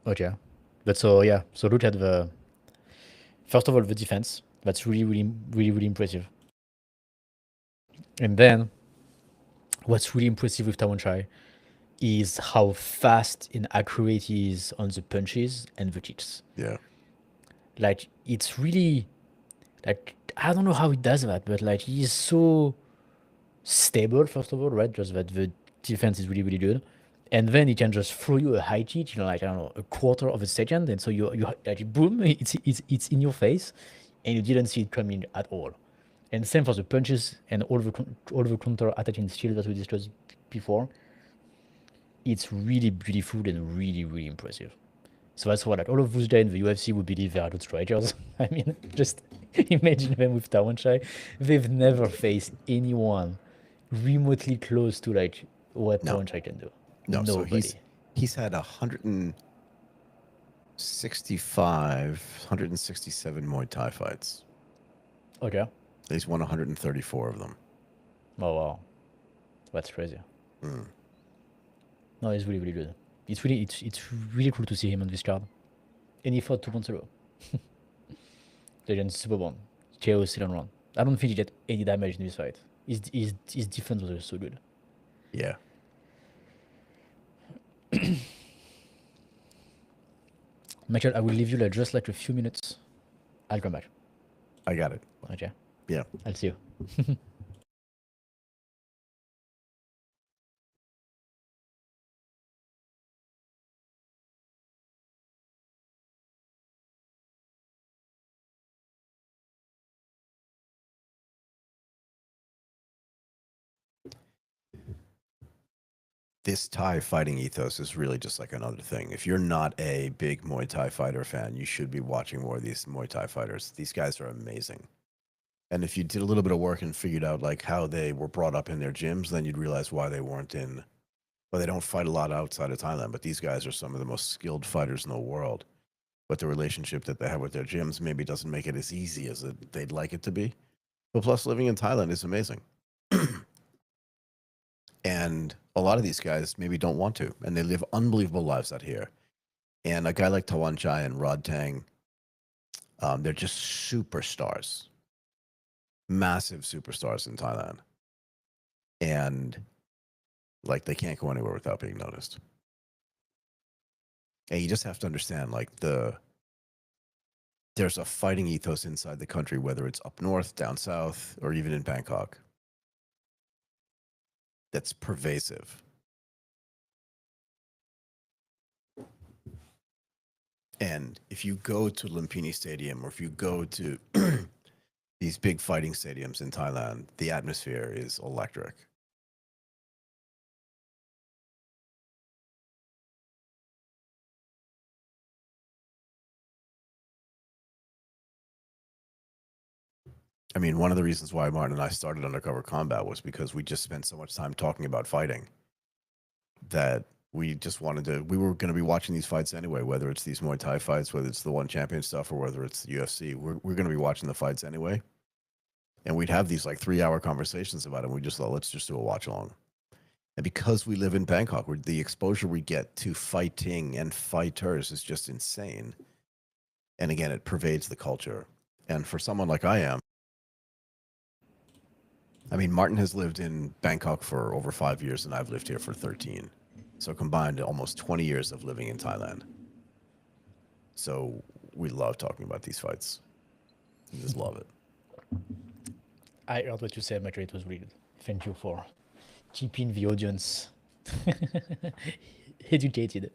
Okay. But so yeah, so look at the first of all the defense. That's really impressive. And then what's really impressive with Tawanchai is how fast and accurate he is on the punches and the kicks. yeah, Like it's really like I don't know how he does that, but like he's so stable first of all, right? Just that the defense is really good, and then he can just throw you a high kick, like I don't know, a quarter of a second, and so you like boom, it's in your face, and you didn't see it coming at all. And same for the punches and all the counter attacking skill that we discussed before. It's really beautiful and really impressive. So that's why like all of those guys in the UFC would believe they are good strikers. I mean, just imagine them with Tawanchai. They've never faced anyone remotely close to like what no, Tawanchai can do. no. So Nobody. he's had 167 Muay Thai fights. Okay. He's won 134 of them. Oh wow, that's crazy. Mm. No, he's really good. It's really cool to see him on this card. And he fought 2 months ago. Against Superbone. KO second round. I don't think he get any damage in this fight. His defense was so good. Yeah. Michael, I will leave you like just like a few minutes. I'll come back. I got it. Okay. Yeah. I'll see you. This Thai fighting ethos is really just like another thing. If you're not a big Muay Thai fighter fan, you should be watching more of these Muay Thai fighters. These guys are amazing. And if you did a little bit of work and figured out like how they were brought up in their gyms, then you'd realize why they weren't in, well, they don't fight a lot outside of Thailand, but these guys are some of the most skilled fighters in the world. But the relationship that they have with their gyms maybe doesn't make it as easy as they'd like it to be. But plus, living in Thailand is amazing. And a lot of these guys maybe don't want to, and they live unbelievable lives out here. And a guy like Tawanchai and Rodtang, they're just superstars, massive superstars in Thailand. And like they can't go anywhere without being noticed. And you just have to understand, like there's a fighting ethos inside the country, whether it's up north, down south, or even in Bangkok, that's pervasive. And if you go to Lumpini Stadium or if you go to these big fighting stadiums in Thailand, the atmosphere is electric. I mean, one of the reasons why Martin and I started Undercover Combat was because we just spent so much time talking about fighting that we just wanted to, we were going to be watching these fights anyway, whether it's these Muay Thai fights, whether it's the One Champion stuff, or whether it's the UFC. We're going to be watching the fights anyway. And we'd have these like 3-hour conversations about it. We just thought, let's just do a watch along. And because we live in Bangkok, where the exposure we get to fighting and fighters is just insane. And again, it pervades the culture. And for someone like I am, I mean, Martin has lived in Bangkok for over 5 years, and I've lived here for 13. So combined, almost 20 years of living in Thailand. So we love talking about these fights. We just love it. I heard what you said, Michael. It was really good. Thank you for keeping the audience educated.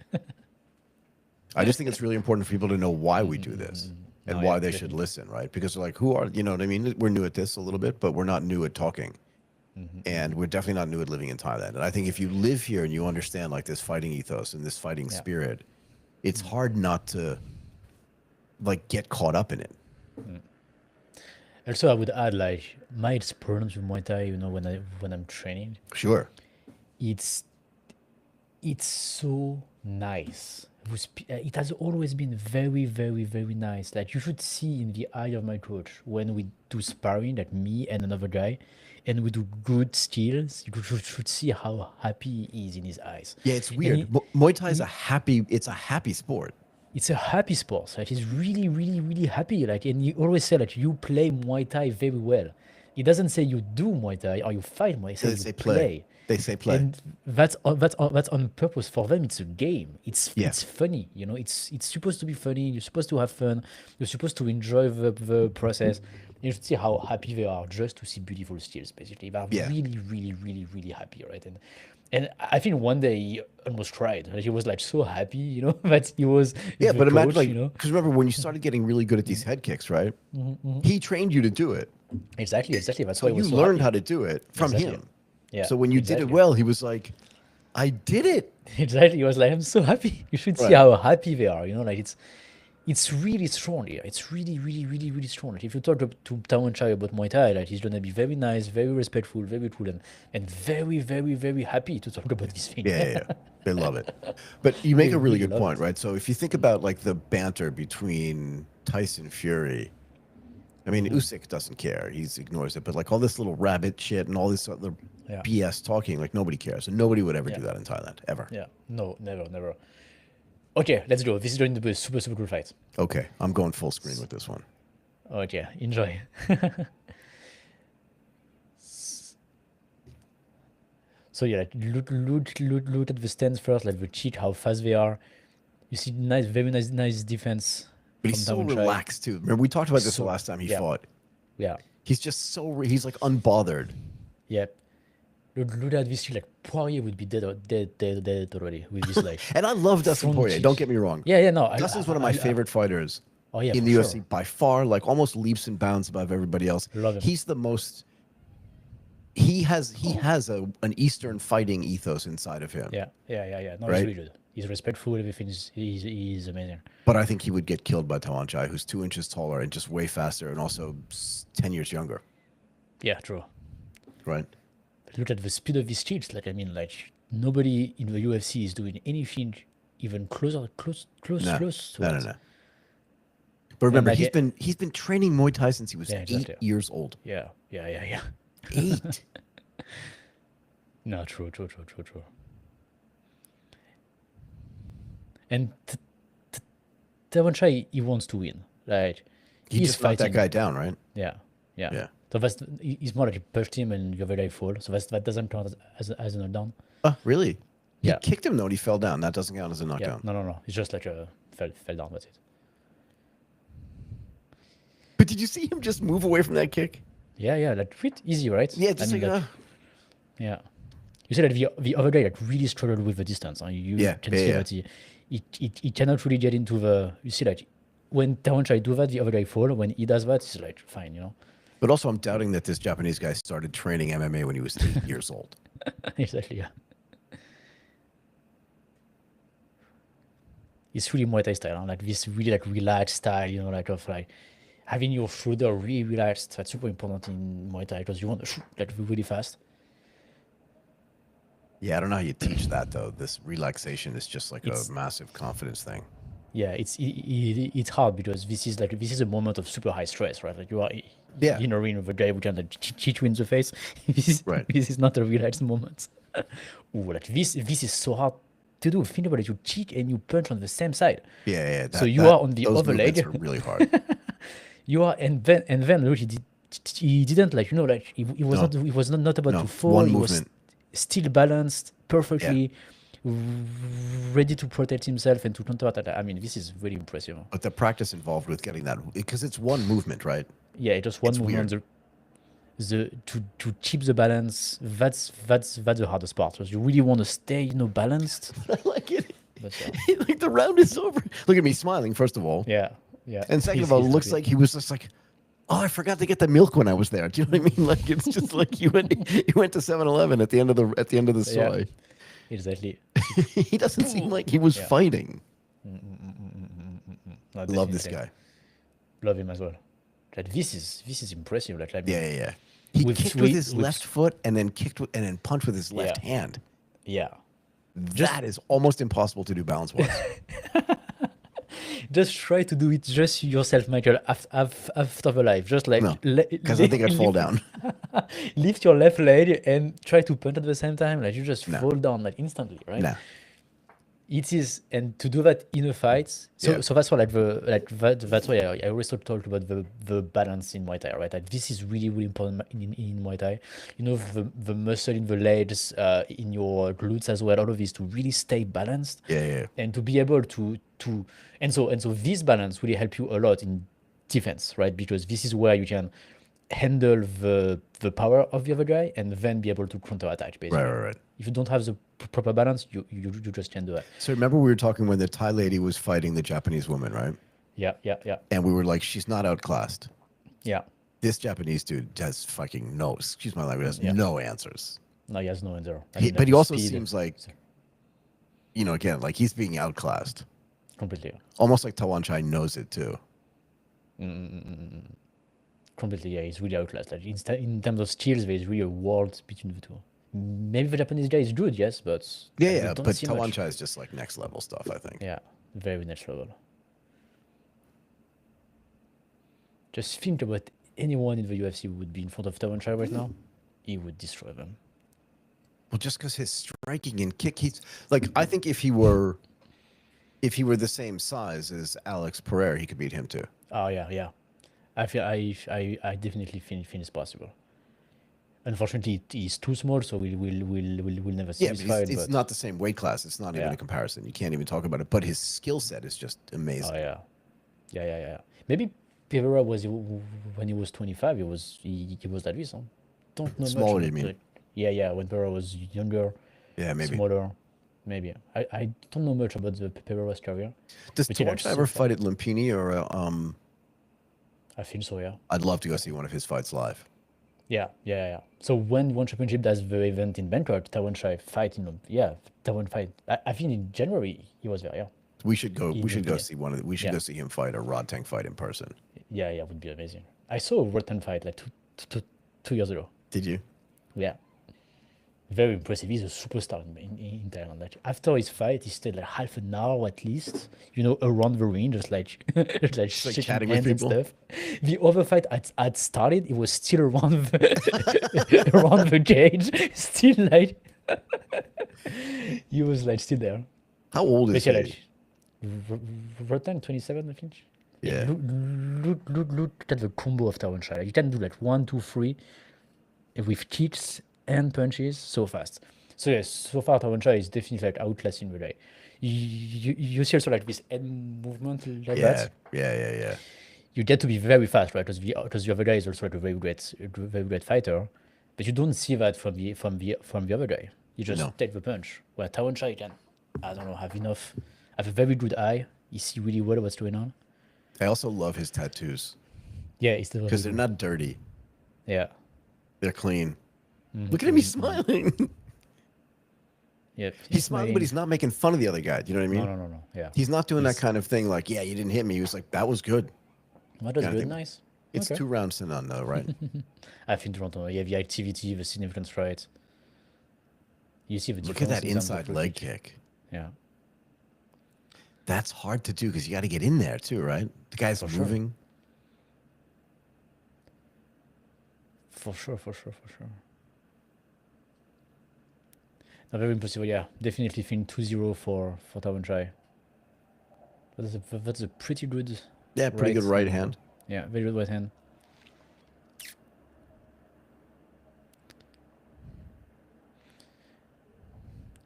I just think it's really important for people to know why we do this and No, why yeah, they should listen, right? Because they're like, who are, you know what I mean? We're new at this a little bit, but we're not new at talking. And we're definitely not new at living in Thailand. And I think if you live here and you understand like this fighting ethos and this fighting spirit, it's hard not to like get caught up in it. Also, I would add like my experience with Muay Thai. You know, when I'm training, Sure. it's so nice. It has always been very, very, very nice. Like you should see in the eye of my coach when we do sparring, like me and another guy, and we do good skills. You should see how happy he is in his eyes. Yeah, it's And weird. Muay Thai is it's a happy sport. it's a happy sport. Like he's really, really, really happy. Like, and you always say like you play Muay Thai very well. He doesn't say you do Muay Thai or you fight Muay Thai. He They says say you play. play. They say play. And that's on purpose for them. It's a game. It's funny. You know, it's supposed to be funny. You're supposed to have fun. You're supposed to enjoy the process. You should see how happy they are just to see beautiful skills. Basically, they're really, really, really, really happy, right? And I think one day he almost cried. Like, he was like so happy, you know, that he was. Yeah, the but imagine coach, like, you know. because remember when you started getting really good at these head kicks, right? He trained you to do it. Exactly. That's So why he you was so learned happy. how to do it from Exactly. him. Yeah. So when you did it exactly. well, he was like, I did it. Exactly. He was like, I'm so happy. You should see Right. how happy they are. You know, like it's really strong here. It's really, really, really, really strong. Like, if you talk to Tawan Chai about Muay Thai, like he's gonna be very nice, very respectful, very cool, and very, very, very happy to talk about this thing. Yeah. They love it. But you make They a really really good love point, it. right? So if you think about like the banter between Tyson Fury, I mean, Usyk doesn't care. He ignores it. But like all this little rabbit shit and all this other Yeah. BS talking, like nobody cares. And nobody would ever Yeah. do that in Thailand, ever. Yeah. No, never. Okay, let's go. This is going to be a super, super cool fight. Okay, I'm going full screen with this one. Okay, enjoy. So yeah, like look at the stands first, like the cheek, how fast they are. You see nice, very nice defense But from he's so Tawan Chai. relaxed too. Remember, we talked about this the So- last time he yeah. fought. Yeah, He's just he's like unbothered. yeah. Look at this, like Poirier would be dead already with this like. And I love Dustin Front Poirier. kick. Don't get me wrong. Yeah, no. Dustin's one of my favorite fighters Oh yeah, in for the UFC sure. by far, like almost leaps and bounds above everybody else. Love him. He's the most. He has an Eastern fighting ethos inside of him. Yeah. No, Right? he's really good. He's respectful. Everything he's amazing. But I think he would get killed by Tawan Chai, who's 2 inches taller and just way faster, and also 10 years younger. Yeah, true. Right? But look at the speed of these kids. Like I mean, like nobody in the UFC is doing anything even close No, to no, it. no. But remember, like he's been training Muay Thai since he was Yeah, 8 exactly. years old. Yeah. 8. No, true. And Tawan Chai, he wants to win. Like He he's just knocked that fighting. guy down, right? Yeah. Yeah. So he's more like he pushed him and the other guy fall. So that doesn't count as a knockdown. Oh, really? He Yeah. kicked him though, and he fell down. That doesn't count as a Yeah. knockdown. No. It's just like fell down. That's it. But did you see him just move away from that kick? Yeah. Like pretty easy, right? Yeah, I just mean, like like, yeah. You said that the other guy like really struggled with the distance. You Yeah, can yeah, see yeah. that he cannot really get into the. You see, like when Tawan Chai do that, the other guy fall. When he does that, it's like fine, you know. But also, I'm doubting that this Japanese guy started training MMA when he was 8 years old. Exactly, yeah. It's really Muay Thai style, huh? Like this really like relaxed style, you know, like of like having your shoulder really relaxed. That's super important in Muay Thai because you want to shoot like really fast. Yeah, I don't know how you teach that though. This relaxation is just like It's- a massive confidence thing. Yeah, it's hard because this is a moment of super high stress, right? Like you are Yeah. in a ring with a guy who can like cheat you in the face. This is Right. This is not a relaxed moment. Ooh, like this is so hard to do. Think about it. You kick and you punch on the same side. Yeah. So you are on the those other movements leg. are really hard. You are, and then look, he didn't like, like he was not about No, to it's fall. one He was movement. still balanced Yeah. perfectly, ready to protect himself and to counterattack. I mean, this is really impressive. But the practice involved with getting that, because it's one movement, right? Yeah, it just one It's movement. weird. To keep the balance, that's the hardest part. Because you really want to stay, balanced. I like it. But yeah, Like the round is over. Look at me smiling, first of all. yeah. And second He's of all, it happy. looks like he was just like, oh, I forgot to get the milk when I was there. Do you know what I mean? Like it's just like you went to 7-Eleven at the end of the Yeah. soy. Exactly. He doesn't seem like he was Yeah. fighting. No, Love this definitely. guy. Love him as well. Like this is impressive. Like I mean, Yeah. He with kicked three- with his with- left foot and then punched with his left Yeah. hand. yeah. That is almost impossible to do balance wise. Just try to do it just yourself, Michael. After the live, just like No, because I think I'd fall down. lift your left leg and try to punch at the same time. Like you just No. fall down like instantly, right? Nah. It is, and to do that in a fight. So Yeah. so that's why that's why I always talk about the balance in Muay Thai, right? Like this is really important in Muay Thai. The muscle in the legs, in your glutes as well. All of this to really stay balanced. Yeah. And to be able to and so this balance really help you a lot in defense, right? Because this is where you can handle the power of the other guy and then be able to counterattack, basically. Right. If you don't have the proper balance, you just can't do it. So remember we were talking when the Thai lady was fighting the Japanese woman, right? Yeah. And we were like, she's not outclassed. Yeah. This Japanese dude has fucking no, excuse my language, has Yeah. no answers. No, he has no answer. I He, mean, but like he the also speed, seems like, again, like he's being outclassed. completely. Almost like Tawan Chai knows it too. Completely, yeah, he's really outclassed. Like in terms of skills, there's really a world between the two. Maybe the Japanese guy is good, yes, but like, we Yeah, don't but see Tawan much. Chai is just like next level stuff, I think. Yeah, very next level. Just think about anyone in the UFC who would be in front of Tawan Chai right now. He would destroy them. Well, just because his striking and kick, he's like, I think if he were the same size as Alex Pereira, he could beat him too. Oh yeah. I feel I definitely think it's possible. Unfortunately, he's too small, so we'll never see Yeah, this but fight. it's But not the same weight class. It's not even Yeah. a comparison. You can't even talk about it. But his skill set is just amazing. oh yeah. Maybe Pereira was when he was 25. He was like this. Huh? Don't know Smaller, much. you mean? Like, yeah. When Pereira was younger, Yeah, maybe. smaller, maybe. I don't know much about the Pereira's career. Does But yeah, Tawan like, Chai ever super. fight at Lumpini or I think so. Yeah. I'd love to go see one of his fights live. Yeah. So when One Championship does the event in Bangkok, Tawan Chai fight Tawan fight. I think in January he was there. Yeah. We should go. We should go Yeah. see one of. We should Yeah. go see him fight a Rodtang fight in person. Yeah, would be amazing. I saw a Rodtang fight like 2 years ago. Did you? Yeah. Very impressive. He's a superstar in Thailand. Like after his fight, he stayed like half an hour at least, around the ring, just like shaking chatting with hands and people. stuff. The other fight had started. It was still around around the cage, still like he was like still there. How old is But yeah, he? like Rodtang 27, I think. Yeah. Look at the combo of Tawan Chai. You can do like 1, 2, 3 with kicks and punches so fast. So yes, so far Tawan Chai is definitely like outclassing the guy. You see also like this head movement like that. Yeah. You get to be very fast, right? Because the other guy is also like a very great fighter, but you don't see that from the other guy. You just No. take the punch. Where Tawan Chai can, I don't know, have a very good eye. You see really well what's going on. I also love his tattoos Yeah, it's the because they're not dirty. yeah. They're clean. Look at him. He's smiling. Yeah, He's smiling, but he's not making fun of the other guy. Do you know what I mean? No. Yeah, He's not doing that kind of thing like, yeah, you didn't hit me. He was like, that was good. that was kinda good, thing. nice. It's Okay. 2 rounds to none, though, right? I think Toronto. Yeah, the activity, the significance, right? You see the Look at that difference in terms inside of leg kick. kick. Yeah, That's hard to do because you got to get in there too, right? The guy's For sure. moving. for sure. Very impossible. Yeah, definitely think 2-0 for Tawen Chai. That's a pretty good. Yeah, pretty good right hand. Yeah, very good right hand.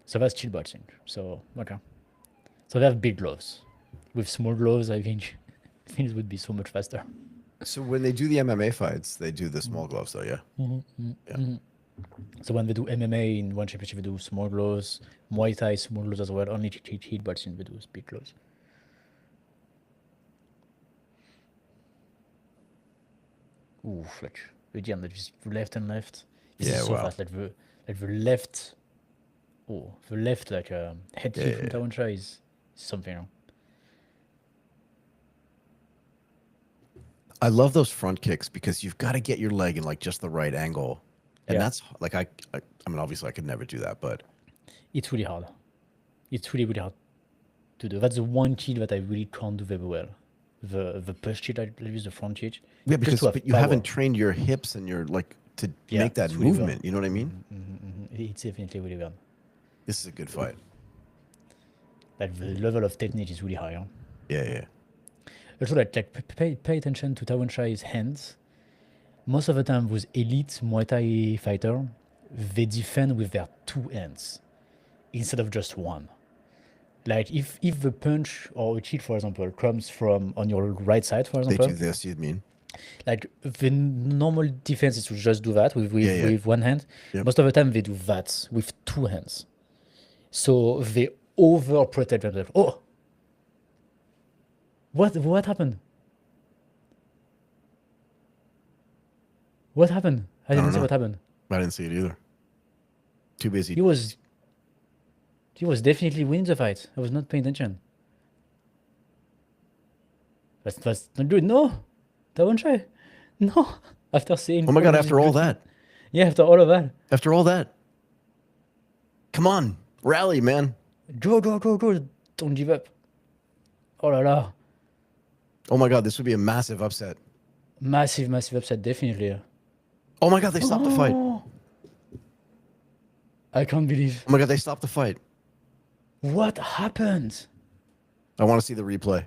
So that's chill boxing. So okay. So they have big gloves. With small gloves, I think things would be so much faster. So when they do the MMA fights, they do the small gloves, though. Yeah. Yeah. So when they do MMA in one championship, they do small gloves. Muay Thai, small gloves as well. Only heat boxing, they do big gloves. Oof, like again, like just left and left. This Yeah, is so wow. fast. Like the left. Oh, the left like head kick from yeah. Tawen Chai is something. I love those front kicks because you've got to get your leg in like just the right angle, and Yeah. that's like I mean, obviously I could never do that, but It's really hard. It's really hard to do. That's the one cheat that I really can't do very well. The push cheat I use, the front cheat. yeah, Just because to have but you power. haven't trained your hips and your like to Yeah, make that it's really movement. bad. You know what I mean? It's definitely really bad. This is a good fight. Like the level of technique is really high. Huh? Yeah. Also, like pay attention to Tawen Chai's hands. Most of the time, with elite Muay Thai fighter, they defend with their two hands instead of just one. Like if the punch or a cheat, for example, comes from on your right side, for They example, do this. You mean? like the normal defense is to just do that Yeah. with one hand. Yep. Most of the time, they do that with two hands. So they overprotect themselves. Oh, what happened? What happened? I don't didn't see know. what happened. I didn't see it either. Too busy. He was definitely winning the fight. I was not paying attention. That's not good. No, Tawen Chai. No. After seeing. Oh my god! all this After all good that, shit. Yeah, after all of that. after all that, come on, rally, man. Go. Don't give up. Oh la la. Oh my god, this would be a massive upset. Massive upset, definitely. Oh my god, they stopped the fight. I can't believe. Oh my god, they stopped the fight. What happened? I want to see the replay.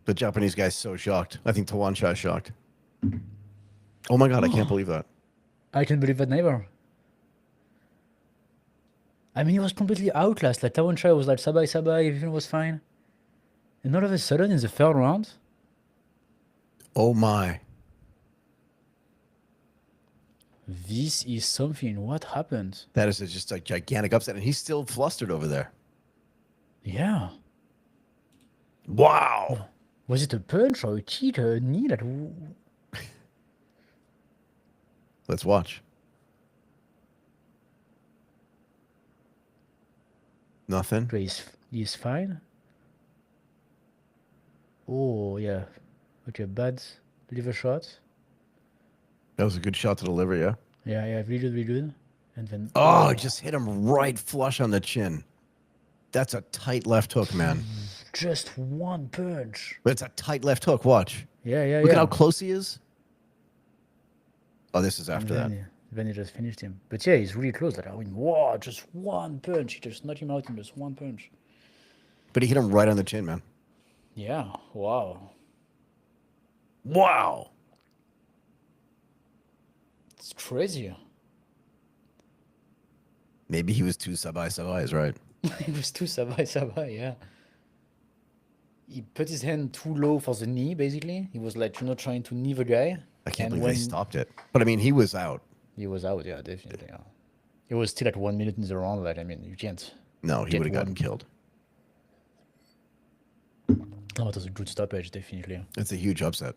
The Japanese guy's so shocked. I think Tawen Chai's shocked. Oh my god, I can't believe that. I can't believe that neither. I mean, he was completely outclassed. Like, Tawen Chai was like, sabai, everything was fine. And all of a sudden, in the third round, Oh my. this is something. What happened? That is just a gigantic upset. And he's still flustered over there. Yeah. Wow. Was it a punch or a cheat or a knee? That Let's watch. Nothing. he's fine. Oh, yeah. Okay, bad liver shot. That was a good shot to the liver, yeah? Yeah, really good. And then. Oh, it just hit him right flush on the chin. That's a tight left hook, man. Just one punch. But it's a tight left hook. Watch. Yeah. Look at how close he is. Oh, this is after that. Then he just finished him. But yeah, he's really close. Like, I mean, wow, just one punch. He just knocked him out in just one punch. But he hit him right on the chin, man. Yeah, wow. Wow. It's crazy. Maybe he was too sabai, right? He was too sabai, yeah. He put his hand too low for the knee, basically. He was like, trying to knee the guy. I can't And believe they stopped it. But I mean, he was out. He was out, yeah, definitely. Yeah. It was still at 1 minute in the round. Like, I mean, you can't. No, he Get would have gotten one. killed. Oh, it was a good stoppage, definitely. It's a huge upset.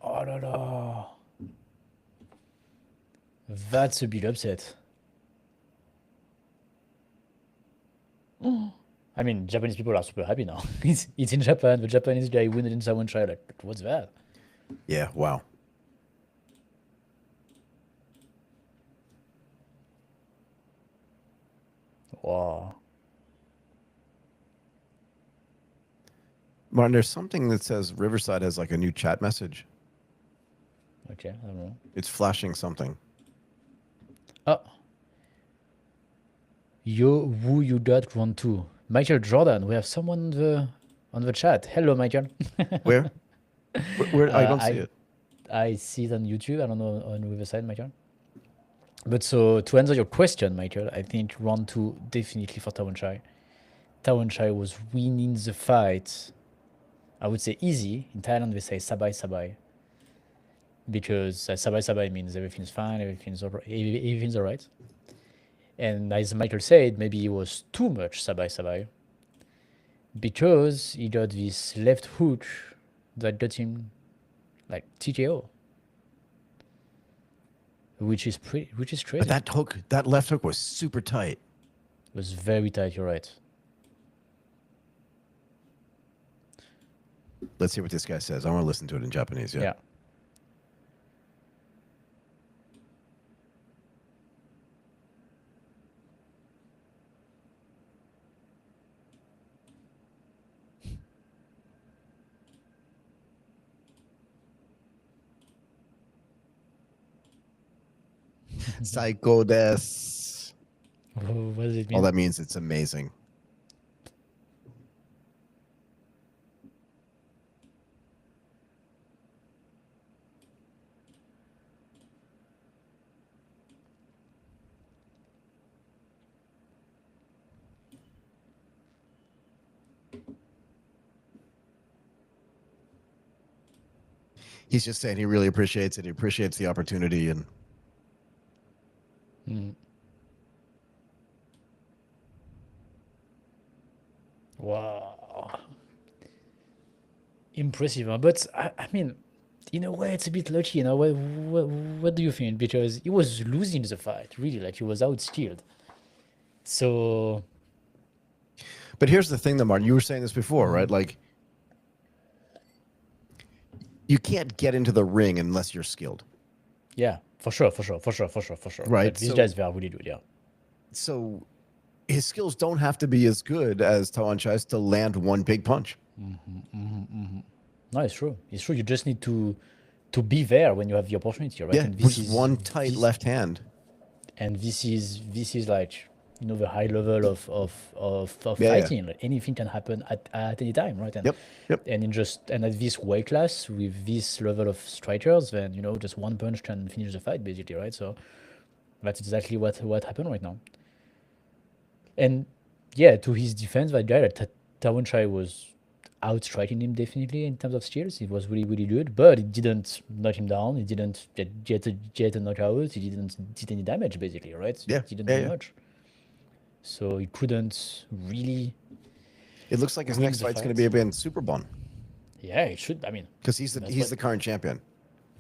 Oh, no. That's a big upset. I mean, Japanese people are super happy now. It's in Japan. The Japanese guy win it in Tawen Chai. Like, what's that? Yeah, wow. Wow. Martin, there's something that says Riverside has like a new chat message. Okay, I don't know. It's flashing something. Oh, yo, who you got round two? Michael Jordan. We have someone on the chat. Hello, Michael. Where? Where? I don't see I it. I see it on YouTube. I don't know on the other side, Michael. But so to answer your question, Michael, I think round two definitely for Tawanchai. Tawanchai was winning the fight. I would say easy. In Thailand, they say sabai sabai because sabai sabai means everything's fine, everything's alright. And as Michael said, maybe it was too much sabai sabai because he got this left hook that got him like TKO, which is crazy. But that left hook was super tight. It was very tight. You're right. Let's hear what this guy says. I want to listen to it in Japanese. Yeah. Yeah. Psycho des. What does it mean? All that means it's amazing. He's just saying he really appreciates it. He appreciates the opportunity, and Wow. Impressive, huh? But I mean, in a way, it's a bit lucky. What do you think? Because he was losing the fight, really, like he was outskilled. So But here's the thing, though, Martin. You were saying this before, right? Like, you can't get into the ring unless you're skilled. yeah, for sure. Right, Like, these so- guys, they are really good. Yeah. So his skills don't have to be as good as Tawanchai's to land one big punch. No, it's true. It's true. You just need to be there when you have the opportunity, right? Yeah, And with one tight this- left hand. and this is like the high level of Yeah, yeah. fighting. Like anything can happen at any time, right? And Yep. and at this weight class with this level of strikers, then just one punch can finish the fight basically, right? So that's exactly what happened right now. And yeah, to his defense, that guy, Tawanchai was outstriking him definitely in terms of skills. It was really, really good, but it didn't knock him down. It didn't get a knockout. It didn't did any damage basically, right? Yeah, It didn't yeah, do yeah. much. So he couldn't really. It looks like his Win next the fight's going to fight. be against Superbon Yeah, it should. I mean, because he's That's the what- current champion.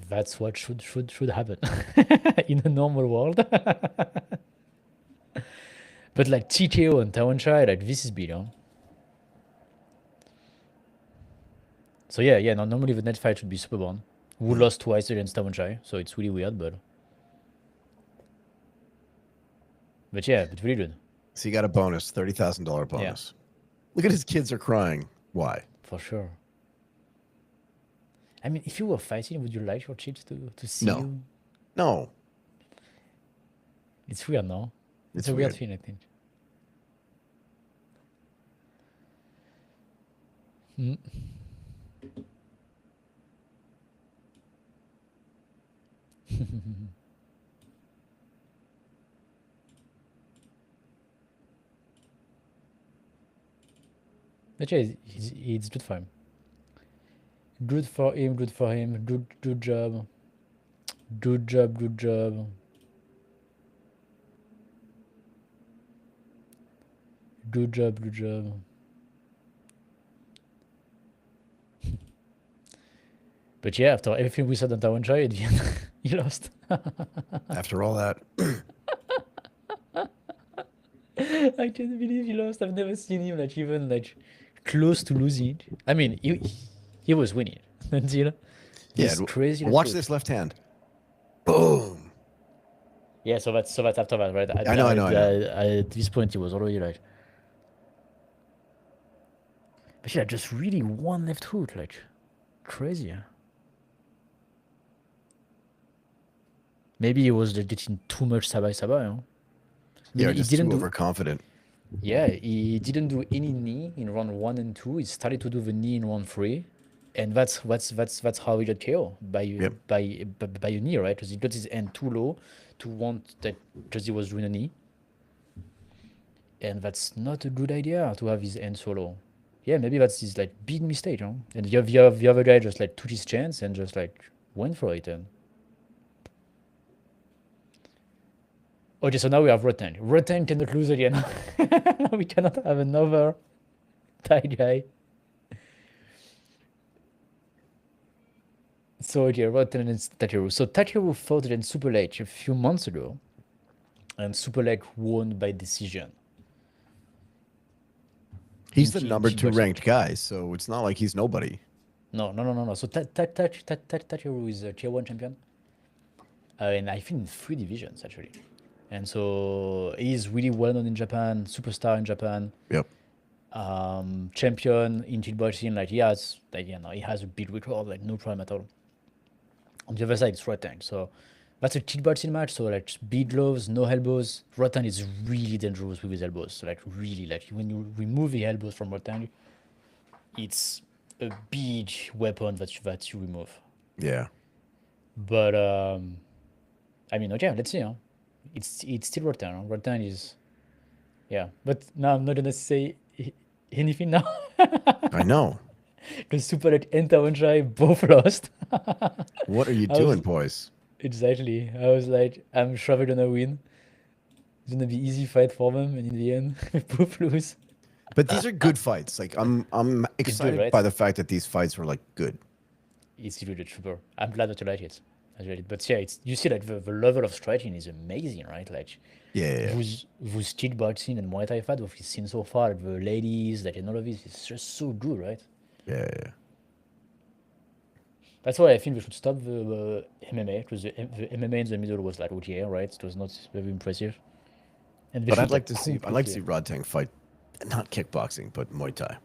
that's what should happen in a normal world. But like TKO and Tawanchai, like this is big, huh? So yeah. No, normally the next fight should be Superborn, who lost twice against Tawanchai, so it's really weird, but yeah, but really good So you got a bonus, $30,000 bonus. Look at his kids are crying. Why? for sure. I mean, if you were fighting, would you like your kids to see No. you? No, It's weird, no? It's a weird weird. thing, I think. But yeah, it's good for him. Good for him. Good job. Good job. Good job. But yeah, after everything we said on Tawanchai, at the end, he lost. after all that. I can't believe he lost. I've never seen him even close to losing. I mean, he was winning until this Yeah, crazy. watch hook. this left hand. Boom. Yeah, so that's after that, right? I know. At this point, he was already like. But yeah, just really one left hook, like crazy. Maybe he was just getting too much sabai sabai, you know? I mean, Yeah, he just didn't too do. overconfident. Yeah, he didn't do any knee in round 1 and 2. He started to do the knee in round 3, and that's how he got KO Yep. by a knee, right? Because he got his hand too low to want that because he was doing a knee, and that's not a good idea to have his hand so low. Yeah, maybe that's his like big mistake, huh? And the other guy just like took his chance and just like went for it. And okay, so now we have Rodtang. Rodtang cannot lose again. We cannot have another Thai guy. So okay, Rodtang and Takeru. So Takeru fought against Super Lake a few months ago, and Super Lake won by decision He's in, the in number 2 kickboxing. ranked guy, so it's not like he's nobody. No. So Takeru is a tier 1 champion, and I think in 3 divisions actually. And so he's really well known in Japan, superstar in Japan, Yep. champion in kickboxing. Like he has, like he has a big record, like no problem at all. On the other side, it's Rodtang. So that's a kickboxing match. So like big gloves, no elbows. Rodtang is really dangerous with his elbows. So like really, like when you remove the elbows from Rodtang, it's a big weapon that you remove. Yeah. But I mean, okay, let's see. Huh? It's still Rodtang. Huh? Rodtang is, yeah. But now I'm not gonna say anything now I know. because Super Late and Tawanchai both lost. What are you I doing, was boys? exactly. I was like, I'm sure they're gonna win. It's gonna be easy fight for them, and in the end, we both lose. But these are good fights. Like I'm It's good, excited right? by the fact that these fights were like good. It's really super. I'm glad that you like it. I read it. But yeah, it's you see like the level of striking is amazing, right? Like Yeah. who's kickboxing and Muay Thai fight what we've seen so far, like, the ladies, like and all of this, it's just so good, right? Yeah. That's why I think we should stop the MMA because the MMA in the middle was like okay, right? It was not very impressive, and they But should like I'd like to completely see Rodtang fight, not kickboxing, but Muay Thai,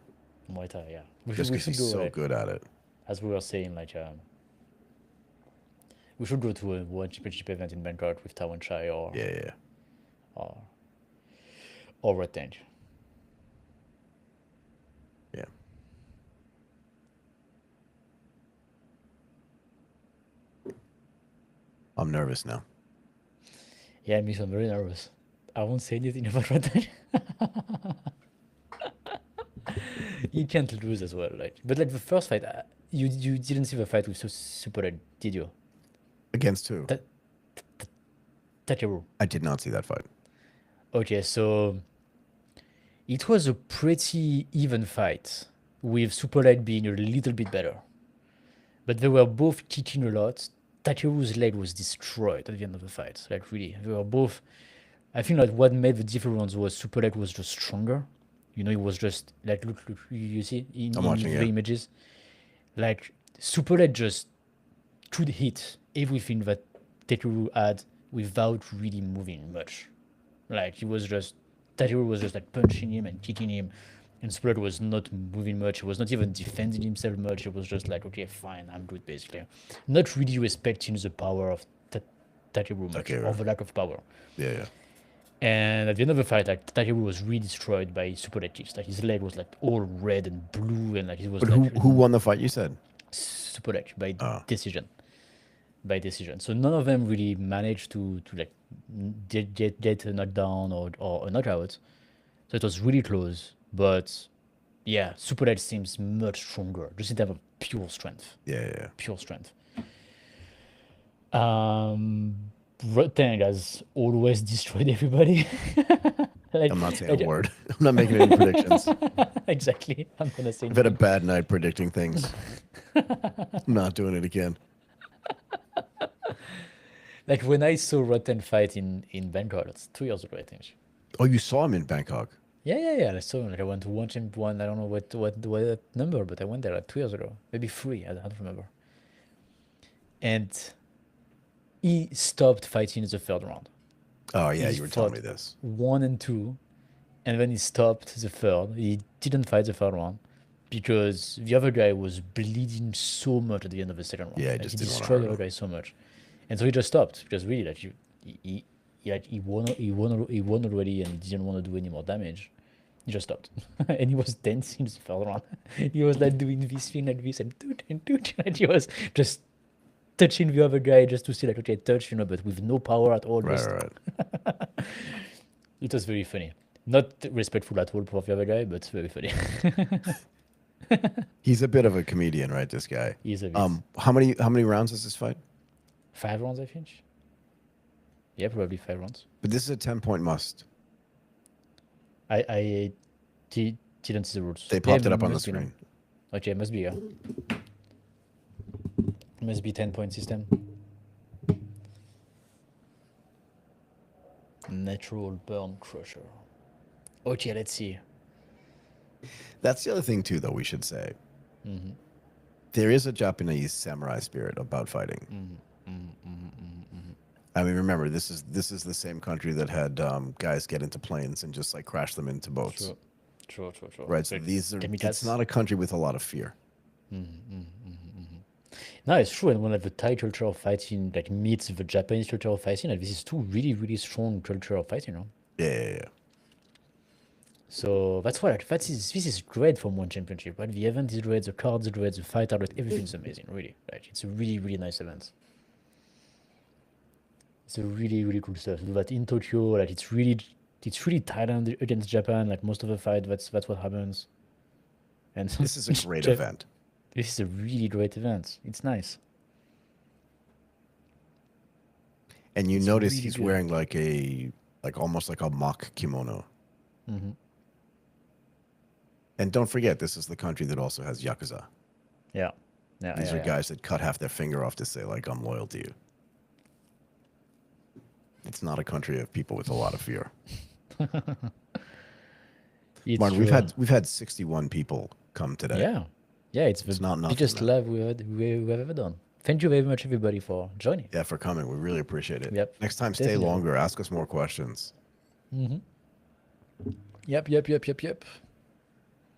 Muay Thai. Yeah, just we because should he's go so like good at it. as we were saying like we should go to a one championship event in Bangkok with Tawan Chai Yeah. or or Rodtang. Yeah. I'm nervous now. Yeah, me too. I'm very nervous. I won't say anything about Rodtang. You can't lose as well, like. But like the first fight, you didn't see the fight with Super Red, did you? Against who? Ta- Takeru. I did not see that fight. Okay, so it was a pretty even fight, with Super Leg being a little bit better. But they were both kicking a lot. Takeru's leg was destroyed at the end of the fight. Like really, they were both. I think like what made the difference was Super Leg was just stronger. It was just like look you see I'm in watching the it. images, like Super Leg just could hit everything that Takeru had without really moving much. Like he was just Takeru was just like punching him and kicking him, and Spread was not moving much. He was not even defending himself much. It was just like, okay, fine, I'm good, basically. Not really respecting the power of Takeru much, Takeru. or the lack of power. Yeah. And at the end of the fight, like Takeru was really destroyed by super leg kicks. Like his leg was like all red and blue, and like he was But like who won the fight? You said. super leg by Oh. decision. By decision. So none of them really managed to like get a knockdown or a knockout. So it was really close. But yeah, Super Leg seems much stronger, just in terms of pure strength. Yeah. Pure strength. Rodtang has always destroyed everybody. Like, I'm not saying a word. I'm not making any predictions. Exactly. I'm gonna say I've had a nothing. bad night predicting things. I'm not doing it again. Like when I saw Rodtang fight in Bangkok, that's 2 years ago, I think. Oh, you saw him in Bangkok. Yeah. I saw him. Like I went to watch him one. I don't know what number, but I went there like 2 years ago, maybe 3. I don't remember. And he stopped fighting in the third round. Oh yeah, He you were telling me fought this. 1 and 2, and then he stopped the third. He didn't fight the third one because the other guy was bleeding so much at the end of the second round. Yeah, I Like, just he didn't want to destroyed hurt the other him. guy so much. And so he just stopped because really, like he won already and didn't want to do any more damage. He just stopped, and he was dancing the third round. He was like doing this thing like this and toot and toot, and he was just touching the other guy just to see like okay touch, but with no power at all. Right, Just right. it was very funny. Not respectful at all for the other guy, but very funny. He's a bit of a comedian, right? This guy. He's a bit. How many rounds is this fight? 5 rounds, I think. Yeah, probably 5 rounds. But this is a 10-point must. I didn't see the rules. They popped it up on the must be, no? screen. Okay, must be, yeah. Must be 10-point system. Natural burn crusher. Okay, let's see. That's the other thing too, though. We should say there is a Japanese samurai spirit about fighting. I mean, remember this is the same country that had guys get into planes and just like crash them into boats. True. Right. So these are. It's not a country with a lot of fear. No, it's true. And when the Thai culture of fighting like meets the Japanese culture of fighting, like, this is two really, really strong culture of fighting, Yeah. So that's why this is great for one championship, right? The event is great, the cards are great, the fight are great, everything's amazing, really. Like it's a really, really nice event. It's a really, really cool stuff. To do that in Tokyo, like it's really Thailand against Japan, like most of the fight, that's what happens. And This is a great event. This is a really great event. It's nice. And you It's notice really he's good. wearing like almost like a mock kimono. And don't forget, this is the country that also has Yakuza. Yeah. These are guys that cut half their finger off to say, like, I'm loyal to you. It's not a country of people with a lot of fear. It's Martin, true. we've had 61 people come today. Yeah, it's the It's not nothing, biggest man. live we've ever done. Thank you very much, everybody, for joining. Yeah, for coming. We really appreciate it. Yep, Next time, stay definitely. longer. Ask us more questions. Yep.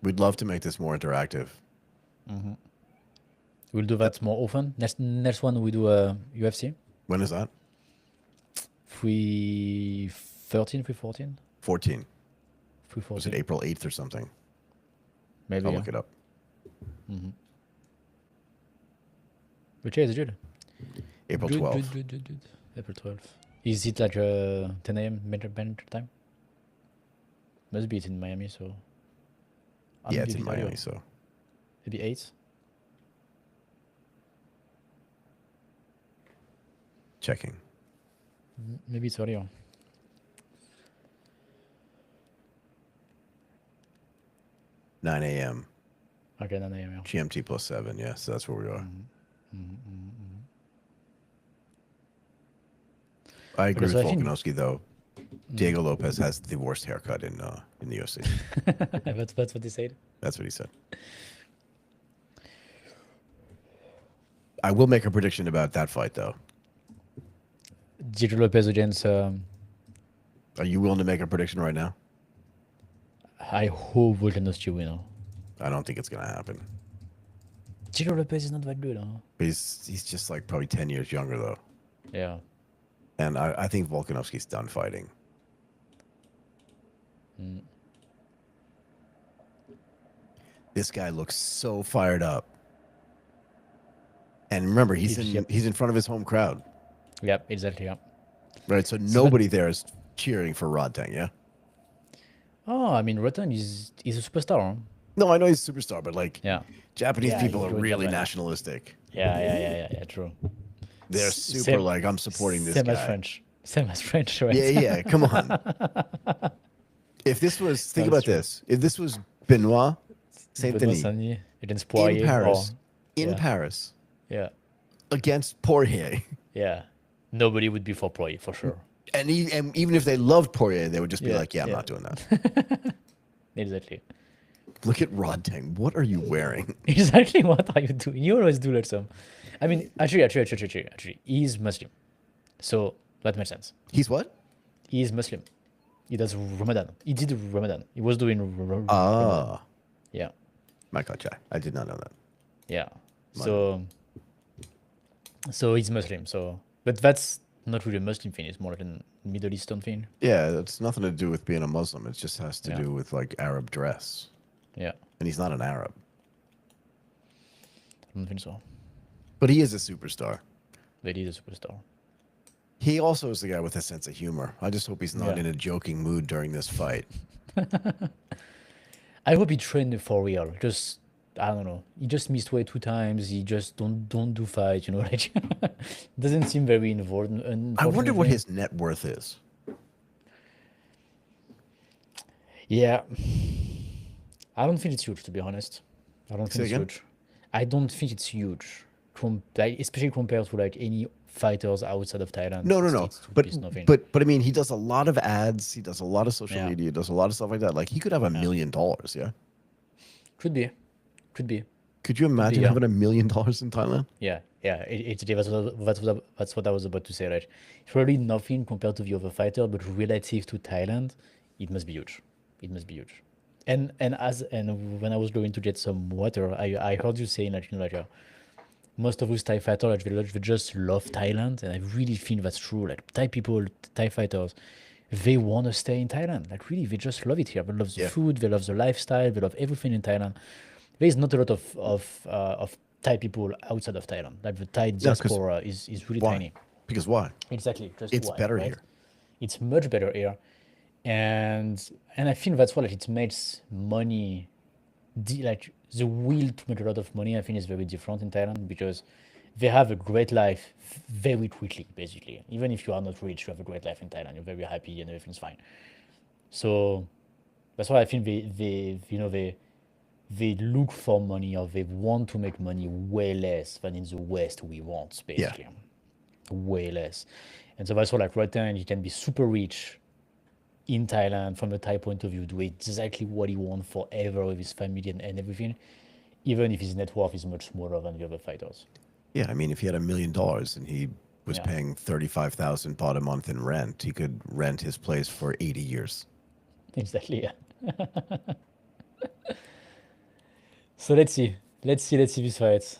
We'd love to make this more interactive. We'll do that more often. Next one we do a UFC. When is that? 314. 14. Was 314. it April 8th or something? Maybe. I'll Yeah. look it up. Which is good. April Good, 12th. Good. April 12th. Is it like 10 a.m. Major time? Must be it in Miami, so. Yeah, it's maybe in earlier. Miami, so Maybe 8. checking. Maybe it's earlier. Nine a.m. Okay, 9 a.m. Yeah. GMT plus 7. Yeah, so that's where we are. I agree Okay, so with I think- Volkanovski, though. Diego Lopez has the worst haircut in the UFC. That's what they said. That's what he said. I will make a prediction about that fight, though. Diego Lopez against. Are you willing to make a prediction right now? I hope Volkanovski win. I don't think it's going to happen. Diego Lopez is not that good. But he's just like probably 10 years younger, though. Yeah. And I think Volkanovski's done fighting. This guy looks so fired up. And remember, he's Yep. in front of his home crowd, Yep. Exactly. Yeah. right? So nobody there is cheering for Rodtang, yeah? Oh, I mean, Rodtang is a superstar. Huh? No, I know he's a superstar, but like Yeah. Japanese Yeah, people he's are doing really that right. nationalistic. Yeah. True. They're super like, I'm supporting this Same guy. as French. Same as French, right? Yeah, come on. If this was, think That's about true. this. If this was Benoit Saint Benoit Denis Saint-Denis against Poirier. in Paris, yeah. Paris Yeah. against Poirier, Yeah. Nobody would be for Poirier, for sure. and even if they loved Poirier, they would just be Yeah, like, yeah, I'm yeah. not doing that. Exactly. Look at Rodtang. What are you wearing? Exactly what are you doing? You always do like some. I mean, actually, he's Muslim. So that makes sense. He's what? He is Muslim. He does Ramadan. He did Ramadan. He was doing Ramadan. Ah, Yeah. my God, Chai. I did not know that. Yeah. So he's Muslim. So But that's not really a Muslim thing. It's more like a Middle Eastern thing. Yeah, it's nothing to do with being a Muslim. It just has to Yeah. do with like Arab dress. Yeah, And he's not an Arab, I don't think so. but he is a superstar. But he's a superstar. He also is the guy with a sense of humor. I just hope he's not Yeah. in a joking mood during this fight. I hope he trained for real. Just I don't know. He just missed weight 2 times. He just don't do fight. You know, like doesn't seem very involved. I wonder what Unfortunately. his net worth is. Yeah, I don't think it's huge, to be honest. I don't Say think it's again? huge. I don't think it's huge, like, especially compared to like any fighters outside of Thailand. No, no, It's, no. it's, But it's nothing. but I mean, he does a lot of ads. He does a lot of social Yeah. media. He does a lot of stuff like that. Like he could have $1 million. Yeah. Could be, could be. Could you imagine yeah. having $1 million in Thailand? Yeah, yeah. That's what I was about to say. Right, it's really nothing compared to the other fighter, but relative to Thailand, it must be huge. It must be huge. And when I was going to get some water, I heard you saying like most of those Thai fighters like, they just love Thailand, and I really think that's true. Like Thai people, Thai fighters, they want to stay in Thailand. Like really, they just love it here. They love the Yeah. food, they love the lifestyle, they love everything in Thailand. There is not a lot of Thai people outside of Thailand. Like the Thai 'cause diaspora is really Why? tiny. Because why? Exactly. Just It's why, better right? here. It's much better here, and I think that's why like, it makes money. Like the will to make a lot of money, I think is very different in Thailand because they have a great life very quickly. Basically, even if you are not rich, you have a great life in Thailand. You're very happy and everything's fine. So that's why I think they look for money or they want to make money way less than in the West we want, basically. Way less. And so that's why like Rodtang, he can be super rich in Thailand from a Thai point of view, do exactly what he wants forever with his family and everything, even if his net worth is much smaller than the other fighters. Yeah, I mean, if he had $1 million and he was Yeah. paying 35,000 baht a month in rent, he could rent his place for 80 years. Exactly, yeah. So let's see this fight.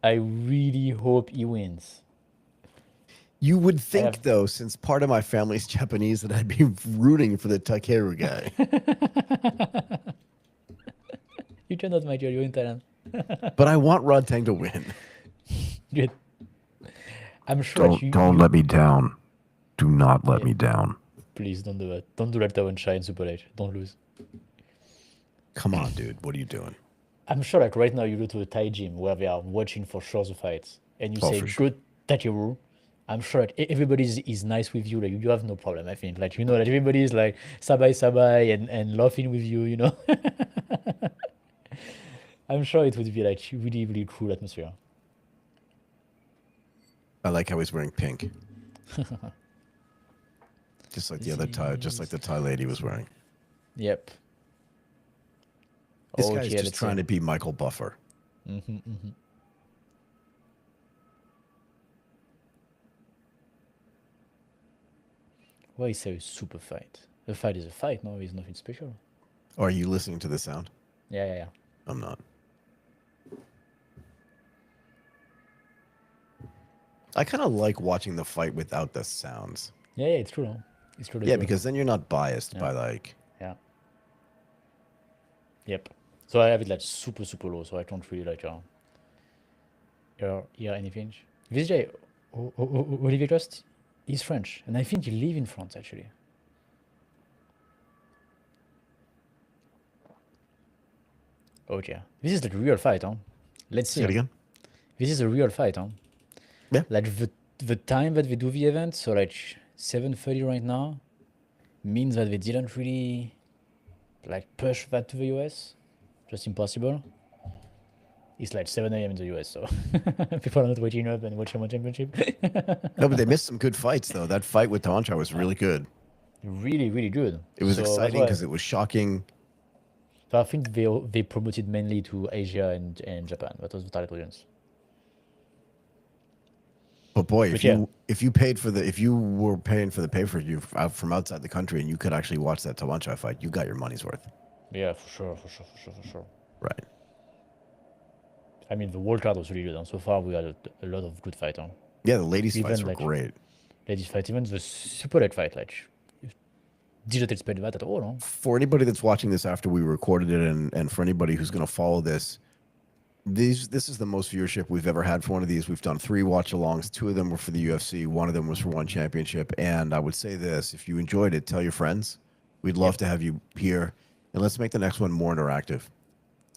I really hope he wins. You would think, have- though, since part of my family's Japanese, that I'd be rooting for the Takeru guy. You cannot, my dear, you're in Thailand. But I want Rodtang to win. Good. I'm sure that Don't let me down. Do not let Yeah. me down. Please don't do that. Don't do that Taiwan Shy in Super Late. Don't lose. Come on, dude. What are you doing? I'm sure like right now you go to a Thai gym where they are watching for sure the fights and you Oh, say for sure. good Takeru. I'm sure like everybody is nice with you. Like you have no problem. I think like like everybody is like sabai and laughing with you. You know. I'm sure it would be like really really cool atmosphere. I like how he's wearing pink. Just like the other Thai, just like the Thai lady was wearing. Yep. This Okay, guy's just let's trying see. to be Michael Buffer. Why is there a super fight? A fight is a fight. No, it's nothing special. Are you listening to the sound? Yeah. I'm not. I kind of like watching the fight without the sounds. Yeah, it's true. No? It's true. Yeah, because then you're not biased Yeah. by like. Yeah. Yep. So I have it like super low, so I can't really like hear anything. This guy, Olivier Coste, he's French, and I think he lives in France actually. Oh yeah, this is like a real fight, huh? Let's Say see. it again. This is a real fight, huh? Yeah. Like the time that they do the event, so like 7:30 right now, means that they didn't really like push that to the US. Just impossible. It's like 7 a.m. in the US, so people are not waking up and watching one championship. No, but they missed some good fights though. That fight with Tancha was really good. Really, really good. It was So that's exciting why- because it was shocking. So I think they promoted mainly to Asia and Japan. That was the target audience. But boy, But if yeah. you were paying for the pay-per-view from outside the country and you could actually watch that Tawanchai fight, you got your money's worth. Yeah, for sure. Right. I mean, the world card was really good. And so far, we had a lot of good fights. Yeah, the ladies' Even fights were like great. ladies fight, even the super late fight, like didn't expect that at all. No? For anybody that's watching this after we recorded it, and for anybody who's going to follow this, this is the most viewership we've ever had for one of these. We've done 3 watch-alongs. 2 of them were for the UFC. 1 of them was for one championship. And I would say this: if you enjoyed it, tell your friends. We'd love to have you here, and let's make the next one more interactive.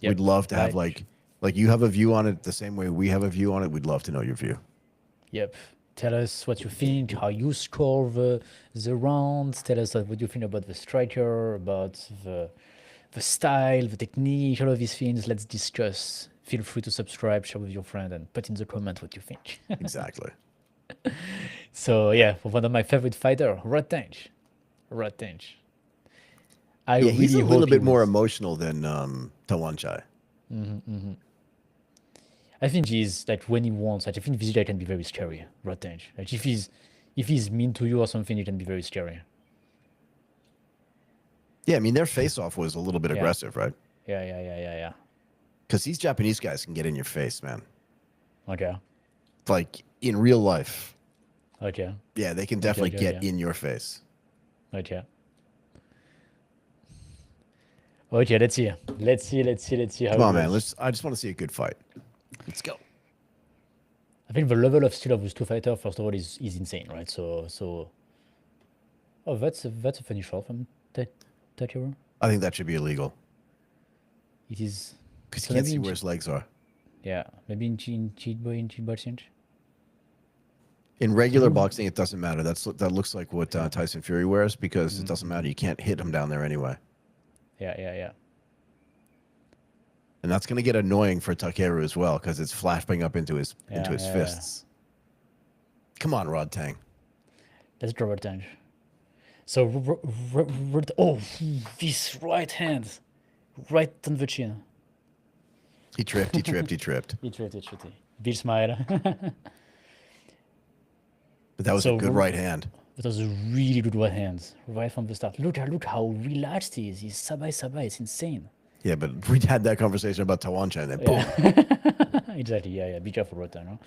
Yep. We'd love to have Like you have a view on it the same way we have a view on it. We'd love to know your view. Yep. Tell us what you think, how you score the rounds. Tell us what you think about the striker, about the style, the technique, all of these things. Let's discuss. Feel free to subscribe, share with your friend, and put in the comment what you think. Exactly. So yeah, one of my favorite fighter, Rodtang. Rodtang. I Yeah, he's really a little hope bit he more wins. emotional than Tawanchai. I think he's like when he wants. Like, I think this guy can be very scary. Rodtang. Like if he's mean to you or something, he can be very scary. Yeah, I mean their face-off was a little bit Yeah. aggressive, right? Yeah. Because these Japanese guys can get in your face, man. Okay. Like in real life. Okay. Yeah, they can definitely Okay. get in your face. Okay. Okay, let's see. Let's see how Come it on, man. goes. I just want to see a good fight. Let's go. I think the level of skill of those two fighters, first of all, is insane, right? So. Oh, that's a funny shot from Takeru. I think that should be illegal It is. because So you can't maybe see in where his legs are. Yeah, maybe in cheat boxing. In regular boxing, it doesn't matter. That looks like what Tyson Fury wears because it doesn't matter. You can't hit him down there anyway. Yeah. And that's going to get annoying for Takeru as well because it's flashing up into his Yeah. fists. Come on, Rodtang. Let's draw it down. So, this right hand, right on the chin. He tripped. It tripped. Big smile. But that was a good right hand. That was a really good right hand, right from the start. Look how relaxed he is. He's sabai. It's insane. Yeah, but we had that conversation about Tawancha and then boom. Exactly. Yeah. Be careful, Rodtang. No?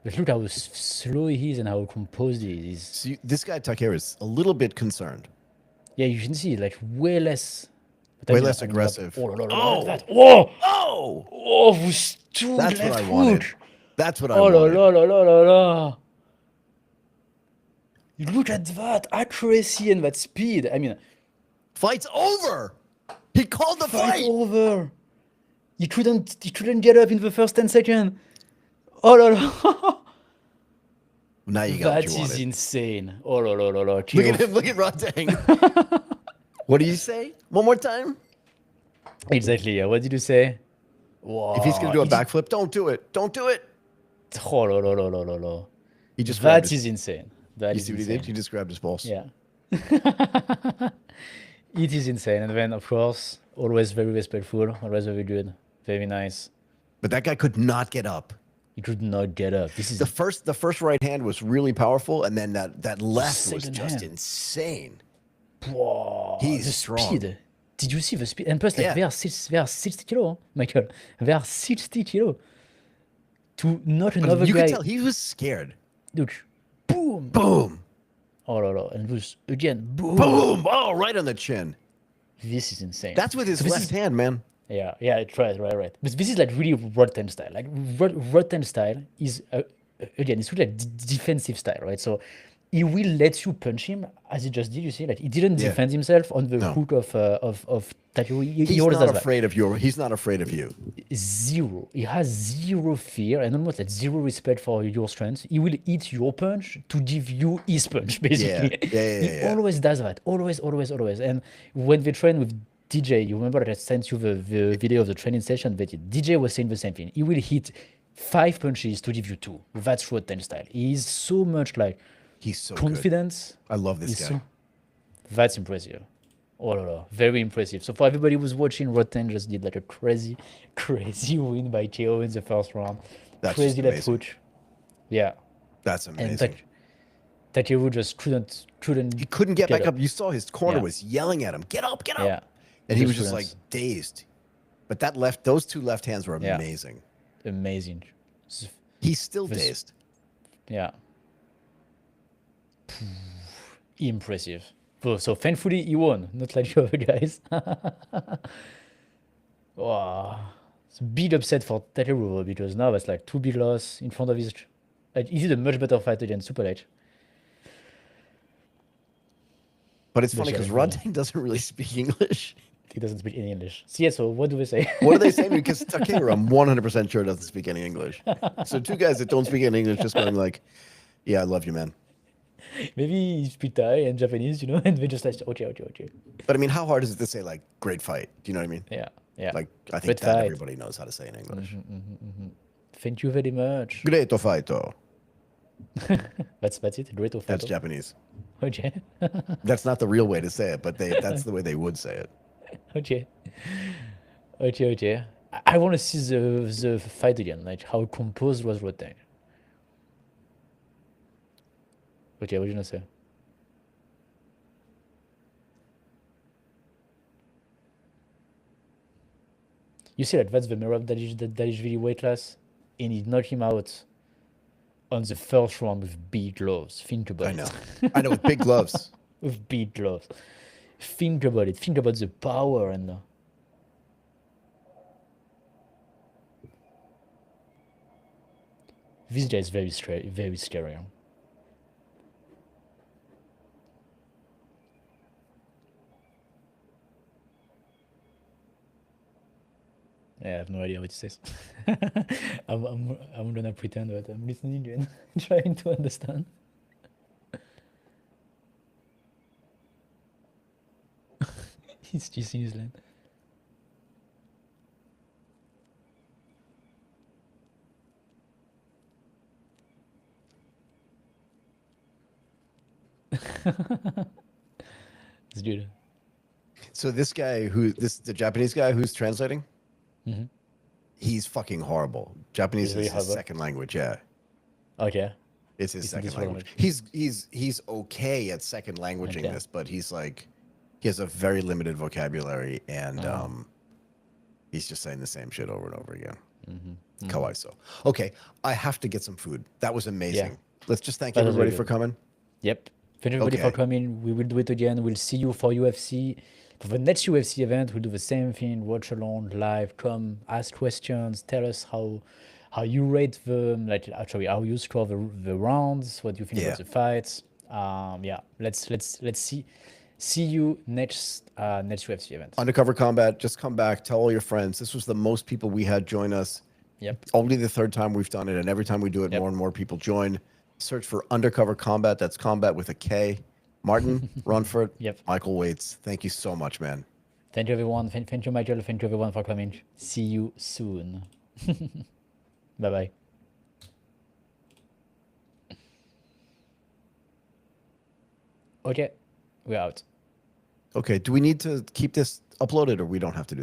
But look how slow he is and how composed he is. See, this guy Takeru is a little bit concerned. Yeah, you can see like way less. Way less aggressive. Oh! That. Oh! Oh! Oh! With two That's what left I wanted. hook. That's what I Oh wanted. la. Look at that accuracy and that speed. I mean, Fight's over. He called the fight fight. over. He couldn't get up in the first 10 seconds. Oh la. Now you got That what you is wanted. insane. Oh la. Look at him. Look at Rodtang. What do you say? One more time. Exactly. Yeah. What did you say? Wow. If he's gonna do a backflip, don't do it. Don't do it. Oh la. He just grabbed That his, is insane. That You is see what he insane. did? He just grabbed his balls. Yeah. It is insane. And then, of course, always very respectful, always very good, very nice. But that guy could not get up. He could not get up. This is The first right hand was really powerful, and then that left was second just hand. insane. wow, He's the strong. speed. Did you see the speed? And plus, like, Yeah. they are 60 kilo, Michael. They are 60 kilo. To not But another you guy. could tell he was scared. Look, boom. Boom. Oh, no. And this, again, boom. Boom. Oh, right on the chin. This is insane. That's with his So this left is- hand, man. Yeah, it's right. But this is like really Rodtang style. Like Rodtang style is again, it's really like defensive style, right? So he will let you punch him as he just did. You see, like he didn't Yeah. defend himself on the No. hook of Takeru. He He's always not does afraid of your. He's not afraid of you. that. Zero. He has zero fear and almost like zero respect for your strength. He will eat your punch to give you his punch, basically. He always does that. Always. And when they train with DJ, you remember that I sent you the video of the training session that DJ was saying the same thing. He will hit 5 punches to give you 2. That's Rodtang style. He is so much like He's so confidence. good. I love this He's guy. That's impressive. Oh, no. Very impressive. So for everybody who's watching, Rodtang just did like a crazy win by KO in the first round. That's Crazy just left amazing. hook. Yeah. That's And amazing. Takeru just couldn't. He couldn't get back up. up. You saw his corner Yeah. was yelling at him, "Get up, get up!" Yeah. And he was Just just like couldn't. dazed. But those two left hands were Yeah. amazing. Amazing. He's still This- dazed. Yeah. Impressive. So thankfully he won, not like the other guys. Wow. It's a big upset for Takeru because now it's like two big loss in front of his. Like, he did a much better fight against Super H. But it's But funny yeah, because yeah. Rodtang doesn't really speak English. He doesn't speak any English. So yeah, so what do we say? What are they saying? Because Takeru, I'm 100% sure doesn't speak any English. So two guys that don't speak any English just going like, "Yeah, I love you, man." Maybe he speak Thai and Japanese, and they just like, okay, okay, okay. But I mean, how hard is it to say like "great fight"? Do you know what I mean? Yeah, yeah. Like I think Great that fight. everybody knows how to say in English. Thank you very much. Great fighto. That's it. Great of That's photo. Japanese. Okay. That's not the real way to say it, but that's the way they would say it. Okay. Okay. I want to see the fight again, like how composed was Rodtang. Okay, what are you gonna say? You see that's the mirror that is really weightless, and he knocked him out on the first round with big gloves. Think about I it. know. I know with big gloves. With big gloves. Think about it. Think about the power and. This guy is very scary. Very scary. Yeah, I have no idea what he says. I'm gonna pretend that I'm listening and trying to understand. He's just in his land. It's good. So this guy the Japanese guy who's translating, Mm-hmm. he's fucking horrible. Japanese He's really is his horrible. second language. Yeah, Okay. it's his It's second this language. language. He's okay at second languaging Okay. this, but he's like he has a very limited vocabulary and he's just saying the same shit over and over again. Kawaii so. Okay, I have to get some food. That was amazing. Let's just thank That was everybody really for good. coming. Yep. Thank everybody for Okay. coming. We will do it again. We'll see you for UFC. For the next UFC event, we'll do the same thing. Watch along, live, come, ask questions, tell us how you rate actually how you score the rounds, what you think Yeah. about the fights. Yeah. Let's see you next UFC event. Undercover Combat, just come back, tell all your friends. This was the most people we had join us. Yep. Only the third time we've done it, and every time we do it, Yep. more and more people join. Search for Undercover Combat. That's combat with a K. Martin, Runford, Yep. Michael Waits. Thank you so much, man. Thank you everyone. Thank you Michael. Thank you everyone for coming. See you soon. Bye bye. Okay, we're out. Okay, do we need to keep this uploaded or we don't have to do that?